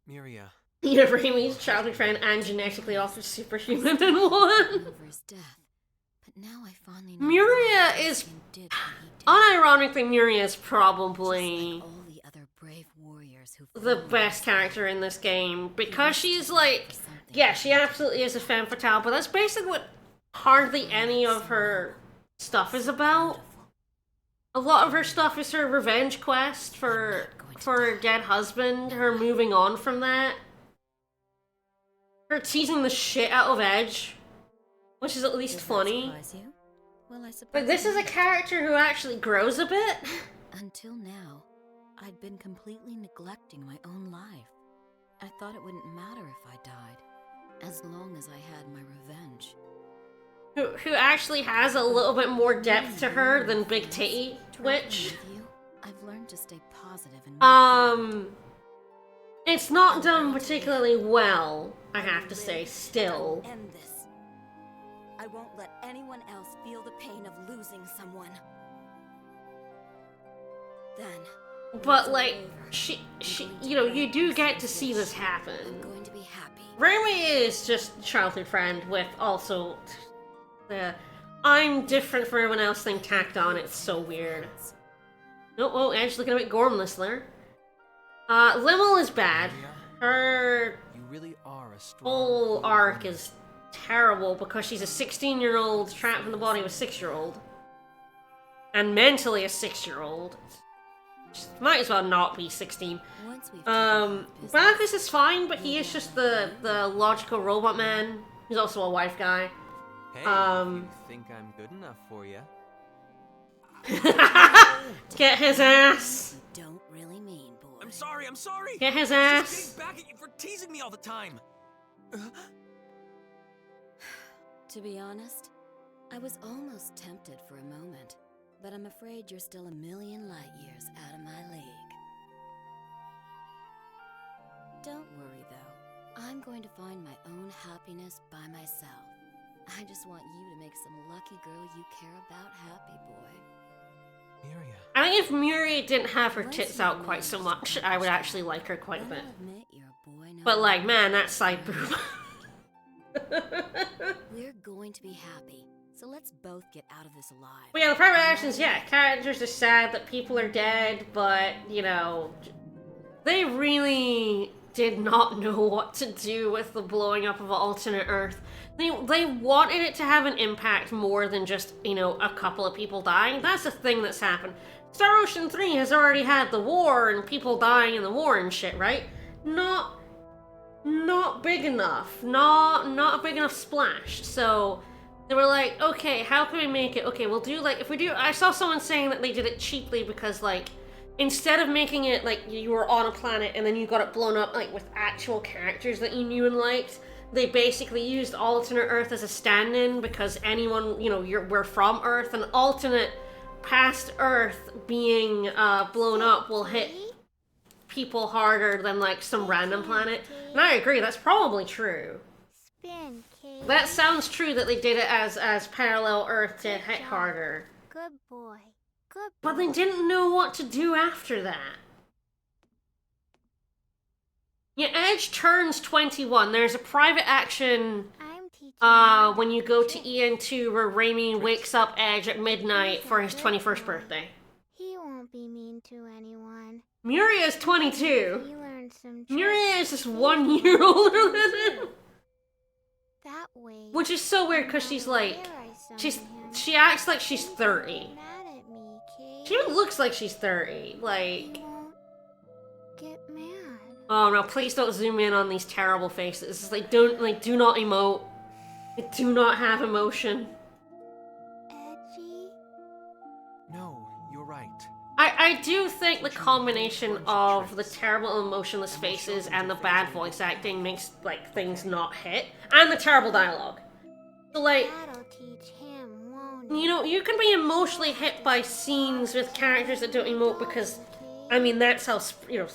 Miria. You have Amy's childhood friend and genetically altered superhuman in one. Miria is... Unironically, Miria is probably the best character in this game, because she's like... Yeah, she absolutely is a femme fatale, but that's basically what hardly any of her stuff is about. A lot of her stuff is her revenge quest for her dead husband, her moving on from that. Her teasing the shit out of Edge, which is at least funny. But this is a character who actually grows a bit. Until now, I'd been completely neglecting my own life. I thought it wouldn't matter if I died, as long as I had my revenge. Who actually has a little bit more depth to her than Big Titty Witch. I've learned to stay positive and it's not done particularly well, I have to say, still. I won't let anyone else feel the pain of losing someone. Then... But, like, you know, you do get to see this happen. I'm going to be happy. Remy is just a childhood friend with also the I'm different from everyone else thing tacked on. It's so weird. Oh, Edge looking a bit gormless there. Limmel is bad. Her You really are a strong whole arc is terrible because she's a 16-year-old trapped in the body of a 6-year-old. And mentally a 6-year-old. Might as well not be 16. Bacchus is fine, but he is just the logical robot man. He's also a wife guy. Hey, you think I'm good enough for you? Get his ass! You don't really mean, boy. I'm sorry, I'm sorry! Get his I'm ass! just getting back at you for teasing me all the time! To be honest, I was almost tempted for a moment. But I'm afraid you're still a million light years out of my league. Don't worry, though. I'm going to find my own happiness by myself. I just want you to make some lucky girl you care about happy, boy. Miria. I think if Miri didn't have her tits out quite so much, I would actually like her quite a bit. But, like, man, that side boob. We're going to be happy. So let's both get out of this alive. But yeah, the private actions, yeah, characters are sad that people are dead, but, you know, they really did not know what to do with the blowing up of an alternate Earth. They wanted it to have an impact more than just, you know, a couple of people dying. That's the thing that's happened. Star Ocean 3 has already had the war and people dying in the war and shit, right? Not big enough. Not a big enough splash. So they were like, okay, how can we make it? Okay, we'll do, like, if we do... I saw someone saying that they did it cheaply because, like, instead of making it, like, you were on a planet and then you got it blown up, like, with actual characters that you knew and liked, they basically used alternate Earth as a stand-in because anyone, you know, we're from Earth, and alternate past Earth being blown up will hit people harder than, like, some random planet. And I agree, that's probably true. Spin, Kate. That sounds true that they did it as parallel Earth to hit harder. Good boy. Good boy. But they didn't know what to do after that. Yeah, Edge turns 21. There's a private action when you go to EN2 where Raimi wakes up Edge at midnight for his 21st birthday. He won't be mean to anyone. Muria's 22. He learned some tricks. Muria is just 1 year older than him. That way. Which is so weird because she's like, she acts like she's 30. Mad at me, Kate. She looks like she's 30. Like, He won't get mad. oh no, please don't zoom in on these terrible faces. It's like, do not emote. Like, do not have emotion. Edgy. No, you're right. I do think the combination of the terrible emotionless faces and the bad voice acting makes, like, things not hit. And the terrible dialogue. So, like, That'll teach him, won't it? you know, you can be emotionally hit by scenes with characters that don't emote because, I mean, that's how, you know,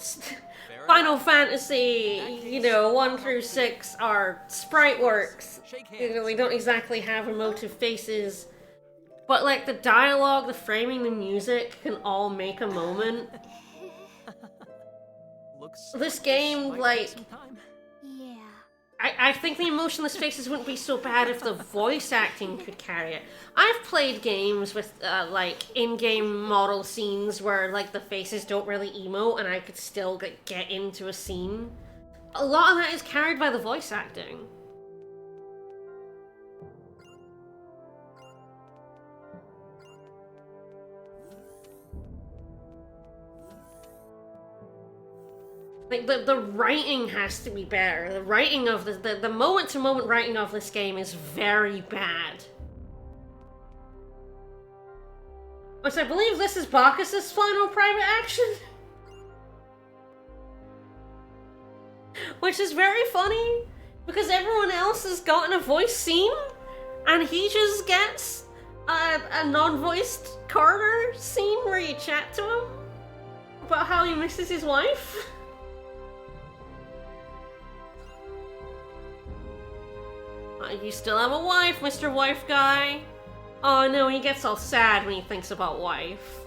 Final Fantasy, you know, 1 through 6 are sprite works. You know, they don't exactly have emotive faces. But, like, the dialogue, the framing, the music can all make a moment. This game, like... Yeah. I think the emotionless faces wouldn't be so bad if the voice acting could carry it. I've played games with, like, in-game model scenes where, like, the faces don't really emote and I could still get into a scene. A lot of that is carried by the voice acting. Like, the writing has to be better. The writing of the moment-to-moment writing of this game is very bad. Which I believe this is Bacchus' final private action. Which is very funny, because everyone else has gotten a voice scene, and he just gets a non-voiced Carter scene where you chat to him about how he misses his wife. You still have a wife, Mr. Wife Guy. Oh no, he gets all sad when he thinks about wife.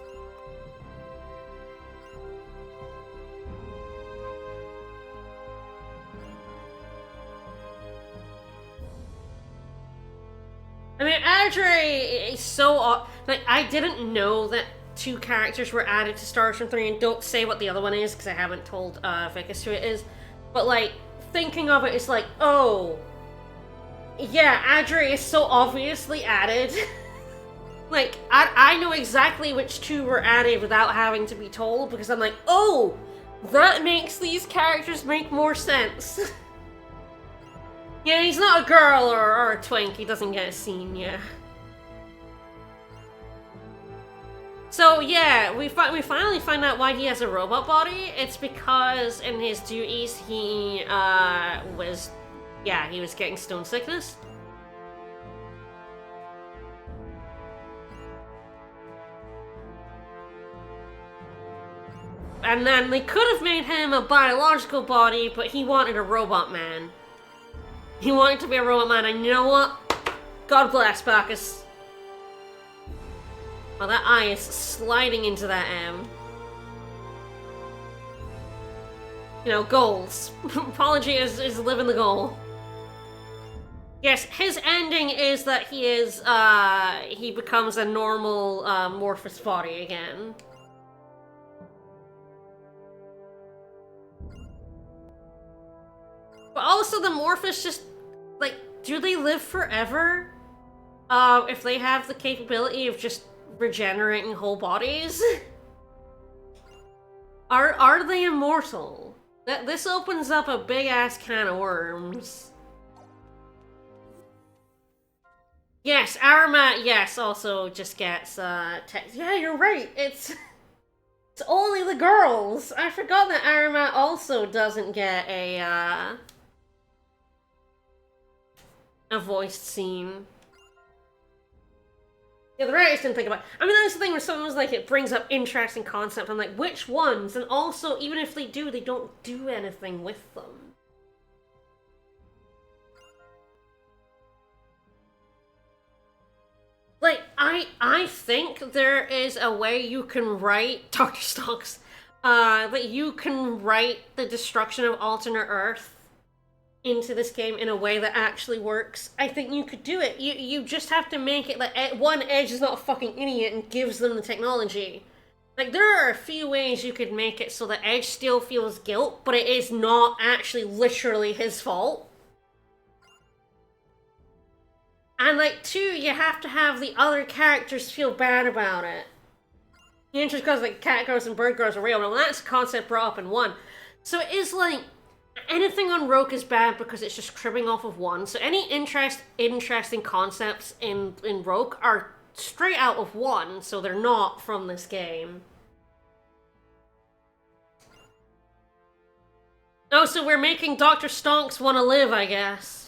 I mean, Adre is so... Like, I didn't know that 2 characters were added to Starscream 3, and don't say what the other one is, because I haven't told Vicus who it is. But, like, thinking of it, it's like, oh... Yeah, Adre is so obviously added. Like, I know exactly which 2 were added without having to be told, because I'm like, oh! That makes these characters make more sense. Yeah, he's not a girl or a twink, he doesn't get a scene, yeah. So yeah, we finally find out why he has a robot body. It's because in his duties he was getting stone sickness. And then they could have made him a biological body, but he wanted a robot man. He wanted to be a robot man, and you know what? God bless Bacchus. Oh, that eye is sliding into that M. You know, goals. Apology is living the goal. Yes, his ending is that he becomes a normal, Morphous body again. But also the Morphous just, like, do they live forever? If they have the capability of just regenerating whole bodies? Are they immortal? This opens up a big-ass can of worms. Yes, Aramat, yes, also just gets, yeah, you're right, it's only the girls! I forgot that Aramat also doesn't get a voiced scene. Yeah, the writers didn't think about it. I mean, that's the thing where someone was like, it brings up interesting concept. I'm like, which ones? And also, even if they do, they don't do anything with them. Like, I think there is a way you can write Dr. Stocks, that you can write the destruction of alternate Earth into this game in a way that actually works. I think you could do it. You just have to make it like one, Edge is not a fucking idiot and gives them the technology. Like, there are a few ways you could make it so that Edge still feels guilt, but it is not actually literally his fault. And like, 2, you have to have the other characters feel bad about it. Just because like cat girls and bird girls are real, well, that's a concept brought up in 1. So it is like, anything on Rogue is bad because it's just cribbing off of 1. So any interesting concepts in Rogue are straight out of 1, so they're not from this game. Oh, so we're making Dr. Stonks want to live, I guess.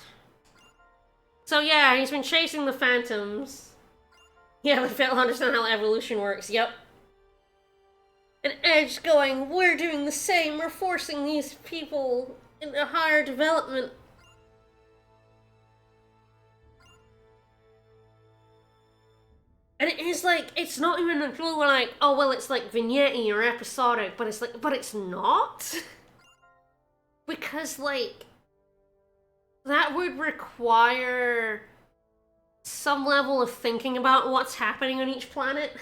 So yeah, he's been chasing the phantoms. Yeah, they fail to understand how evolution works, yep. And Edge going, we're doing the same, we're forcing these people into higher development. And it is like, it's not even until we're like, oh well, it's like vignette-y or episodic, but it's like, but it's not? Because like, that would require some level of thinking about what's happening on each planet.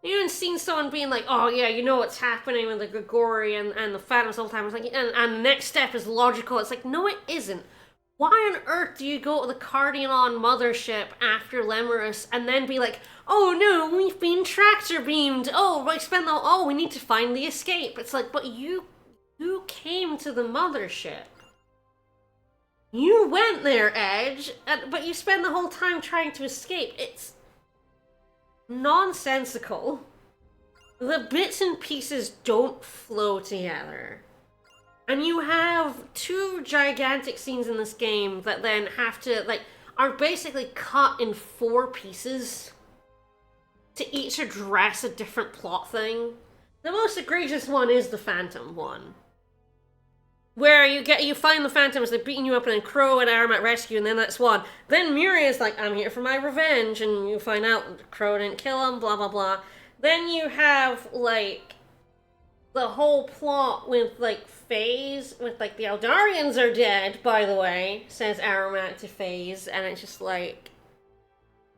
You haven't seen someone being like, oh yeah, you know what's happening with the Grigori and the Phantoms all the time. It's like, and the next step is logical. It's like, no it isn't. Why on earth do you go to the Cardion mothership after Lemurus and then be like, oh no, we've been tractor beamed. Oh, we need to find the escape. It's like, but you came to the mothership. You went there, Edge, but you spend the whole time trying to escape. It's nonsensical. The bits and pieces don't flow together. And you have 2 gigantic scenes in this game that then have to, like, are basically cut in 4 pieces to each address a different plot thing. The most egregious one is the Phantom one. where you find the Phantoms, they're beating you up, and then Crowe and Aramat rescue, and then that's one. Then Muriel's like, I'm here for my revenge, and you find out Crowe didn't kill him, blah blah blah. Then you have, like, the whole plot with, like, FaZe, with, like, the Eldarians are dead, by the way, says Aramat to FaZe, and it's just like,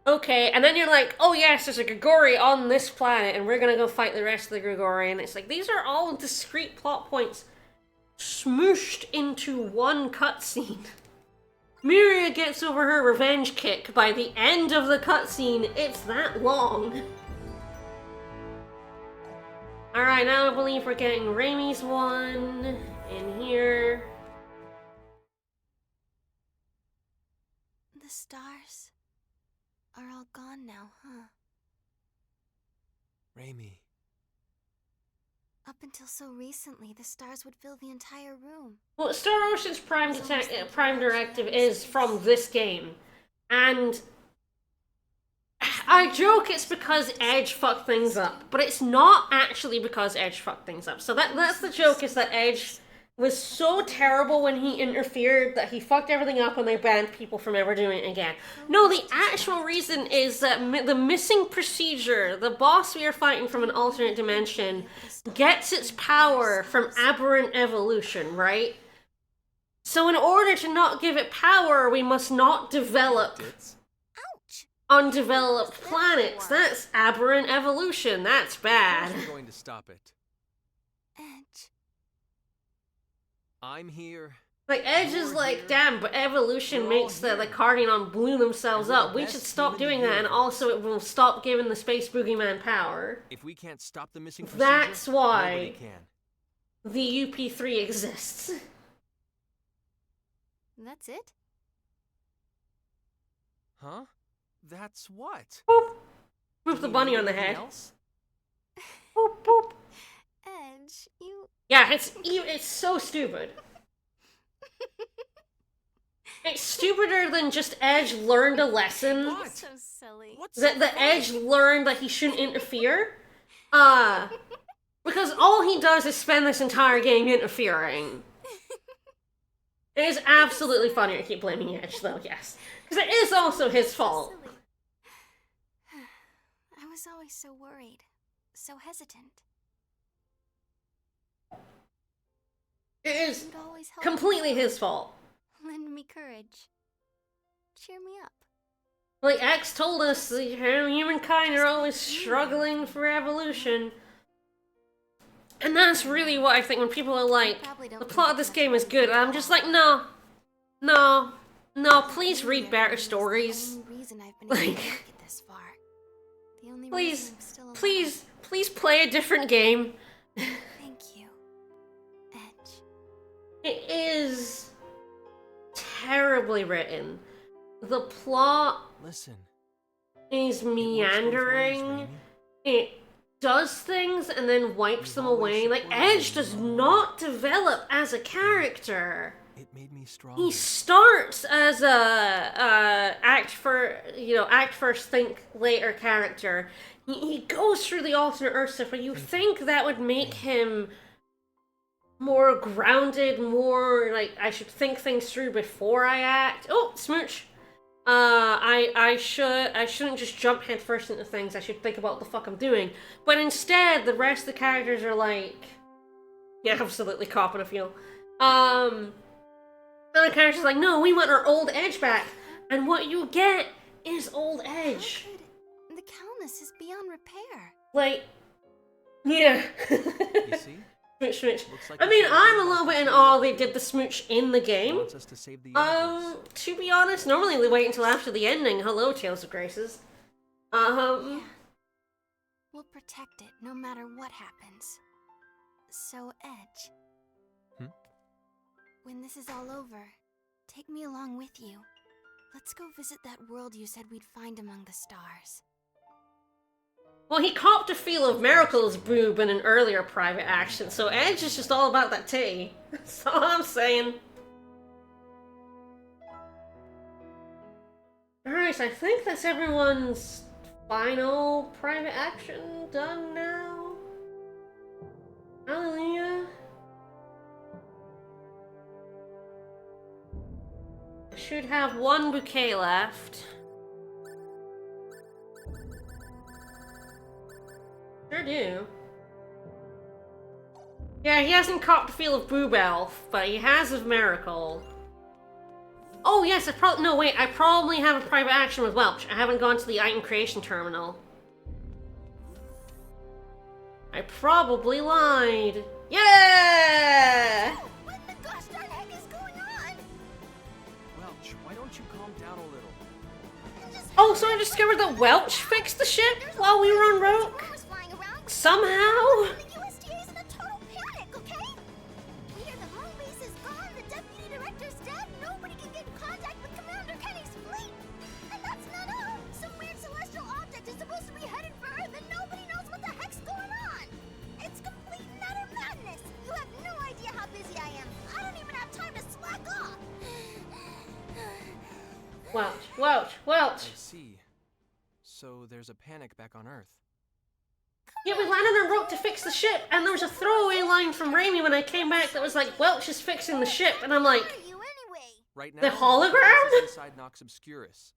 okay, and then you're like, oh yes, there's a Grigori on this planet, and we're gonna go fight the rest of the Grigori, and it's like, these are all discrete plot points smooshed into one cutscene. Miria gets over her revenge kick by the end of the cutscene. It's that long. Alright, now I believe we're getting Raimi's one in here. The stars are all gone now, huh? Raimi. Up until so recently, the stars would fill the entire room. Well, Star Ocean's Prime Directive is from this game. And I joke it's because Edge fucked things up, but it's not actually because Edge fucked things up. So that's the joke, is that Edge was so terrible when he interfered that he fucked everything up and they banned people from ever doing it again. No, the actual reason is that the missing procedure, the boss we are fighting from an alternate dimension, gets its power from aberrant evolution, right? So in order to not give it power, we must not develop undeveloped planets. That's aberrant evolution. That's bad. We're going to stop it. Edge. I'm here. Like, Edge is like, damn, but evolution makes the Cardion blew themselves up. We should stop doing that, and also it will stop giving the Space Boogeyman power. If we can't stop the missing procedure, that's why nobody can. The UP3 exists. That's it? Huh? That's what? Boop. Boop the bunny on the head. Boop, boop. Edge, you... Yeah, it's so stupid. It's stupider than just Edge learned a lesson. What? So silly. That the Edge learned that he shouldn't interfere. Because all he does is spend this entire game interfering. It is absolutely funny to keep blaming Edge, though, yes. Because it is also his fault. I was always so worried, so hesitant. It is completely his fault. Lend me courage. Cheer me up. Like, X told us, humankind are always struggling for evolution. And that's really what I think when people are like, the plot of this game is good, I'm just like, no, please read better stories. Like, please play a different game. Thank you, Edge. It is terribly written. The plot is meandering. It does things and then wipes them away. Like, Edge does not develop as a character. It made me strong. He starts as a act first, think later character. He goes through the alternate Earth stuff, but you think that would make him more grounded, more like, I should think things through before I act. Oh, smooch. I shouldn't just jump headfirst into things. I should think about what the fuck I'm doing. But instead, the rest of the characters are like, yeah, absolutely copping a feel. Other characters are like, no, we want our old Edge back, and what you get is old Edge. The Calnus is beyond repair. Like, yeah. You see? Smooch. Like I mean, I'm a little bit in awe they did the smooch in the game. Wants us to save the universe. To be honest, normally they wait until after the ending. Hello, Tales of Graces. Yeah. We'll protect it no matter what happens. So, Edge. When this is all over, take me along with you. Let's go visit that world you said we'd find among the stars. Well, he copped a feel of Miracle's boob in an earlier private action, so Edge is just all about that titty. That's all I'm saying. Alright, so I think that's everyone's final private action done now. Hallelujah. should have one bouquet left. Sure do. Yeah, he hasn't caught the feel of Boob Elf, but he has of Miracle. Oh yes, I probably have a private action with Welch. I haven't gone to the item creation terminal. I probably lied. Yeah! What the gosh darn heck is going on? Welch, why don't you calm down a little? Oh, so I discovered that Welch fixed the ship while we were en route? Somehow? The USDA is in a total panic, okay? We hear the moon base is gone, the deputy director's dead, nobody can get in contact with Commander Kenny's fleet. And that's not all. Some weird celestial object is supposed to be headed for Earth and nobody knows what the heck's going on. It's complete and utter madness. You have no idea how busy I am. I don't even have time to slack off. Welch. I see. So there's a panic back on Earth. Yeah, we landed en route to fix the ship, and there was a throwaway line from Raimi when I came back that was like, Welch is fixing the ship, and I'm like, Right now, the hologram? is inside Nox Obscurus.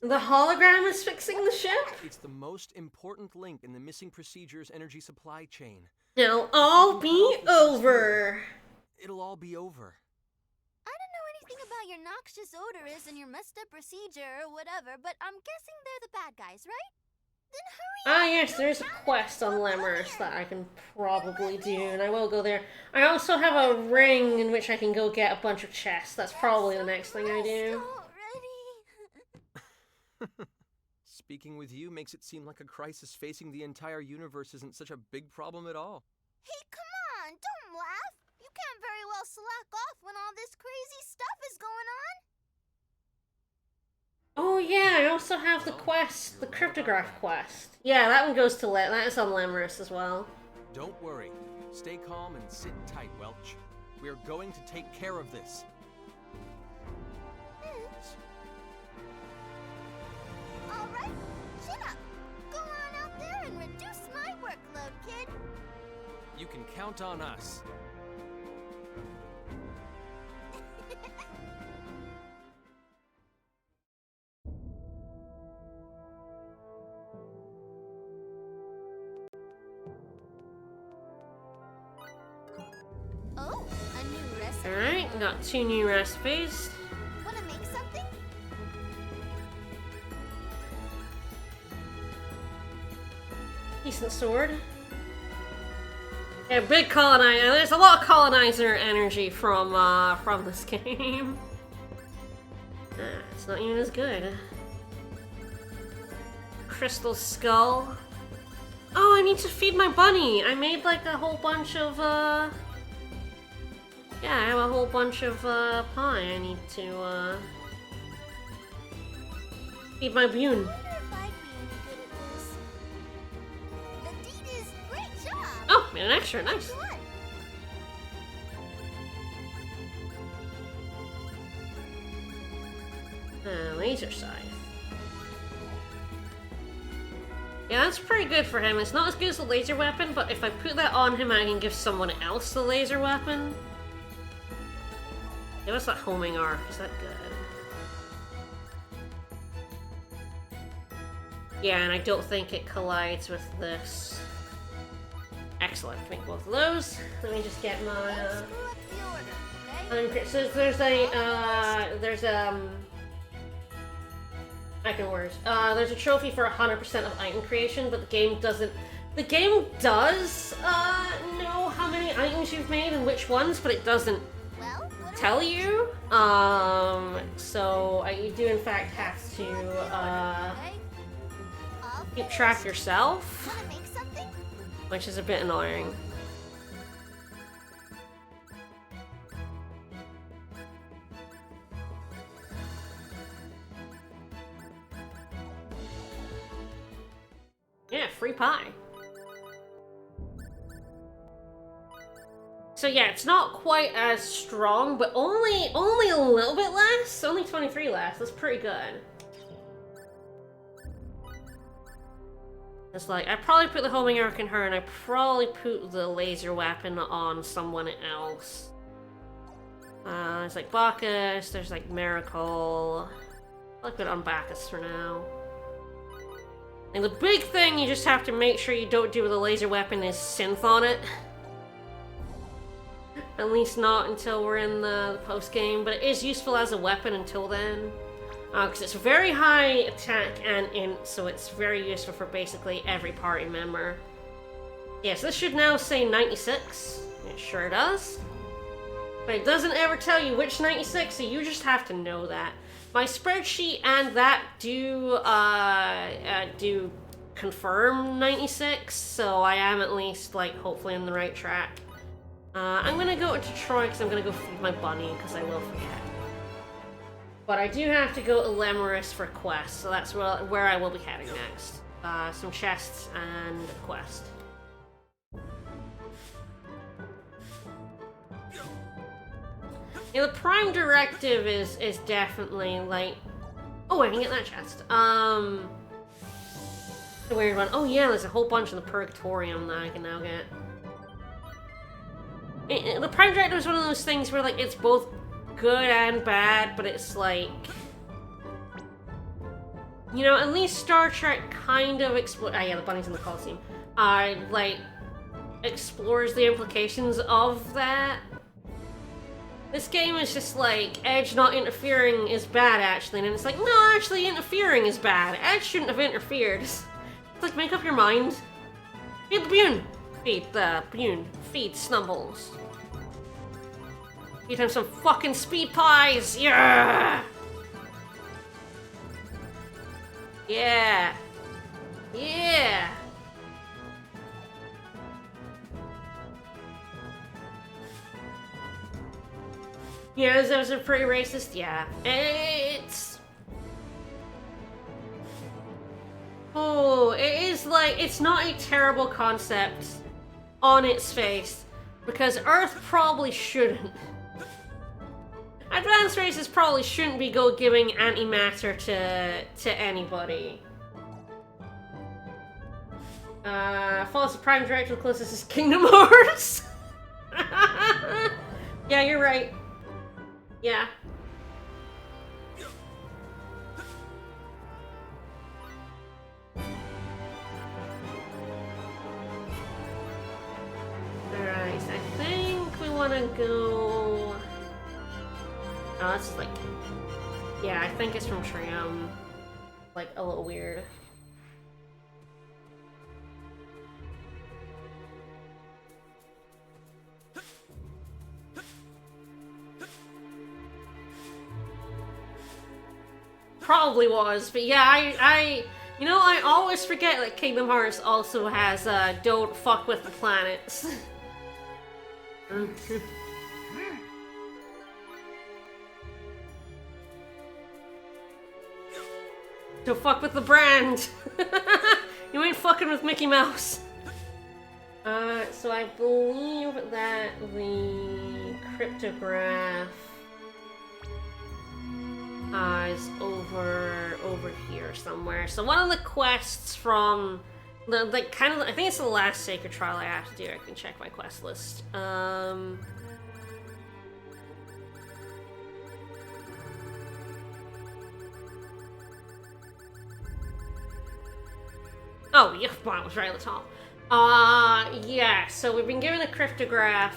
The hologram is fixing the ship? It's the most important link in the missing procedures energy supply chain. It'll all be over. It'll all be over. I don't know anything about your noxious odorous and your messed up procedure or whatever, but I'm guessing they're the bad guys, right? Then hurry Ah, yes, there's a quest on Lemurs that I can probably do, and I will go there. I also have a ring in which I can go get a bunch of chests. That's probably the next thing I do. Speaking with you makes it seem like a crisis facing the entire universe isn't such a big problem at all. Hey, come on, don't laugh. You can't very well slack off when all this crazy stuff is going on. Oh yeah, I also have the quest, the cryptograph quest. Yeah, that one goes to that is on Lemurs as well. Don't worry. Stay calm and sit tight, Welch. We are going to take care of this. All right, chin up. Go on out there and reduce my workload, kid. You can count on us. Oh, a new recipe. Alright, got 2 new recipes. Wanna make something? Decent sword. Yeah, big colonizer. There's a lot of colonizer energy from this game. It's not even as good. Crystal skull. Oh, I need to feed my bunny. I made like a whole bunch of yeah, I have a whole bunch of pie. I need to feed my bune. Oh, made an extra, nice. Laser scythe. Yeah, that's pretty good for him. It's not as good as the laser weapon, but if I put that on him, I can give someone else the laser weapon. Give us that homing arc. Is that good? Yeah, and I don't think it collides with this. Excellent. Can make both of those. Let me just get my. So there's I can words. There's a trophy for 100% of item creation, but the game doesn't. The game does know how many items you've made and which ones, but it doesn't tell you. So you do in fact have to keep track yourself, which is a bit annoying. Yeah, free pie. So yeah, it's not quite as strong, but only a little bit less. Only 23 less. That's pretty good. It's like I probably put the homing arc in her, and I probably put the laser weapon on someone else. There's like Bacchus, there's like Miracle. I'll put on Bacchus for now. And the big thing you just have to make sure you don't do with a laser weapon is synth on it. At least not until we're in the post-game, but it is useful as a weapon until then. Because it's very high attack and int, so it's very useful for basically every party member. Yes, this should now say 96. It sure does. But it doesn't ever tell you which 96, so you just have to know that. My spreadsheet and that do confirm 96, so I am at least, like, hopefully on the right track. I'm gonna go into Troy because I'm gonna go feed my bunny, because I will forget. But I do have to go to Lemuris for quests, so that's where I will be heading next. Some chests and a quest. Yeah, the Prime Directive is definitely, like... Oh, I can get that chest. The weird one. Oh yeah, there's a whole bunch in the Purgatorium that I can now get. The Prime Directive is one of those things where, like, it's both good and bad, but it's like... You know, at least Star Trek kind of explores... Ah, yeah, the bunny's in the Coliseum. Like, explores the implications of that. This game is just like, Edge not interfering is bad, actually, and it's like, no, actually, interfering is bad. Edge shouldn't have interfered. It's like, make up your mind. Feed the Bune! Feed the Bune. Feed Snubbles. Feed him some fucking speed pies! Yeah! Yeah! Yeah! Yeah, those are pretty racist, yeah. It's... Oh, it is like, it's not a terrible concept on its face, because Earth probably shouldn't. Advanced races probably shouldn't be giving antimatter to anybody. Follows the Prime Directive closest is Kingdom Hearts. Yeah, you're right. Yeah. Alright, so I think we want to go... Oh, that's like... Yeah, I think it's from Trium. Like, a little weird. Probably was, but yeah, you know, I always forget that Kingdom Hearts also has, don't fuck with the planets. Don't fuck with the brand! You ain't fucking with Mickey Mouse. So I believe that the cryptograph is over here somewhere. So one of the quests from the kind of, I think it's the last Sacred Trial I have to do. I can check my quest list. Oh yeah, wow, it was right at the top. Yeah. So we've been given a cryptograph.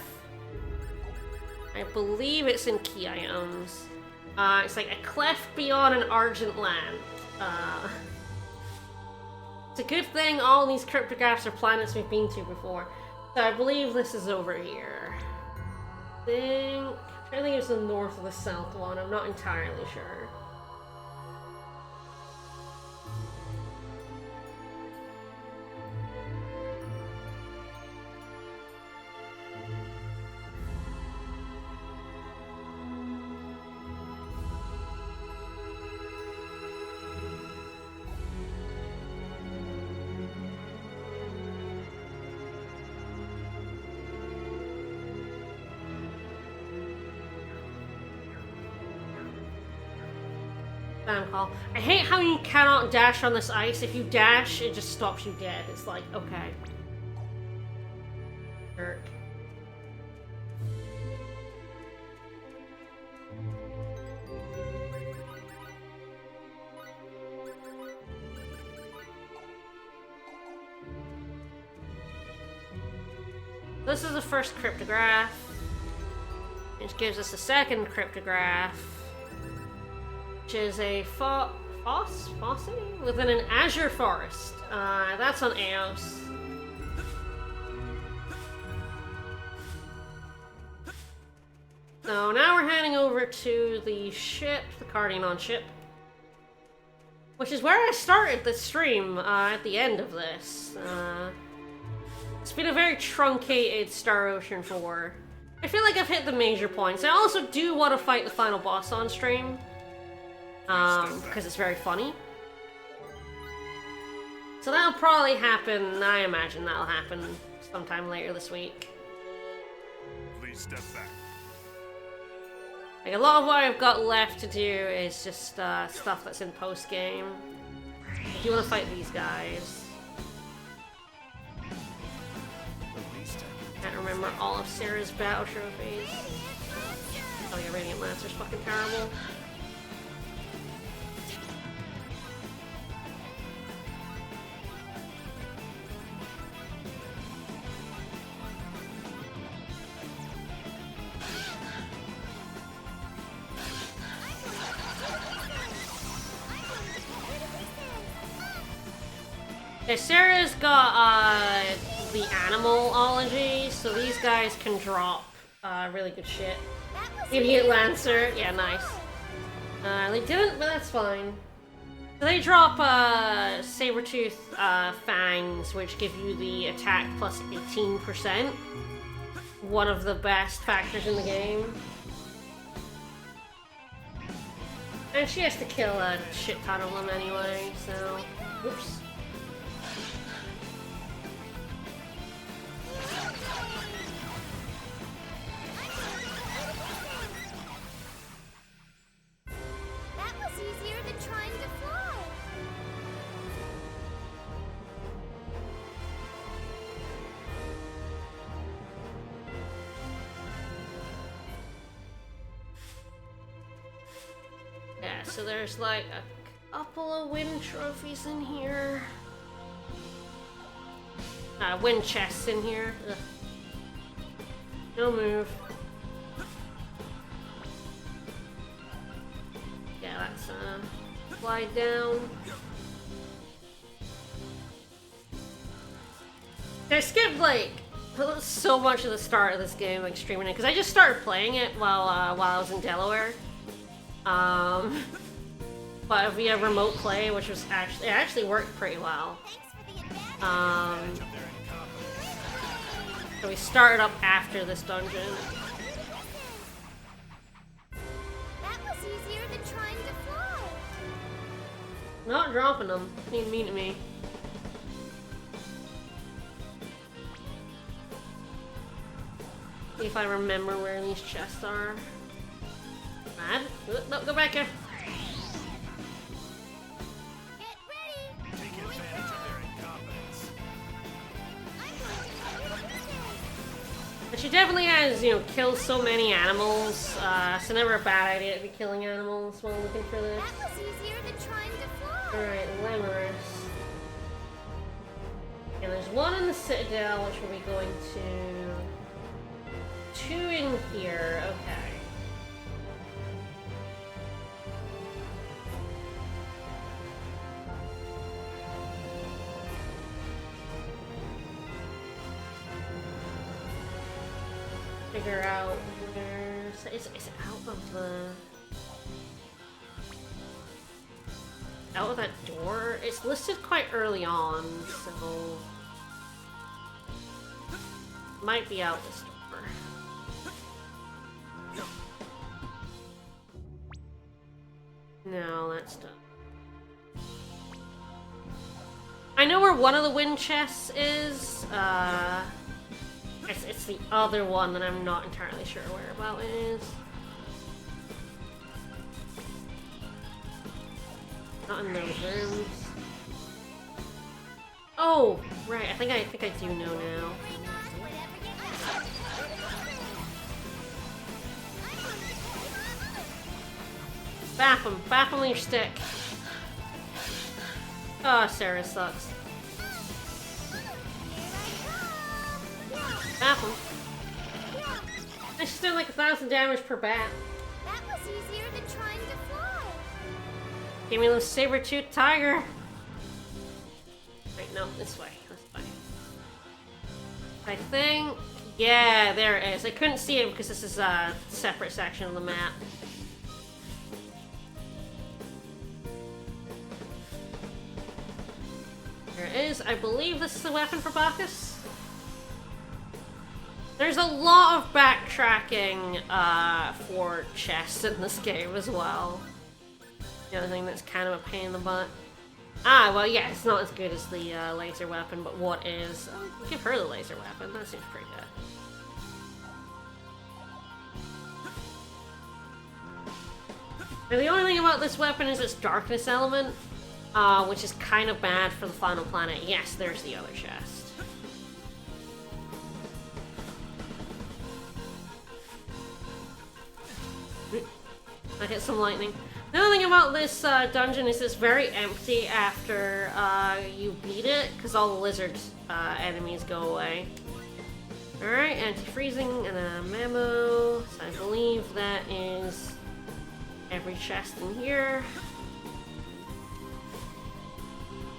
I believe it's in key items. It's like a cleft beyond an argent land. It's a good thing all these cryptographs are planets we've been to before. So I believe this is over here. I think it's the north or the south one. I'm not entirely sure. Call. I hate how you cannot dash on this ice. If you dash, it just stops you dead. It's like, okay. Jerk. This is the first cryptograph, which gives us a second cryptograph, which is a fosse within an azure forest. That's on Eos. So now we're heading over to the ship, the Cardinal ship, which is where I started the stream at the end of this. It's been a very truncated Star Ocean 4. I feel like I've hit the major points. I also do want to fight the final boss on stream, because it's very funny. So that'll probably happen, I imagine that'll happen sometime later this week. Please step back. Like, a lot of what I've got left to do is just stuff that's in post-game. I do want to fight these guys. Can't remember all of Sarah's battle trophies. Oh yeah, Radiant Lancer's fucking terrible. Okay, Sarah's got the animalology, so these guys can drop really good shit. Idiot Lancer, yeah, nice. They didn't, but that's fine. So they drop Sabertooth Fangs, which give you the attack plus 18%. One of the best factors in the game. And she has to kill a shit ton of them anyway, so... Oops. That was easier than trying to fly. Yeah, so there's like a couple of win trophies in here. Win chests in here. Ugh. No move. Yeah, that's slide down. I skipped like so much of the start of this game, like streaming it, because I just started playing it while I was in Delaware. But via remote play, which was actually worked pretty well. So we started up after this dungeon. That was easier than trying to fly. Not dropping them. Being mean to me. See if I remember where these chests are. Mad? No, go back here. Get ready. Take advantage of their incompetence. But she definitely has, you know, killed so many animals. So never a bad idea to be killing animals while looking for this. That was easier than trying to fly. Alright, Lemurus. And there's one in the Citadel, which we'll be going to... 2 in here, okay. Figure out where... It's out of the... Out of that door? It's listed quite early on, so... Might be out this door. No, that's done. I know where one of the wind chests is. It's the other one that I'm not entirely sure where about it is. Not in those rooms. Oh, right. I think I do know now. Bap him with your stick. Oh, Sarah sucks. Happen. She's doing like 1,000 damage per bat. That was easier than trying to fly. Give me the saber-toothed tiger. Wait, no, this way. This way. I think... Yeah, there it is. I couldn't see it because this is a separate section of the map. There it is. I believe this is the weapon for Bacchus. There's a lot of backtracking for chests in this game as well. The other thing that's kind of a pain in the butt. Ah, well, yeah, it's not as good as the laser weapon, but what is? I'll give her the laser weapon. That seems pretty good. And the only thing about this weapon is its darkness element, which is kind of bad for the final planet. Yes, there's the other chest. I hit some lightning. The other thing about this dungeon is it's very empty after you beat it, because all the lizard enemies go away. Alright, anti-freezing and a memo. So I believe that is every chest in here.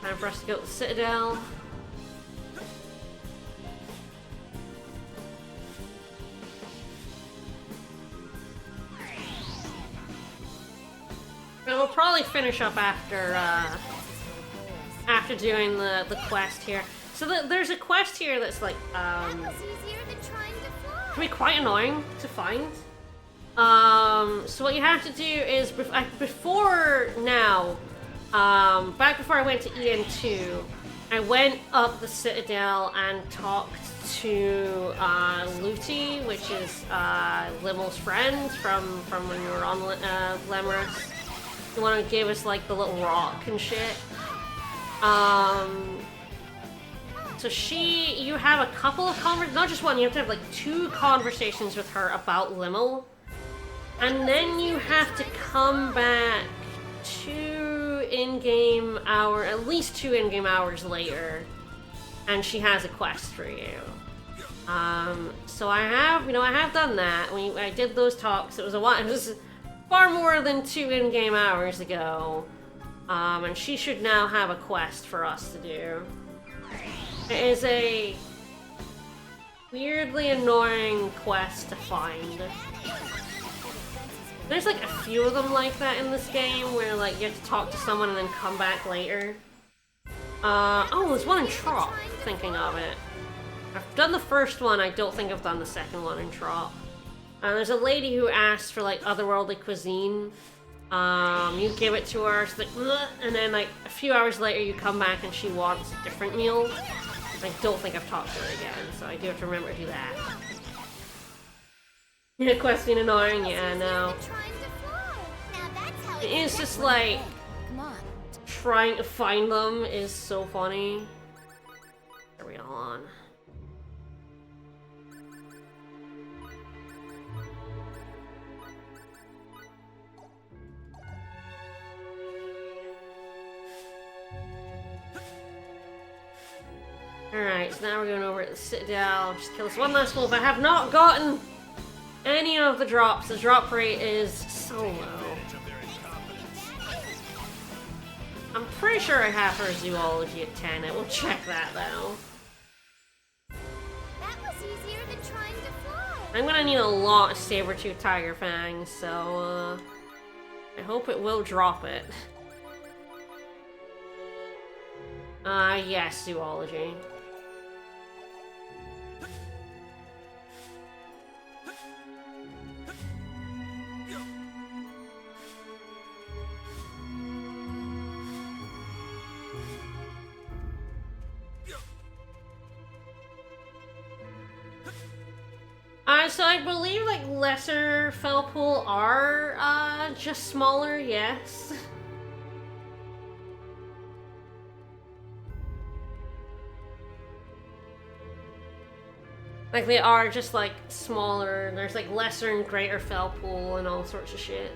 Time for us to go to the Citadel. And we'll probably finish up after after doing the quest here. So there's a quest here that's like can be quite annoying to find. So what you have to do is before now, back before I went to EN2, I went up the Citadel and talked to Luti, which is Limel's friend from when we were on Lemurus. The one who gave us like the little rock and shit. So you have a couple of not just one, you have to have like 2 conversations with her about Limel. And then you have to come back 2 in-game hours, at least 2 in-game hours later, and she has a quest for you. So I have done that. I did those talks. It was a while. It was far more than 2 in-game hours ago. And she should now have a quest for us to do. It is a weirdly annoying quest to find. There's like a few of them like that in this game, where like you have to talk to someone and then come back later. Oh, there's one in Trop, thinking of it. I've done the first one, I don't think I've done the second one in Trop. There's a lady who asks for like otherworldly cuisine. You give it to her, she's like, "Ugh," and then like a few hours later you come back and she wants a different meal. I don't think I've talked to her again, so I do have to remember to do that. Yeah, quest being annoying, yeah, I know. It is just like trying to find them is so funny. Are we all on? Alright, so now we're going over to the Citadel. Just kill this one last wolf. I have not gotten any of the drops. The drop rate is so low. I'm pretty sure I have her zoology at 10. We'll check that though. That was easier than trying to fly. I'm gonna need a lot of saber-tooth tiger fangs, so I hope it will drop it. Yes, zoology. So I believe like lesser Felpool are just smaller, yes. Like they are just like smaller. There's like lesser and greater Felpool and all sorts of shit.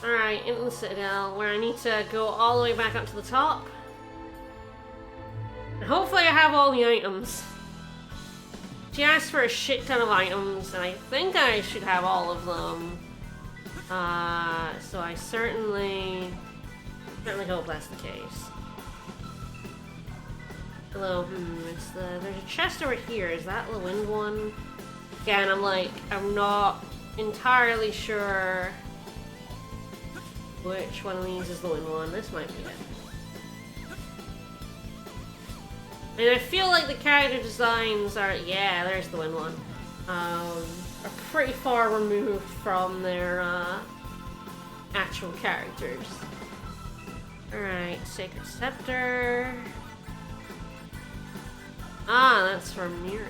Alright, into the Citadel, where I need to go all the way back up to the top. And hopefully I have all the items. She asked for a shit ton of items, and I think I should have all of them. So I certainly hope that's the case. Although, there's a chest over here. Is that the wind one? Again, I'm not entirely sure which one of these is the wind one. This might be it. And I feel like the character designs are, yeah, there's the wind one, are pretty far removed from their actual characters. Alright, Sacred Scepter. Ah, that's from Miriam.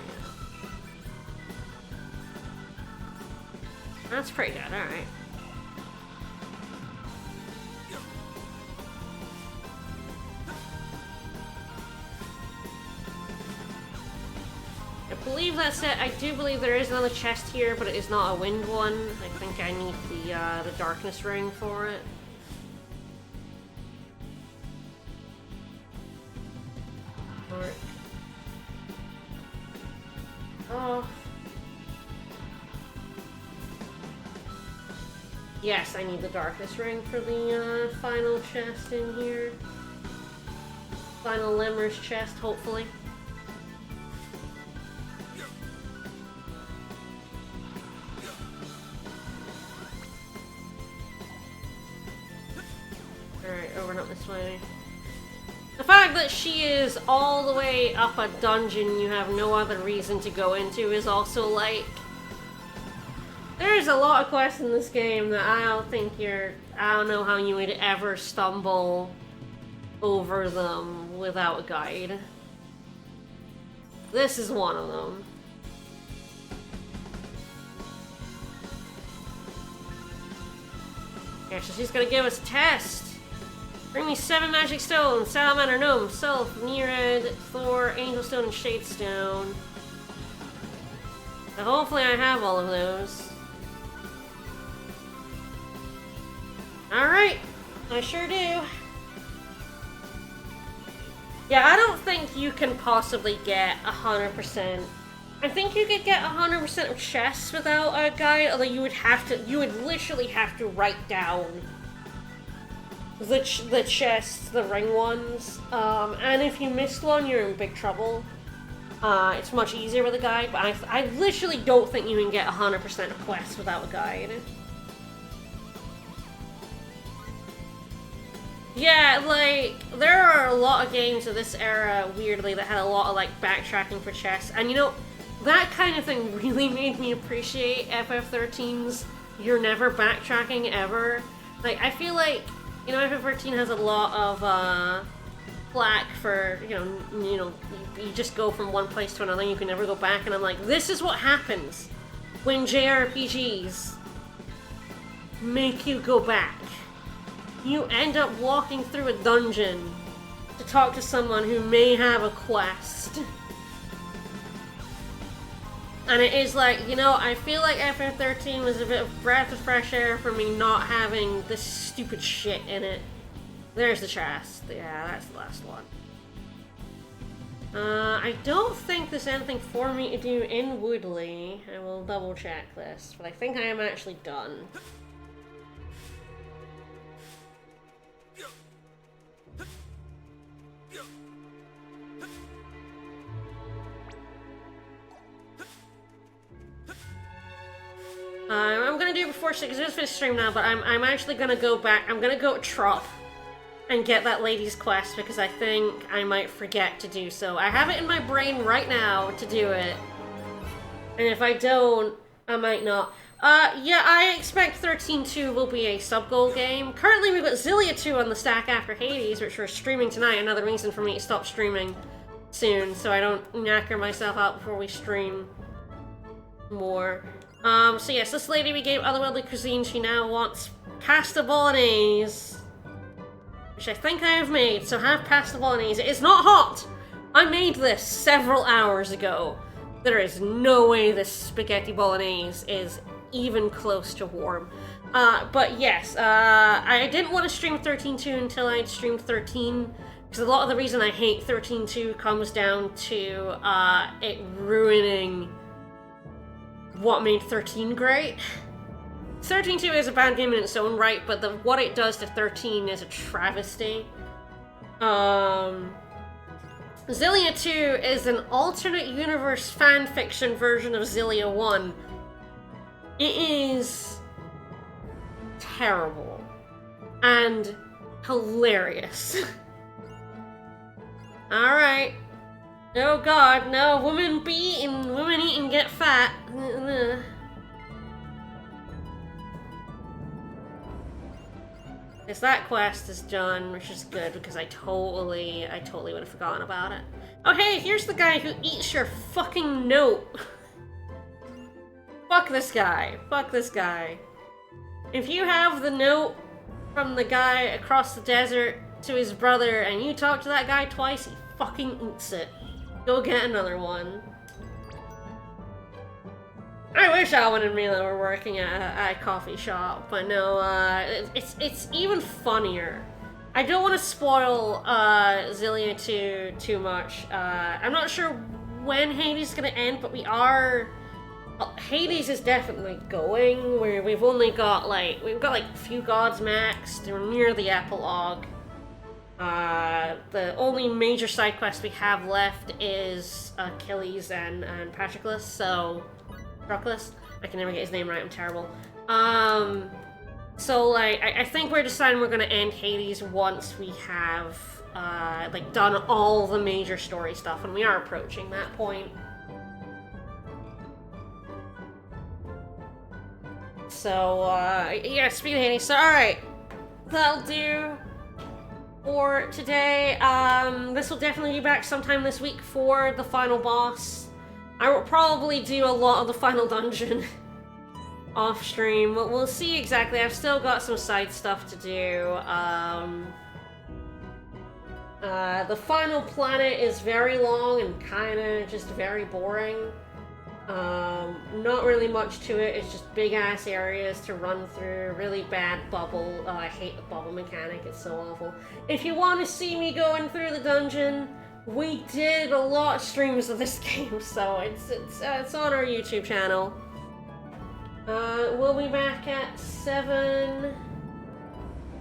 That's pretty good, alright. I believe that's it. I do believe there is another chest here, but it is not a wind one. I think I need the darkness ring for it. Alright. Oh. Yes, I need the darkness ring for the final chest in here. Final Lemur's chest, hopefully. Alright, over and up this way. The fact that she is all the way up a dungeon you have no other reason to go into is also like... There's a lot of quests in this game that I don't know how you would ever stumble over them without a guide. This is one of them. Yeah, so she's gonna give us a test. Bring me 7 magic stones, salamander, gnome, sylph, nereid, Thor, angel stone, and shade stone. So hopefully I have all of those. Alright, I sure do. Yeah, I don't think you can possibly get 100%. I think you could get 100% of chests without a guide, although you would literally have to write down the chests, the ring ones. And if you missed one, you're in big trouble. It's much easier with a guide, but I literally don't think you can get 100% of quests without a guide. Yeah, like, there are a lot of games of this era, weirdly, that had a lot of, like, backtracking for chests. And, you know, that kind of thing really made me appreciate FF13's You're Never Backtracking Ever. Like, I feel like, you know, FF13 has a lot of, flack for, you know, you just go from one place to another, you can never go back, and I'm like, this is what happens when JRPGs make you go back. You end up walking through a dungeon to talk to someone who may have a quest. And it is like, you know, I feel like FF13 was a bit of breath of fresh air for me not having this stupid shit in it. There's the chest. Yeah, that's the last one. I don't think there's anything for me to do in Woodley. I will double check this, but I think I am actually done. I'm gonna do it before, because I just finished stream now, but I'm actually gonna go back. I'm gonna go to Trop and get that lady's quest, because I think I might forget to do so. I have it in my brain right now to do it, and if I don't, I might not. Yeah, I expect 13-2 will be a sub-goal game. Currently, we've got Zillia 2 on the stack after Hades, which we're streaming tonight. Another reason for me to stop streaming soon, so I don't knacker myself out before we stream more. So yes, this lady we gave otherworldly cuisine. She now wants pasta bolognese, which I think I have made, so have pasta bolognese. It is not hot! I made this several hours ago. There is no way this spaghetti bolognese is even close to warm. But yes, I didn't want to stream 13.2 until I'd streamed 13, because a lot of the reason I hate 13.2 comes down to it ruining what made 13 great. 13.2 is a bad game in its own right, but what it does to 13 is a travesty. Xillia 2 is an alternate universe fanfiction version of Xillia 1. It is terrible and hilarious. Alright. Oh god, no, women eat and get fat. That quest is done, which is good because I totally would have forgotten about it. Oh hey, here's the guy who eats your fucking note. Fuck this guy. Fuck this guy. If you have the note from the guy across the desert to his brother and you talk to that guy twice, he fucking eats it. Go get another one. I wish Alvin and Mila were working at a coffee shop, but no, it's even funnier. I don't want to spoil Xillia 2 too much. I'm not sure when Hades is gonna end, but we are... Hades is definitely going, where we've got like a few gods maxed, we're near the epilogue. The only major side quest we have left is Achilles and Patroclus, so... Proclus? I can never get his name right, I'm terrible. So, like, I think we're deciding we're gonna end Hades once we have, like, done all the major story stuff, and we are approaching that point. So, yeah, speaking of Hades, so, alright. That'll do for today. This will definitely be back sometime this week for the final boss. I will probably do a lot of the final dungeon off stream. We'll see exactly. I've still got some side stuff to do. The final planet is very long and kind of just very boring. Not really much to it. It's just big ass areas to run through. Really bad bubble. I hate the bubble mechanic. It's so awful. If you want to see me going through the dungeon, we did a lot of streams of this game, so it's on our YouTube channel. We'll be back at 7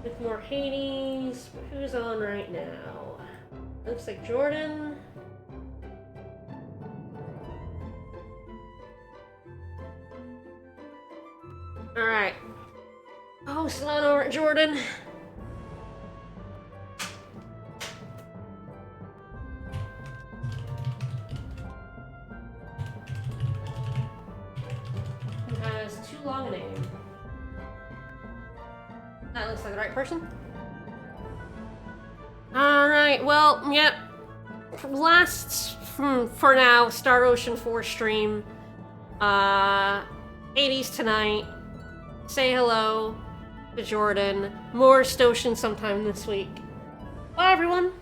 with more Hades. Who's on right now? Looks like Jordan. Alright. Oh, still on over at Jordan. Has too long a name. That looks like the right person. Alright, well, yep. Last, for now, Star Ocean 4 stream. 80s tonight. Say hello to Jordan. More Stoshin sometime this week. Bye, everyone!